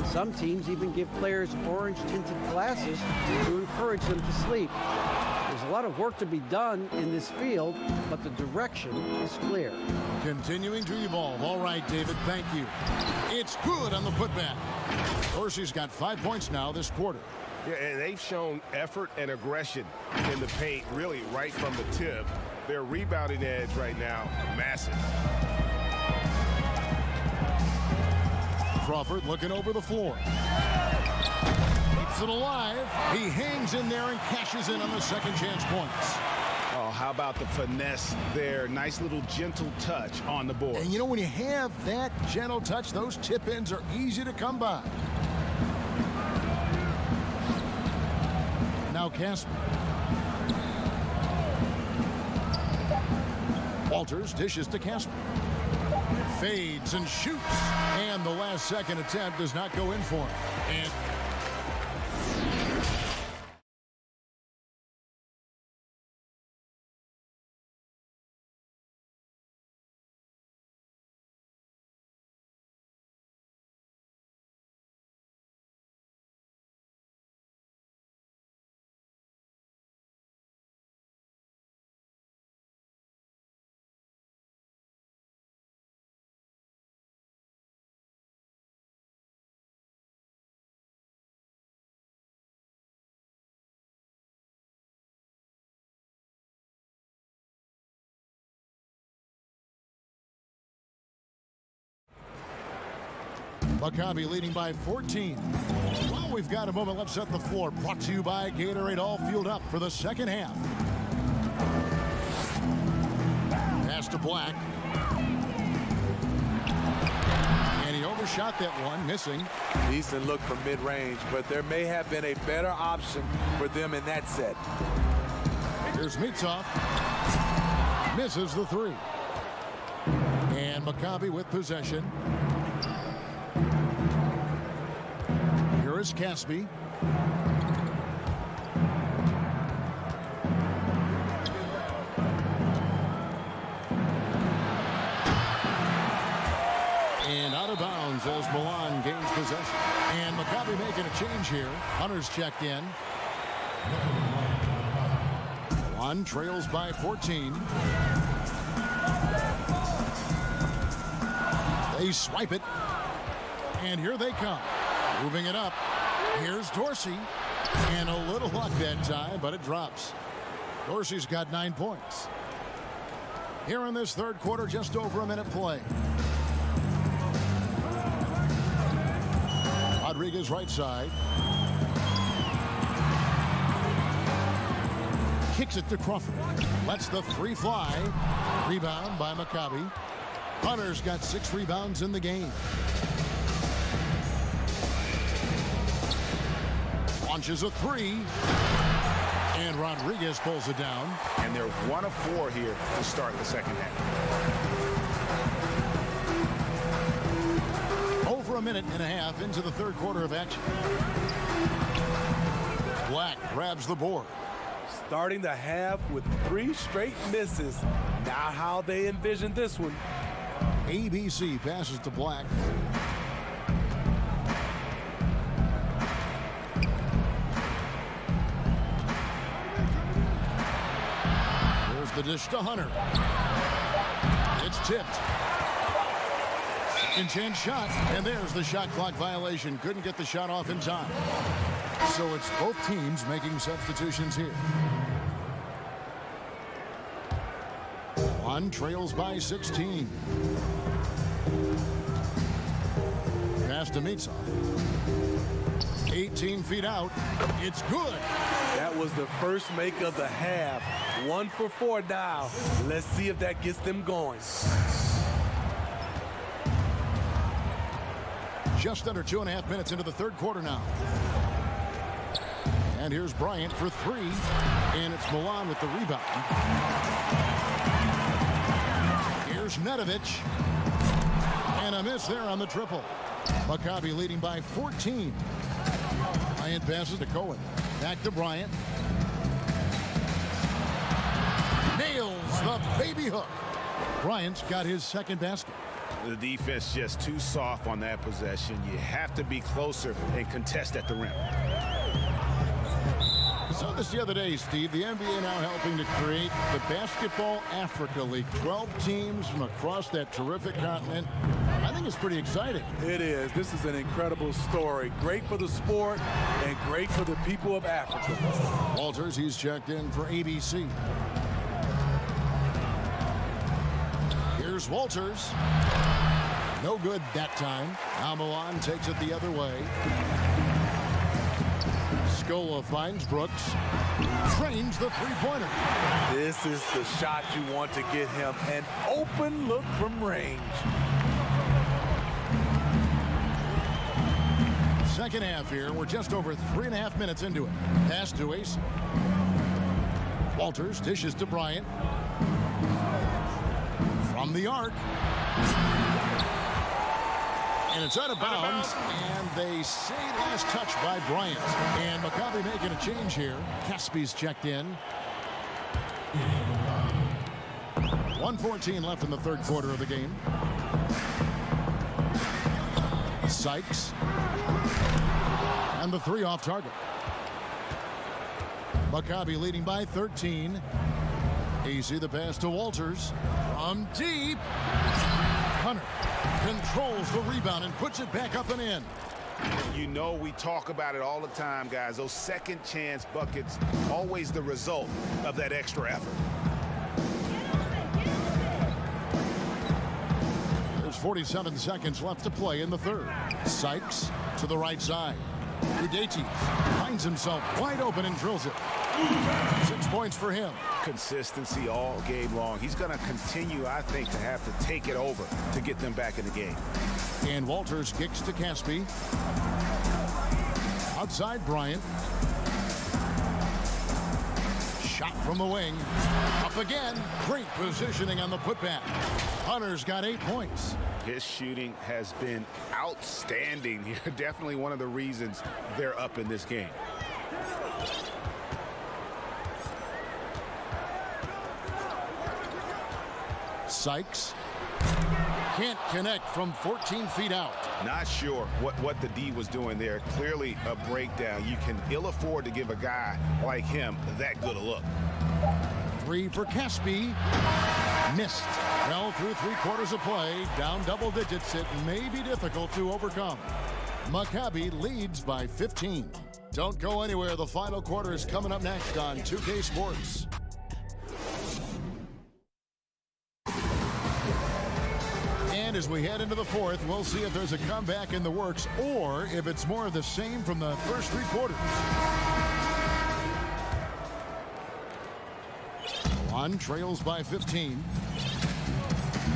Some teams even give players orange-tinted glasses to encourage them to sleep. There's a lot of work to be done in this field, but the direction is clear. Continuing to evolve. All right, David, thank you. It's good on the putback. Dorsey's got 5 points now this quarter. Yeah, and they've shown effort and aggression in the paint, really right from the tip. Their rebounding edge right now, massive. Crawford looking over the floor. Keeps it alive. He hangs in there and cashes in on the second chance points. Oh, how about the finesse there? Nice little gentle touch on the board. And you know, when you have that gentle touch, those tip-ins are easy to come by. Now Casper. Walters dishes to Casper. Fades and shoots. And the last second attempt does not go in for him. And Maccabi leading by 14. Well, we've got a moment. Let's set the floor. Brought to you by Gatorade, all fueled up for the second half. Pass to Black. And he overshot that one, missing. Decent look from mid-range, but there may have been a better option for them in that set. Here's Mitov. Misses the three. And Maccabi with possession. Here is Caspi. And out of bounds as Milan gains possession. And Maccabi making a change here. Hunter's checked in. Milan trails by 14. They swipe it. And here they come. Moving it up. Here's Dorsey. And a little luck that time, but it drops. Dorsey's got 9 points. Here in this third quarter, just over a minute play. Rodriguez right side. Kicks it to Crawford. Lets the three fly. Rebound by Maccabi. Hunter's got 6 rebounds in the game. Launches a three. And Rodriguez pulls it down. And they're 1 of 4 here to start the second half. Over over a minute and a half into the third quarter of action. Black grabs the board. Starting the half with 3 straight misses. Not how they envisioned this one. ABC passes to Black. There's the dish to Hunter. It's tipped. Second chance shot, and there's the shot clock violation. Couldn't get the shot off in time. So it's both teams making substitutions here. One trails by 16. Pass to Mitsov. 18 feet out. It's good. That was the first make of the half. 1 for 4 now. Let's see if that gets them going. Just under 2.5 minutes into the third quarter now. And here's Bryant for 3. And it's Milan with the rebound. Here's Nedovic. And a miss there on the triple. Maccabi leading by 14. Bryant passes to Cohen. Back to Bryant. Nails the baby hook. Bryant's got his second basket. The defense just too soft on that possession. You have to be closer and contest at the rim. Saw this the other day, Steve. The NBA now helping to create the Basketball Africa League. 12 teams from across that terrific continent. I think it's pretty exciting. It is. This is an incredible story. Great for the sport and great for the people of Africa. Walters, he's checked in for ABC. Here's Walters. No good that time. Now Milan takes it the other way. Scola finds Brooks. Trains the three-pointer. This is the shot you want to get him. An open look from range. Second half here. We're just over 3.5 minutes into it. Pass to Ace. Walters dishes to Bryant. From the arc. And it's out of bounds, and they say last touch by Bryant. And Maccabi making a change here. Caspi's checked in. 1:14 left in the third quarter of the game. Sykes. And the 3 off target. Maccabi leading by 13. Easy the pass to Walters. From deep. Hunter controls the rebound and puts it back up and in. You know, we talk about it all the time, guys. Those second chance buckets, always the result of that extra effort. There's 47 seconds left to play in the third. Sykes to the right side. Udeti finds himself wide open and drills it. 6 points for him. Consistency all game long. He's going to continue, I think, to have to take it over to get them back in the game. And Walters kicks to Caspi. Outside Bryant. Shot from the wing. Up again. Great positioning on the putback. Hunter's got 8 points. His shooting has been outstanding here. Definitely one of the reasons they're up in this game. Sykes can't connect from 14 feet out. Not sure what the D was doing there. Clearly a breakdown. You can ill afford to give a guy like him that good a look. 3 for Caspi. Missed. Well, through 3/4 of play, down double digits, it may be difficult to overcome. Maccabi leads by 15. Don't go anywhere. The final quarter is coming up next on 2K Sports. And as we head into the fourth, we'll see if there's a comeback in the works or if it's more of the same from the first 3 quarters. One trails by 15.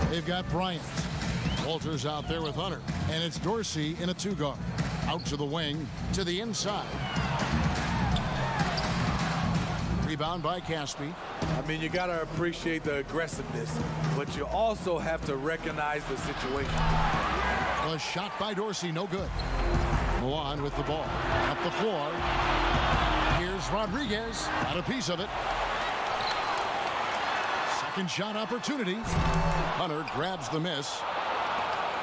They've got Bryant. Walters out there with Hunter. And it's Dorsey in a 2-guard. Out to the wing, to the inside. Rebound by Caspi. I mean, you got to appreciate the aggressiveness, but you also have to recognize the situation. Was shot by Dorsey, no good. Milan with the ball. Up the floor. Here's Rodriguez. Got a piece of it. Second shot opportunity. Hunter grabs the miss.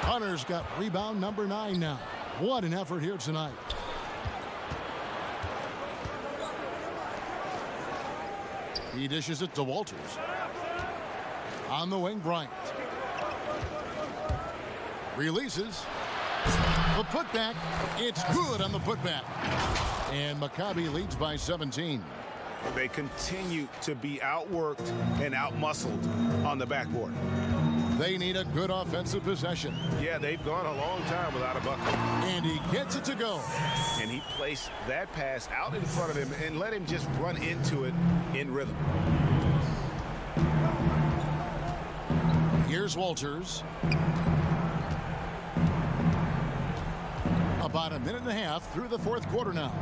Hunter's got rebound number 9 now. What an effort here tonight. He dishes it to Walters. On the wing, Bryant. Releases. The putback. It's good on the putback. And Maccabi leads by 17. They continue to be outworked and outmuscled on the backboard. They need a good offensive possession. Yeah, they've gone a long time without a bucket. And he gets it to go. And he placed that pass out in front of him and let him just run into it in rhythm. Here's Walters. About a minute and a half through the fourth quarter now.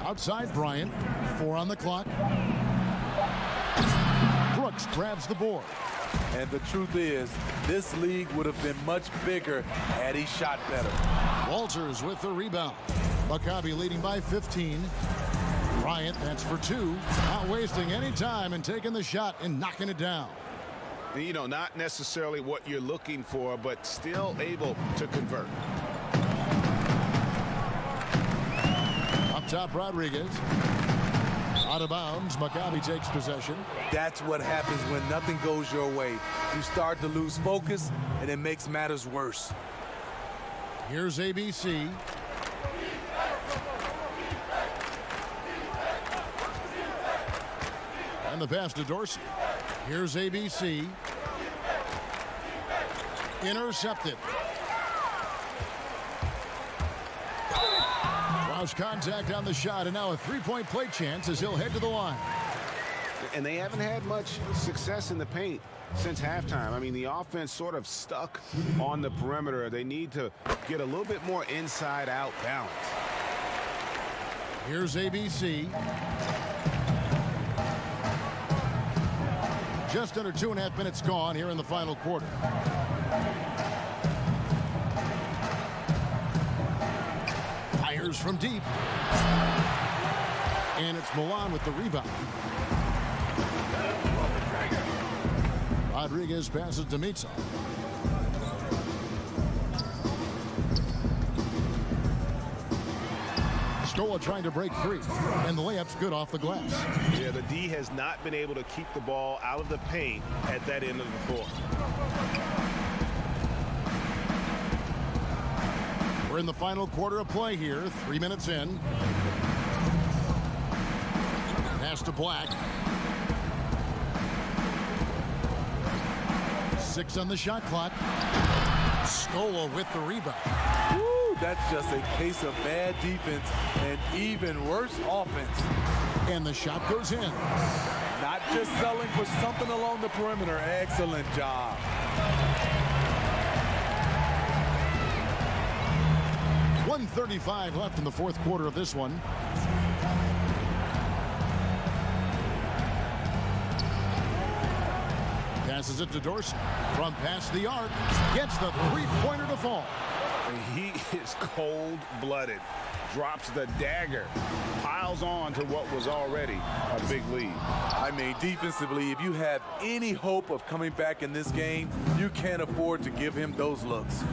Outside Bryant. 4 on the clock. Brooks grabs the board. And the truth is, this league would have been much bigger had he shot better. Walters with the rebound. Maccabi leading by 15. Bryant, that's for 2. Not wasting any time and taking the shot and knocking it down. You know, not necessarily what you're looking for, but still able to convert. Up top, Rodriguez. Out of bounds, Maccabi takes possession. That's what happens when nothing goes your way. You start to lose focus, and it makes matters worse. Here's ABC. And the pass to Dorsey. Here's ABC. Intercepted. Draws contact on the shot, and now a three-point play chance as he'll head to the line. And they haven't had much success in the paint since halftime. I mean, the offense sort of stuck on the perimeter. They need to get a little bit more inside-out balance. Here's ABC. Just under 2.5 minutes gone here in the final quarter. Fires from deep. And it's Milan with the rebound. Rodriguez passes to Mitsov. Scola trying to break free, and the layup's good off the glass. Yeah, the D has not been able to keep the ball out of the paint at that end of the floor. We're in the final quarter of play here, 3 minutes in. Pass to Black. 6 on the shot clock. Scola with the rebound. That's just a case of bad defense and even worse offense. And the shot goes in. Not just selling for something along the perimeter. Excellent job. .135 left in the fourth quarter of this one. Passes it to Dorsey. From past the arc. Gets the three-pointer to fall. He is cold-blooded. Drops the dagger. Piles on to what was already a big lead. I mean, defensively, if you have any hope of coming back in this game, you can't afford to give him those looks.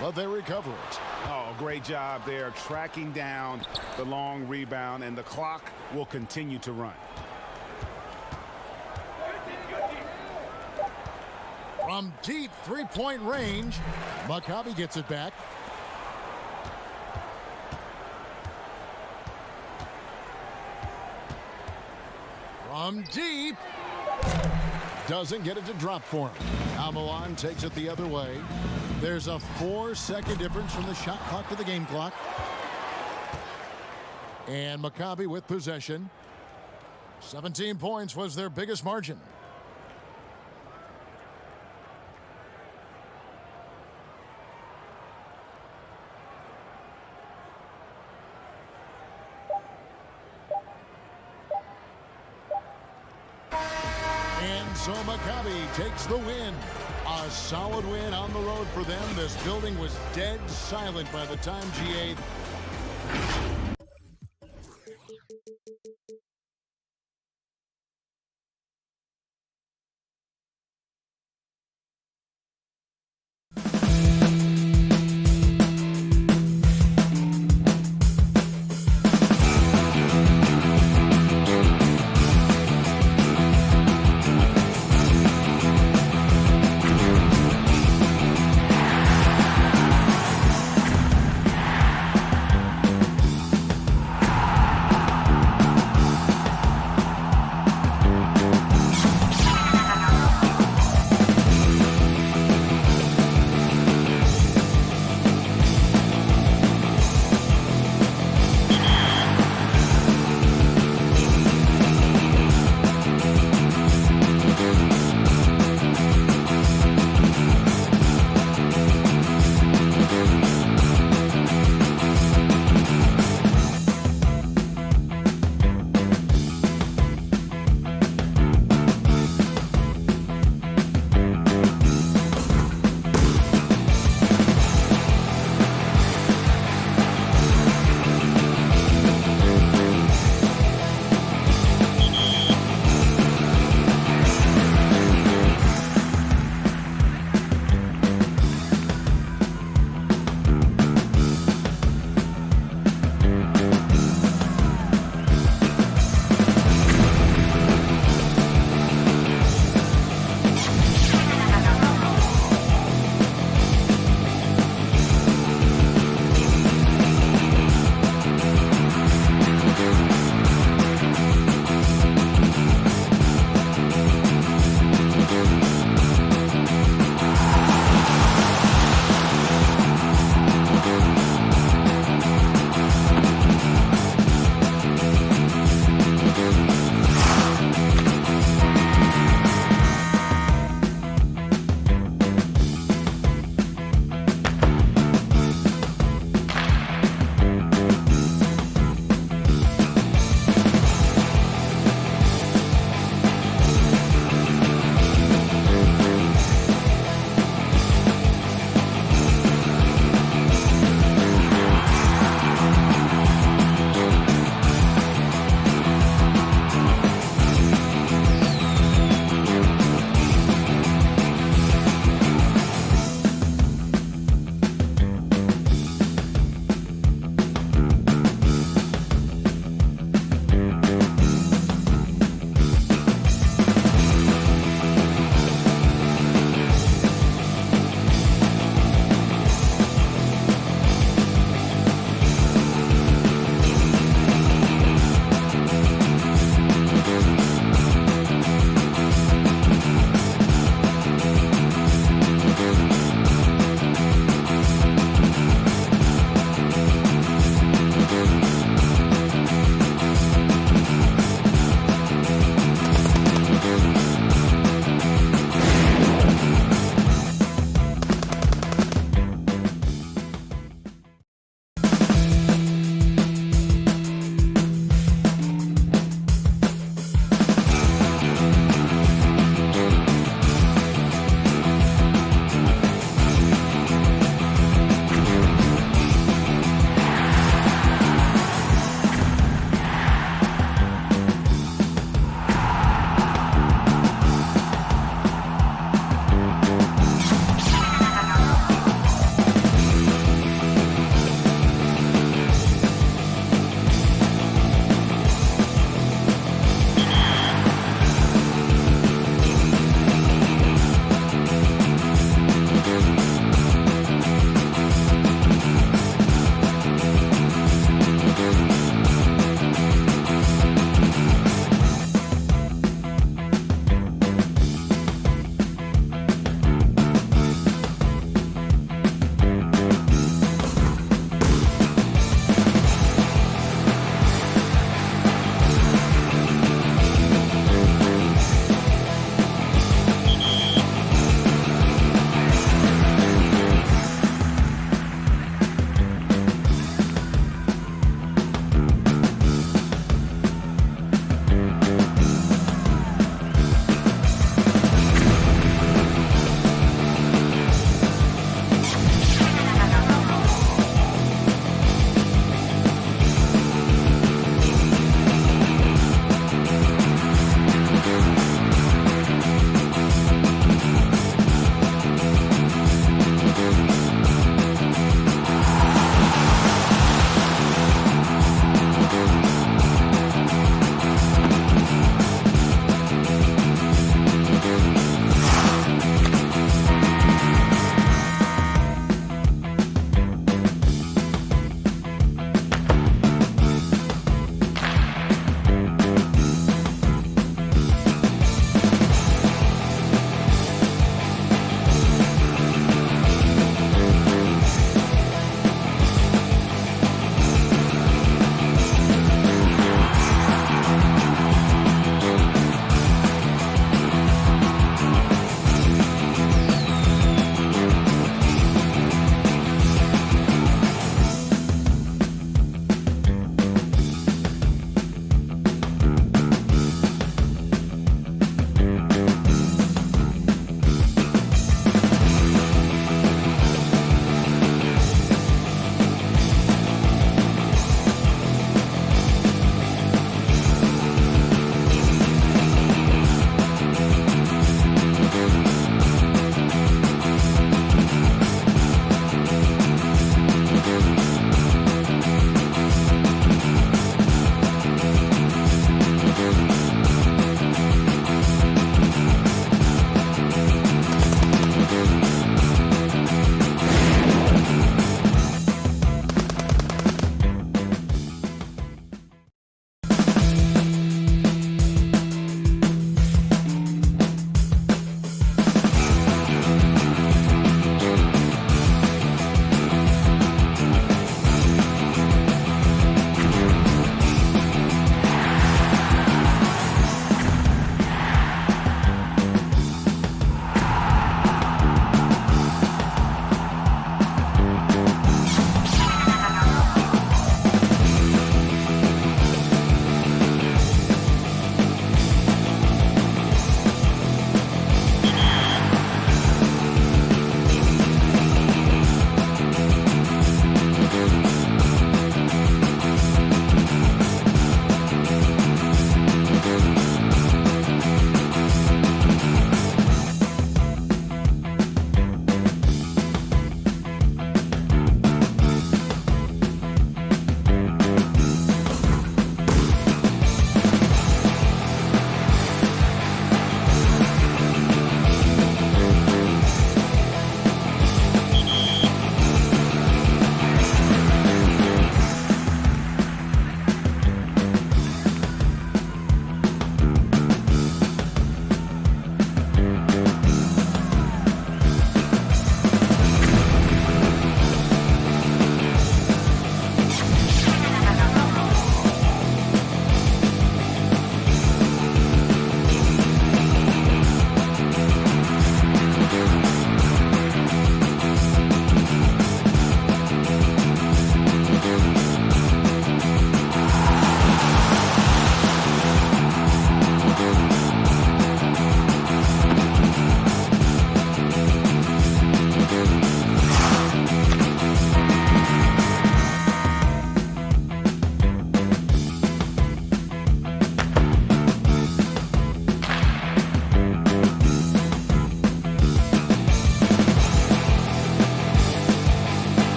But they recover it. Oh, great job there, tracking down the long rebound, and the clock will continue to run. From deep three-point range, Maccabi gets it back. From deep. Doesn't get it to drop for him. Now Milan takes it the other way. There's a 4-second difference from the shot clock to the game clock. And Maccabi with possession. 17 points was their biggest margin. So Maccabi takes the win. A solid win on the road for them. This building was dead silent by the time GA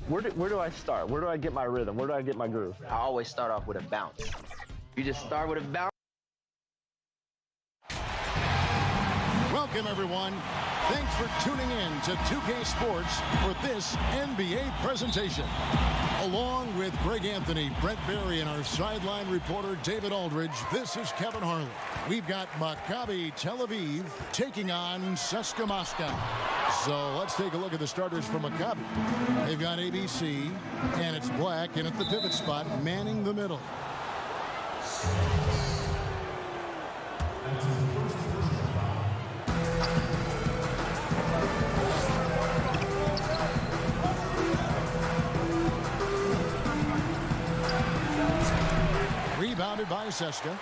Where do I start? Where do I get my rhythm? Where do I get my groove? I always start off with a bounce. You just start with a bounce. Welcome, everyone. Thanks for tuning in to 2K Sports for this NBA presentation. Along with Greg Anthony, Brett Barry, and our sideline reporter David Aldridge, this is Kevin Harlan. We've got Maccabi Tel Aviv taking on CSKA Moscow. So let's take a look at the starters for Maccabi. They've got ABC, and it's Black, and at the pivot spot, manning the middle. Rebounded by CSKA.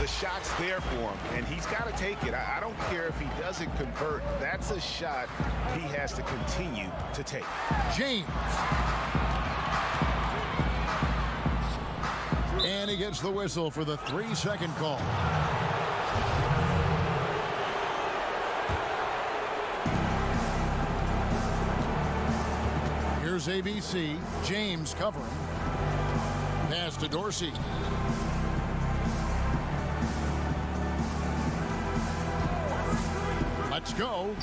The shot's there for him, and he's got to take it. I don't care if he doesn't convert. That's a shot he has to continue to take. James. And he gets the whistle for the 3-second call. Here's ABC. James covering. Pass to Dorsey. Let's go.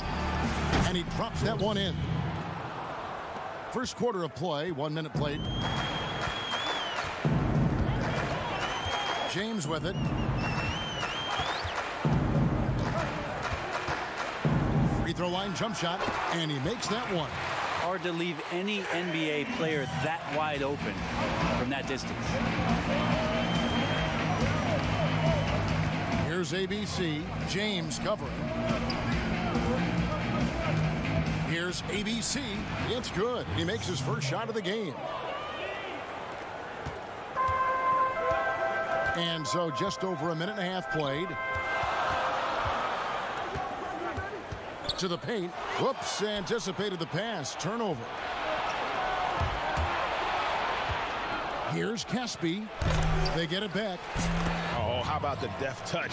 And he drops that one in. First quarter of play, 1 minute played. James with it. Free throw line jump shot, and he makes that one. Hard to leave any NBA player that wide open from that distance. Here's ABC. James covering. Here's ABC. It's good. He makes his first shot of the game. And so just over a minute and a half played. To the paint. Whoops, anticipated the pass. Turnover. Here's Caspi. They get it back. Oh, how about the deft touch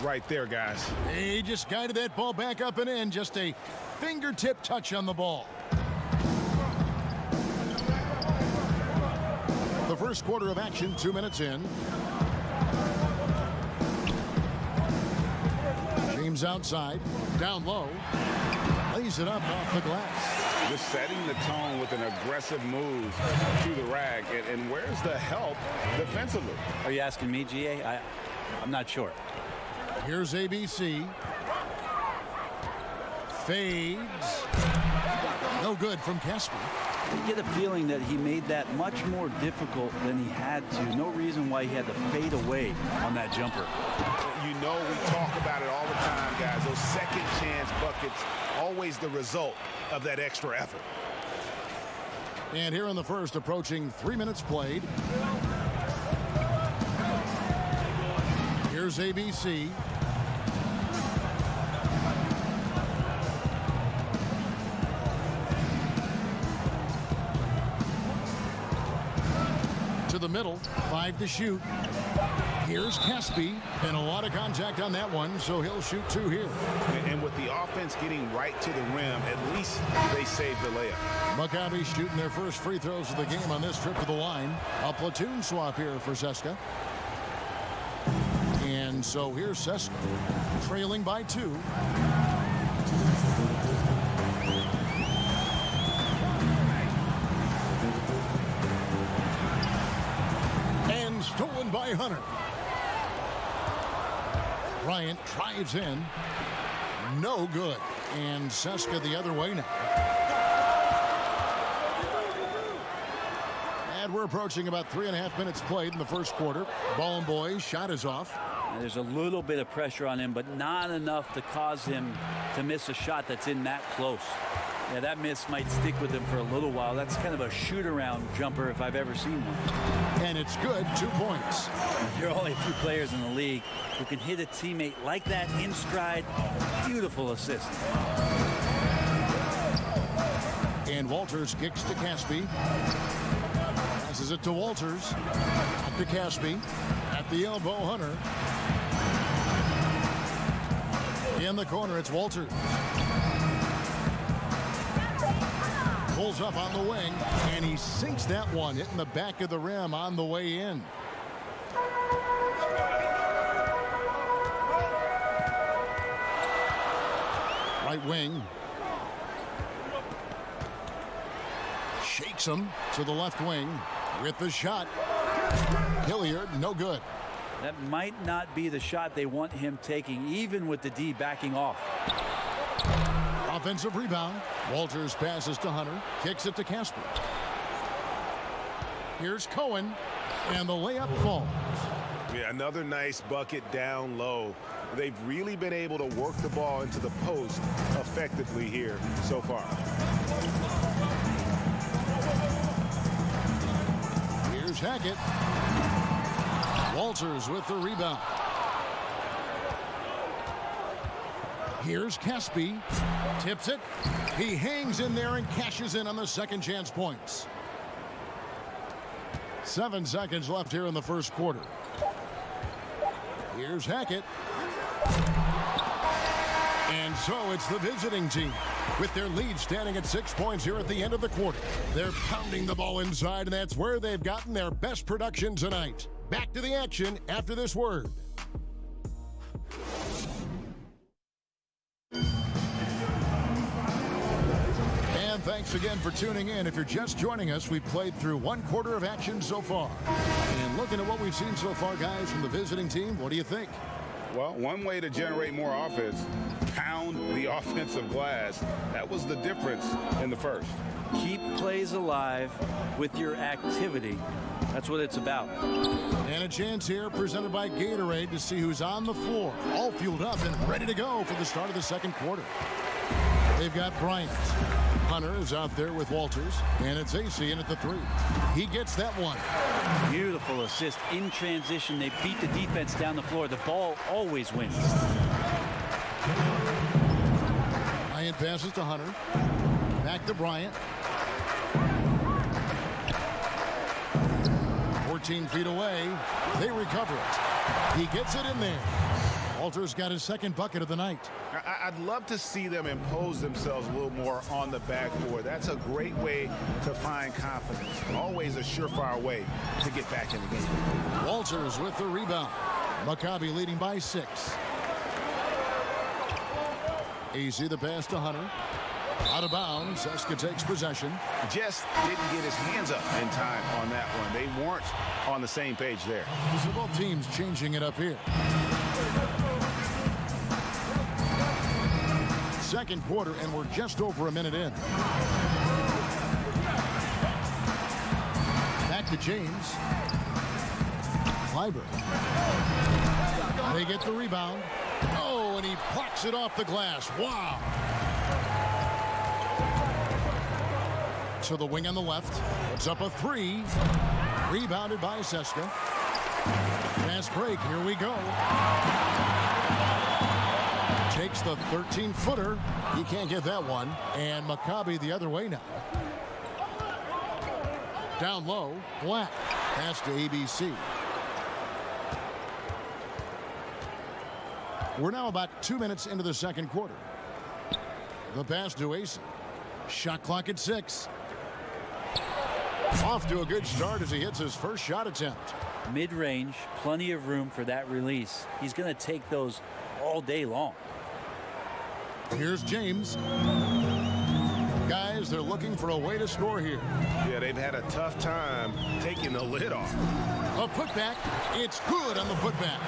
right there, guys? He just guided that ball back up and in. Just a fingertip touch on the ball. The first quarter of action, 2 minutes in. James outside, down low, lays it up off the glass. Just setting the tone with an aggressive move to the rack. And where's the help defensively? Are you asking me, GA? I'm not sure. Here's ABC. Fades. No good from Casper. You get a feeling that he made that much more difficult than he had to. No reason why he had to fade away on that jumper. You know, we talk about it all the time, guys. Those second chance buckets, always the result of that extra effort. And here in the first, approaching 3 minutes played. Here's ABC. To the middle, 5 to shoot. Here's Caspi, and a lot of contact on that one, so he'll shoot 2 here. And with the offense getting right to the rim, at least they saved the layup. Maccabi shooting their first free throws of the game on this trip to the line. A platoon swap here for CSKA. And so here's CSKA, trailing by 2. And stolen by Hunter. Bryant drives in. No good. And CSKA the other way now. And we're approaching about 3.5 minutes played in the first quarter. Ball and boys, shot is off. There's a little bit of pressure on him, but not enough to cause him to miss a shot that's in that close. Yeah, that miss might stick with him for a little while. That's kind of a shoot-around jumper if I've ever seen one. And it's good, 2 points. There are only a few players in the league who can hit a teammate like that in stride. Beautiful assist. And Walters kicks to Caspi. Passes it to Walters. Back to Caspi. At the elbow, Hunter. In the corner, it's Walters. Pulls up on the wing, and he sinks that one, hitting the back of the rim on the way in. Right wing. Shakes him to the left wing with the shot. Hilliard, no good. That might not be the shot they want him taking, even with the D backing off. Offensive rebound. Walters passes to Hunter. Kicks it to Casper. Here's Cohen. And the layup falls. Yeah, another nice bucket down low. They've really been able to work the ball into the post effectively here so far. Here's Hackett. Walters with the rebound. Here's Caspi. Tips it. He hangs in there and cashes in on the second chance points. 7 seconds left here in the first quarter. Here's Hackett. And so it's the visiting team with their lead standing at 6 points here at the end of the quarter. They're pounding the ball inside, and that's where they've gotten their best production tonight. Back to the action after this word. And thanks again for tuning in. If you're just joining us, we've played through 1 quarter of action so far. And looking at what we've seen so far, guys, from the visiting team, what do you think? Well, one way to generate more offense, pound the offensive glass. That was the difference in the first. Keep plays alive with your activity. That's what it's about. And a chance here presented by Gatorade to see who's on the floor. All fueled up and ready to go for the start of the second quarter. They've got Bryant. Hunter is out there with Walters. And it's AC in at the 3. He gets that one. Beautiful assist in transition. They beat the defense down the floor. The ball always wins. Bryant passes to Hunter. Back to Bryant. 14 feet away. They recover it. He gets it in there. Walters got his second bucket of the night. I'd love to see them impose themselves a little more on the backboard. That's a great way to find confidence. Always a surefire way to get back in the game. Walters with the rebound. Maccabi leading by 6. AC the pass to Hunter. Out of bounds. Seska takes possession. Just didn't get his hands up in time on that one. They weren't on the same page there. So both teams changing it up here. Second quarter, and we're just over a minute in. Back to James. Kleiber. They get the rebound. Oh, and he plucks it off the glass. Wow. To the wing on the left. Puts up a 3. Rebounded by Seska. Fast break. Here we go. Takes the 13-footer. He can't get that one. And Maccabi the other way now. Down low. Black. Pass to ABC. We're now about 2 minutes into the second quarter. The pass to AC. Shot clock at 6. Off to a good start as he hits his first shot attempt. Mid-range, plenty of room for that release. He's going to take those all day long. Here's James. Guys, they're looking for a way to score here. Yeah, they've had a tough time taking the lid off. A putback. It's good on the putback.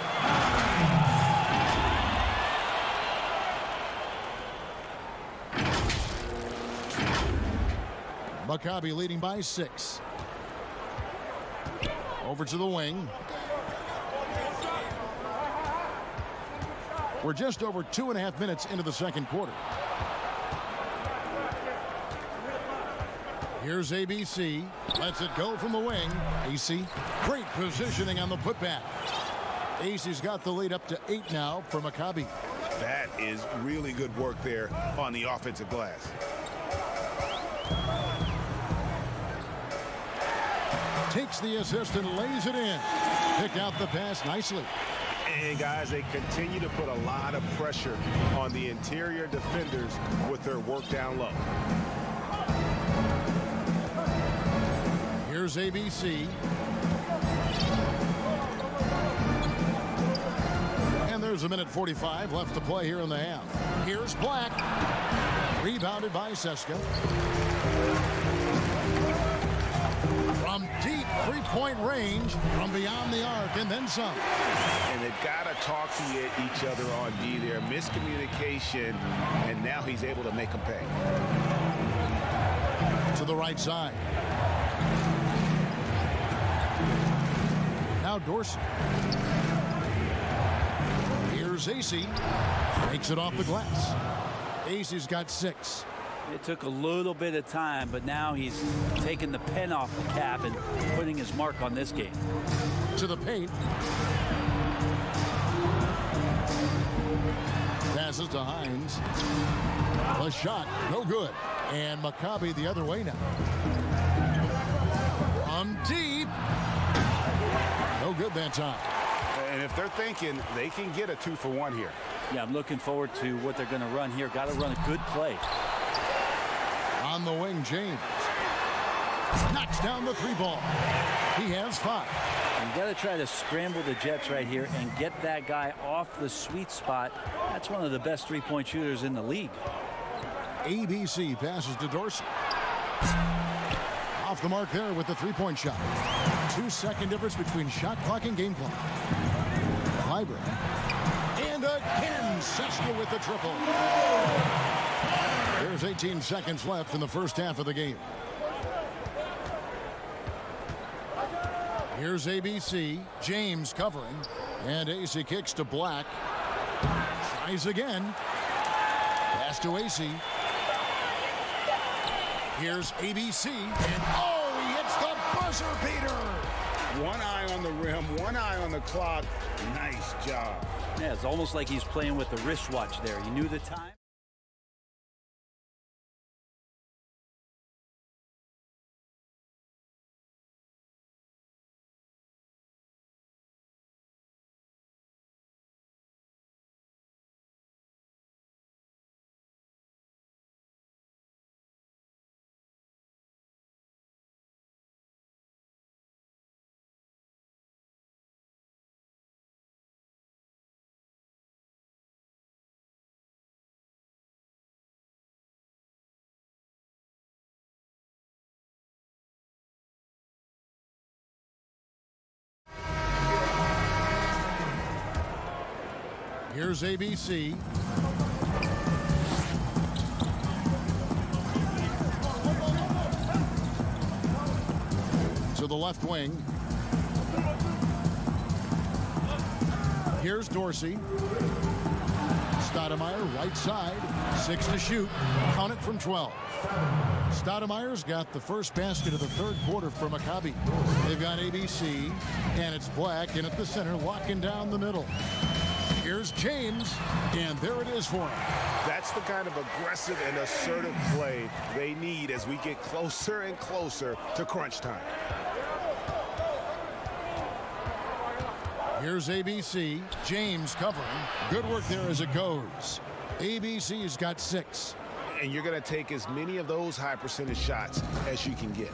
Maccabi leading by 6. Over to the wing. We're just over 2.5 minutes into the second quarter. Here's ABC. Lets it go from the wing. AC. Great positioning on the putback. AC's got the lead up to 8 now for Maccabi. That is really good work there on the offensive glass. Takes the assist and lays it in. Picked out the pass nicely. And guys, they continue to put a lot of pressure on the interior defenders with their work down low. Here's ABC. And there's 1:45 left to play here in the half. Here's Black. Rebounded by Seska. From deep three-point range, from beyond the arc, and then some. And they've got to talk to each other on D there. Miscommunication, and now he's able to make them pay. To the right side. Now Dorsey. Here's AC. Takes it off the glass. AC's got 6. It took a little bit of time, but now he's taking the pen off the cap and putting his mark on this game. To the paint. Passes to Hines. A shot, no good. And Maccabi the other way now. From deep. No good that time. And if they're thinking they can get a 2-for-1 here. Yeah, I'm looking forward to what they're going to run here. Got to run a good play. On the wing, James. Knocks down the 3-ball. He has 5. You got to try to scramble the Jets right here and get that guy off the sweet spot. That's one of the best three-point shooters in the league. ABC passes to Dorsey. Off the mark there with the 3-point shot. 2-second difference between shot clock and game clock. Clyburn. And again, Seska with the triple. There's 18 seconds left in the first half of the game. Here's ABC. James covering. And AC kicks to Black. Tries again. Pass to AC. Here's ABC. And oh, he hits the buzzer beater. One eye on the rim, one eye on the clock. Nice job. Yeah, it's almost like he's playing with the wristwatch there. He knew the time. Here's ABC. To the left wing. Here's Dorsey. Stoudemire, right side. 6 to shoot. Count it from 12. Stoudemire's got the first basket of the third quarter for Maccabi. They've got ABC, and it's Black in at the center, locking down the middle. Here's James, and there it is for him. That's the kind of aggressive and assertive play they need as we get closer and closer to crunch time. Here's ABC. James covering. Good work there as it goes. ABC's got 6. And you're going to take as many of those high percentage shots as you can get.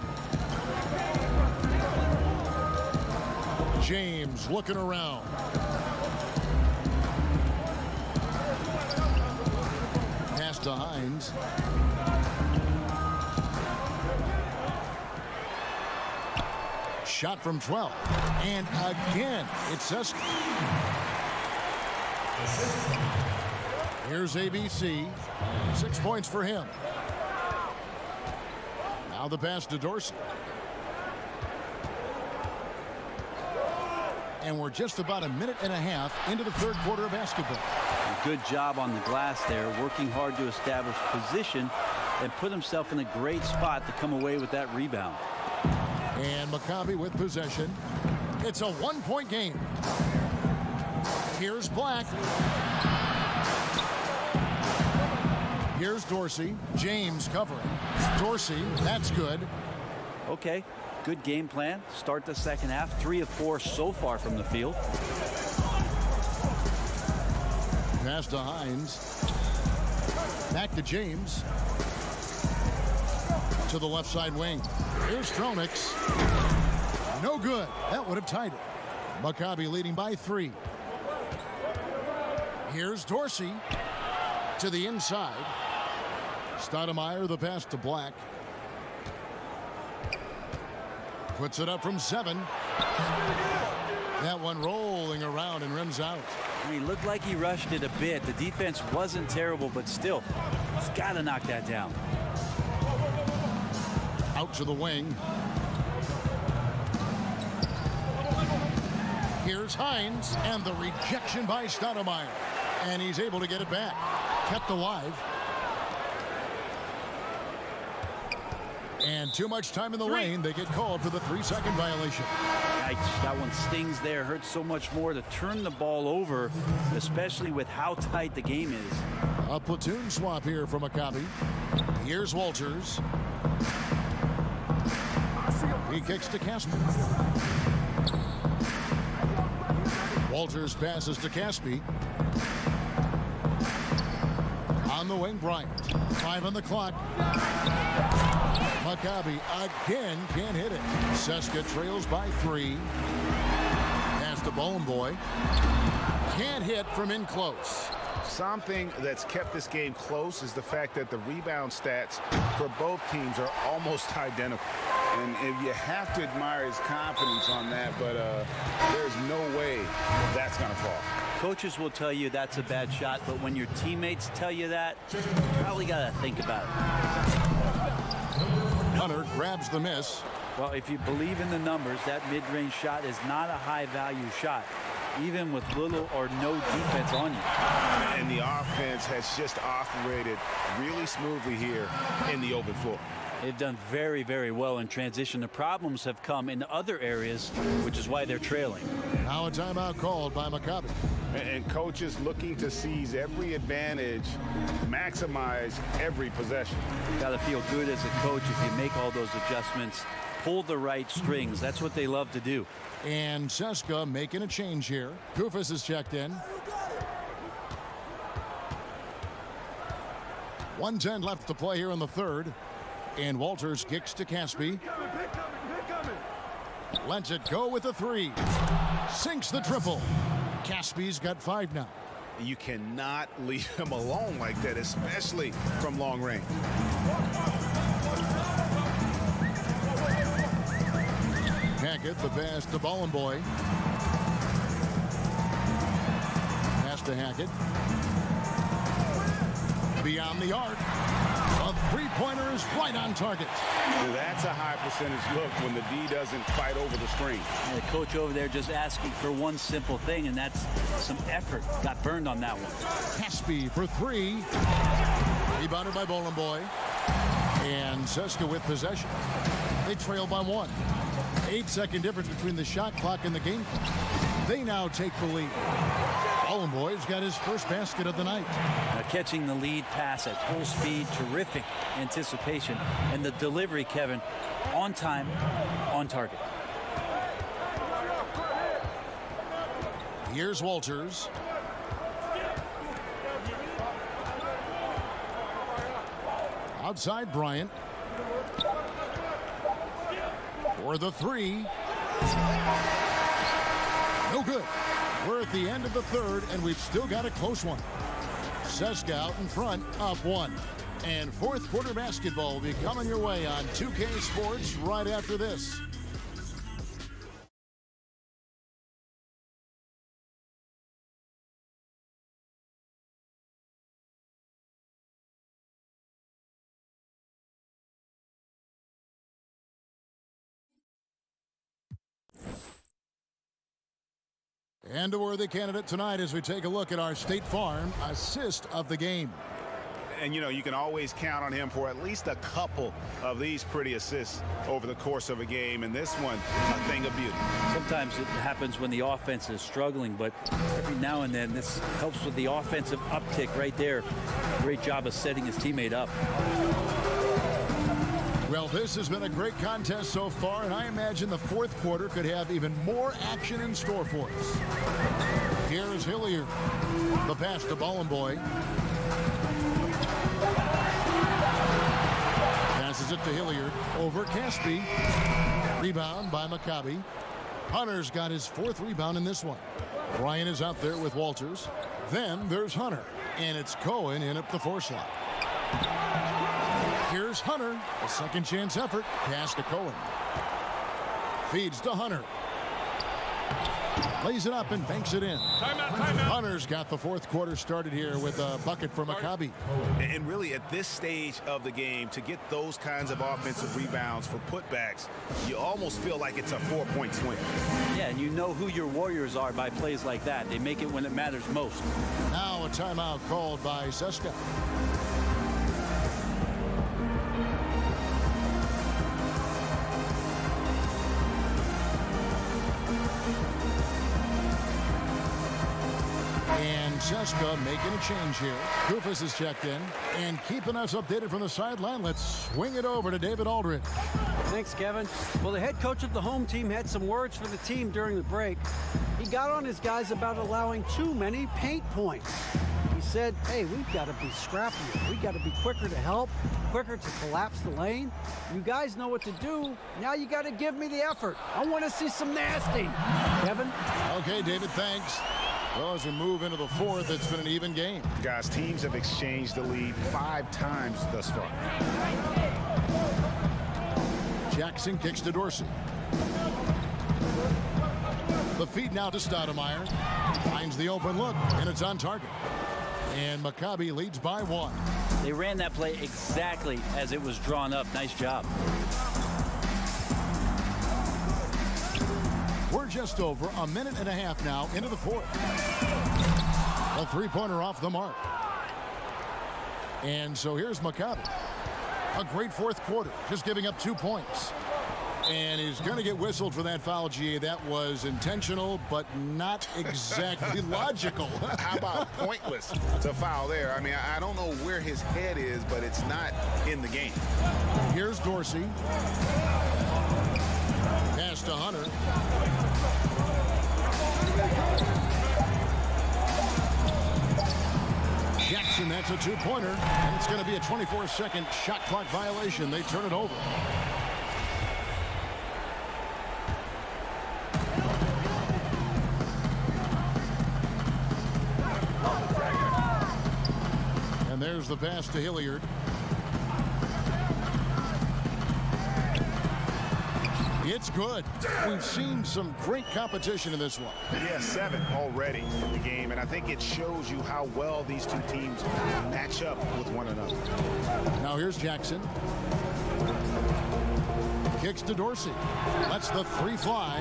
James looking around. Pass to Hines. Shot from 12. And again, it's Seska. Here's ABC. 6 points for him. Now the pass to Dorsey. And we're just about a minute and a half into the third quarter of basketball. Good job on the glass there, working hard to establish position and put himself in a great spot to come away with that rebound. And Maccabi with possession. It's a 1-point game. Here's Black. Here's Dorsey. James covering. Dorsey, that's good. Okay, good game plan. Start the second half. 3 of 4 so far from the field. Pass to Hines. Back to James. to the left side wing. Here's Stronix. No good. That would have tied it. Maccabi leading by 3. Here's Dorsey to the inside. Stoudemire, the pass to Black. Puts it up from 7. That one rolling around and rims out. He looked like he rushed it a bit. The defense wasn't terrible, but still, he's got to knock that down. Out to the wing. Here's Hines, and the rejection by Stoudemire. And he's able to get it back. Kept alive. And too much time in the lane. They get called for the 3-second violation. Yikes, that one stings there. Hurts so much more to turn the ball over, especially with how tight the game is. A platoon swap here from Maccabi. Here's Walters. He kicks to Caspi. Walters passes to Caspi. On the wing, Bryant. 5 on the clock. Maccabi again can't hit it. Seska trails by 3. Pass to Boy. Can't hit from in close. Something that's kept this game close is the fact that the rebound stats for both teams are almost identical. And if you have to admire his confidence on that, but there's no way that's going to fall. Coaches will tell you that's a bad shot, but when your teammates tell you that, you probably got to think about it. Hunter grabs the miss. Well, if you believe in the numbers, that mid-range shot is not a high-value shot, even with little or no defense on you. And the offense has just operated really smoothly here in the open floor. They've done very, very well in transition. The problems have come in other areas, which is why they're trailing. Now a timeout called by Maccabi. And coaches looking to seize every advantage, maximize every possession. Got to feel good as a coach if you make all those adjustments, pull the right strings. That's what they love to do. And Seska making a change here. Kufis is checked in. 1:10 left to play here in the third. And Walters kicks to Caspi. Lets it go with a 3. Sinks the triple. Caspi's got 5 now. You cannot leave him alone like that, especially from long range. Hackett, the pass to Boy. Pass to Hackett. Beyond the arc. A 3-pointer is right on target. That's a high percentage look when the D doesn't fight over the screen. And the coach over there just asking for one simple thing, and that's some effort. Got burned on that one. Caspi for 3. Rebounded by Boy. And Seska with possession. They trail by 1. 8-second difference between the shot clock and the game clock. They now take the lead. Boy's got his first basket of the night. Catching the lead pass at full speed, terrific anticipation, and the delivery, Kevin, on time, on target. Here's Walters. Outside Bryant. For the 3. No good. We're at the end of the third, and we've still got a close one. Seska out in front, up 1. And fourth quarter basketball will be coming your way on 2K Sports right after this. And a worthy candidate tonight as we take a look at our State Farm assist of the game. And, you know, you can always count on him for at least a couple of these pretty assists over the course of a game. And this one, a thing of beauty. Sometimes it happens when the offense is struggling, but every now and then this helps with the offensive uptick right there. Great job of setting his teammate up. Well, this has been a great contest so far, and I imagine the fourth quarter could have even more action in store for us. Here is Hilliard. The pass to Boy. Passes it to Hilliard over Caspi. Rebound by Maccabi. Hunter's got his 4th rebound in this one. Ryan is out there with Walters. Then there's Hunter. And it's Cohen in at the 4 slot. Here's Hunter. A second chance effort. Pass to Cohen. Feeds to Hunter. Lays it up and banks it in. Timeout. Hunter's got the 4th quarter started here with a bucket for Maccabi. And really, at this stage of the game, to get those kinds of offensive rebounds for putbacks, you almost feel like it's a 4-point swing. Yeah, and you know who your Warriors are by plays like that. They make it when it matters most. Now a timeout called by Seska. And Seska making a change here. Kufis is checked in and keeping us updated from the sideline. Let's swing it over to David Aldridge. Thanks, Kevin. Well, the head coach of the home team had some words for the team during the break. He got on his guys about allowing too many paint points. He said, hey, we've got to be scrappier. We've got to be quicker to help, quicker to collapse the lane. You guys know what to do. Now you got to give me the effort. I want to see some nasty. Kevin? Okay, David, thanks. Well, as we move into the 4th, it's been an even game. Guys, teams have exchanged the lead 5 times thus far. Jackson kicks to Dorsey. The feed now to Stoudemire. Finds the open look, and it's on target. And Maccabi leads by 1. They ran that play exactly as it was drawn up. Nice job. We're just over a minute and a half now into the 4th. A 3-pointer off the mark. And so here's Maccabi. A great 4th quarter, just giving up 2 points. And he's going to get whistled for that foul, G. That was intentional, but not exactly logical. How about pointless to foul there? I mean, I don't know where his head is, but it's not in the game. Here's Dorsey. Pass to Hunter. Jackson, that's a 2-pointer. And it's going to be a 24-second shot clock violation. They turn it over. And there's the pass to Hilliard. It's good. We've seen some great competition in this one. Yeah, 7 already in the game, and I think it shows you how well these two teams match up with one another. Now here's Jackson. Kicks to Dorsey. Lets the 3 fly.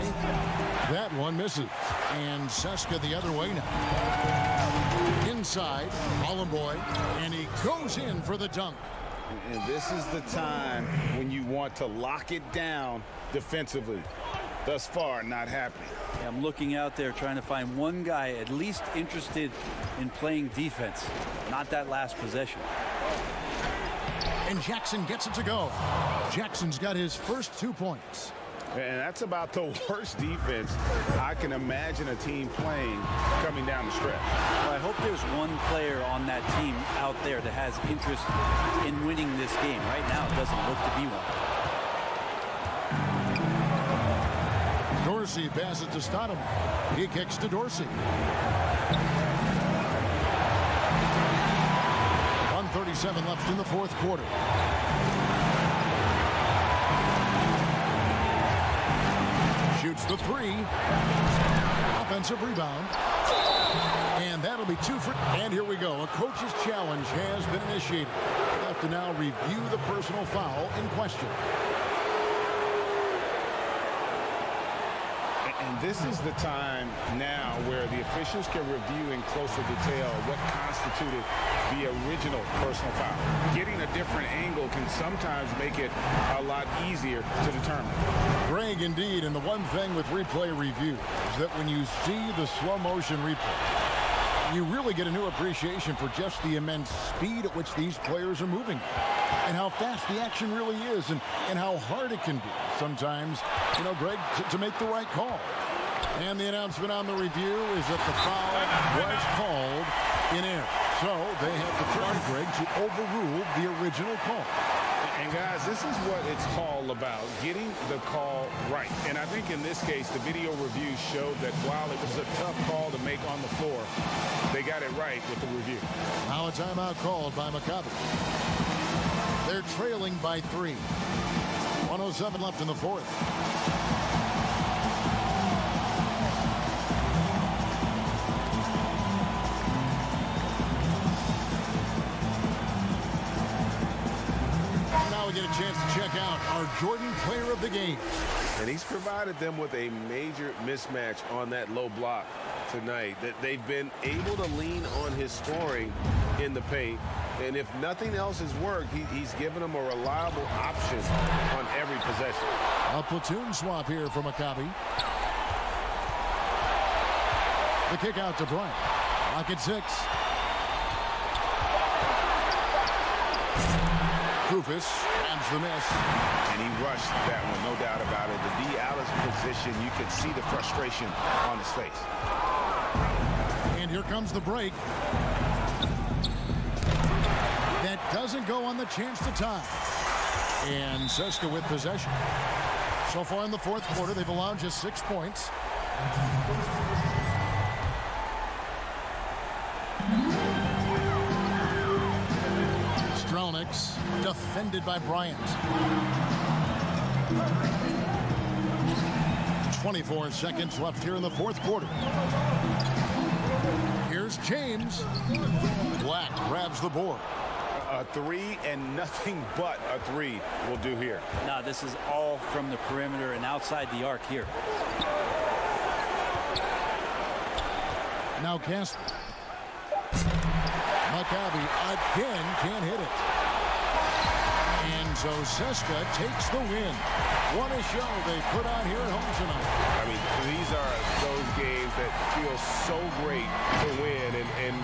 That one misses. And Seska the other way now. Inside, Hollenboy, and he goes in for the dunk. And this is the time when you want to lock it down defensively. Thus far, not happening. Yeah, I'm looking out there trying to find one guy at least interested in playing defense, not that last possession. And Jackson gets it to go. Jackson's got his first 2 points. And that's about the worst defense I can imagine a team playing coming down the stretch. Well, I hope there's one player on that team out there that has interest in winning this game. Right now, it doesn't look to be one. Dorsey passes to Stoudemire. He kicks to Dorsey. 1:37 left in the 4th quarter. Shoots the 3. Offensive rebound. And that'll be 2 for... And here we go. A coach's challenge has been initiated. We have to now review the personal foul in question. And this is the time now where the officials can review in closer detail what constituted the original personal foul. Getting a different angle can sometimes make it a lot easier to determine. Greg, indeed, and the one thing with replay review is that when you see the slow motion replay, you really get a new appreciation for just the immense speed at which these players are moving and how fast the action really is and how hard it can be sometimes, you know, Greg, to make the right call. And the announcement on the review is that the foul was called in error. So they have determined, Greg, to overrule the original call. And guys, this is what it's all about, getting the call right. And I think in this case, the video review showed that while it was a tough call to make on the floor, they got it right with the review. Now a timeout called by Maccabi. They're trailing by 3. 1:07 left in the fourth. Now we get a chance to check out our Jordan Player of the Game. And he's provided them with a major mismatch on that low block tonight. That they've been able to lean on his scoring in the paint. And if nothing else has worked, he's given them a reliable option on every possession. A platoon swap here for Maccabi. The kick out to Bryant. Lock at 6. Rufus grabs the miss. And he rushed that one, no doubt about it. To be out of position, you could see the frustration on his face. And here comes the break. That doesn't go on the chance to tie. And Seska with possession. So far in the fourth quarter, they've allowed just 6 points. Strelniks defended by Bryant. 24 seconds left here in the fourth quarter. Here's James. Black grabs the board. A 3 and nothing but a 3 will do here. No, this is all from the perimeter and outside the arc here. Now Casper. Maccabi again can't hit it. And so Seska takes the win. What a show they put on here at home tonight. I mean, these are those games that feel so great to win. And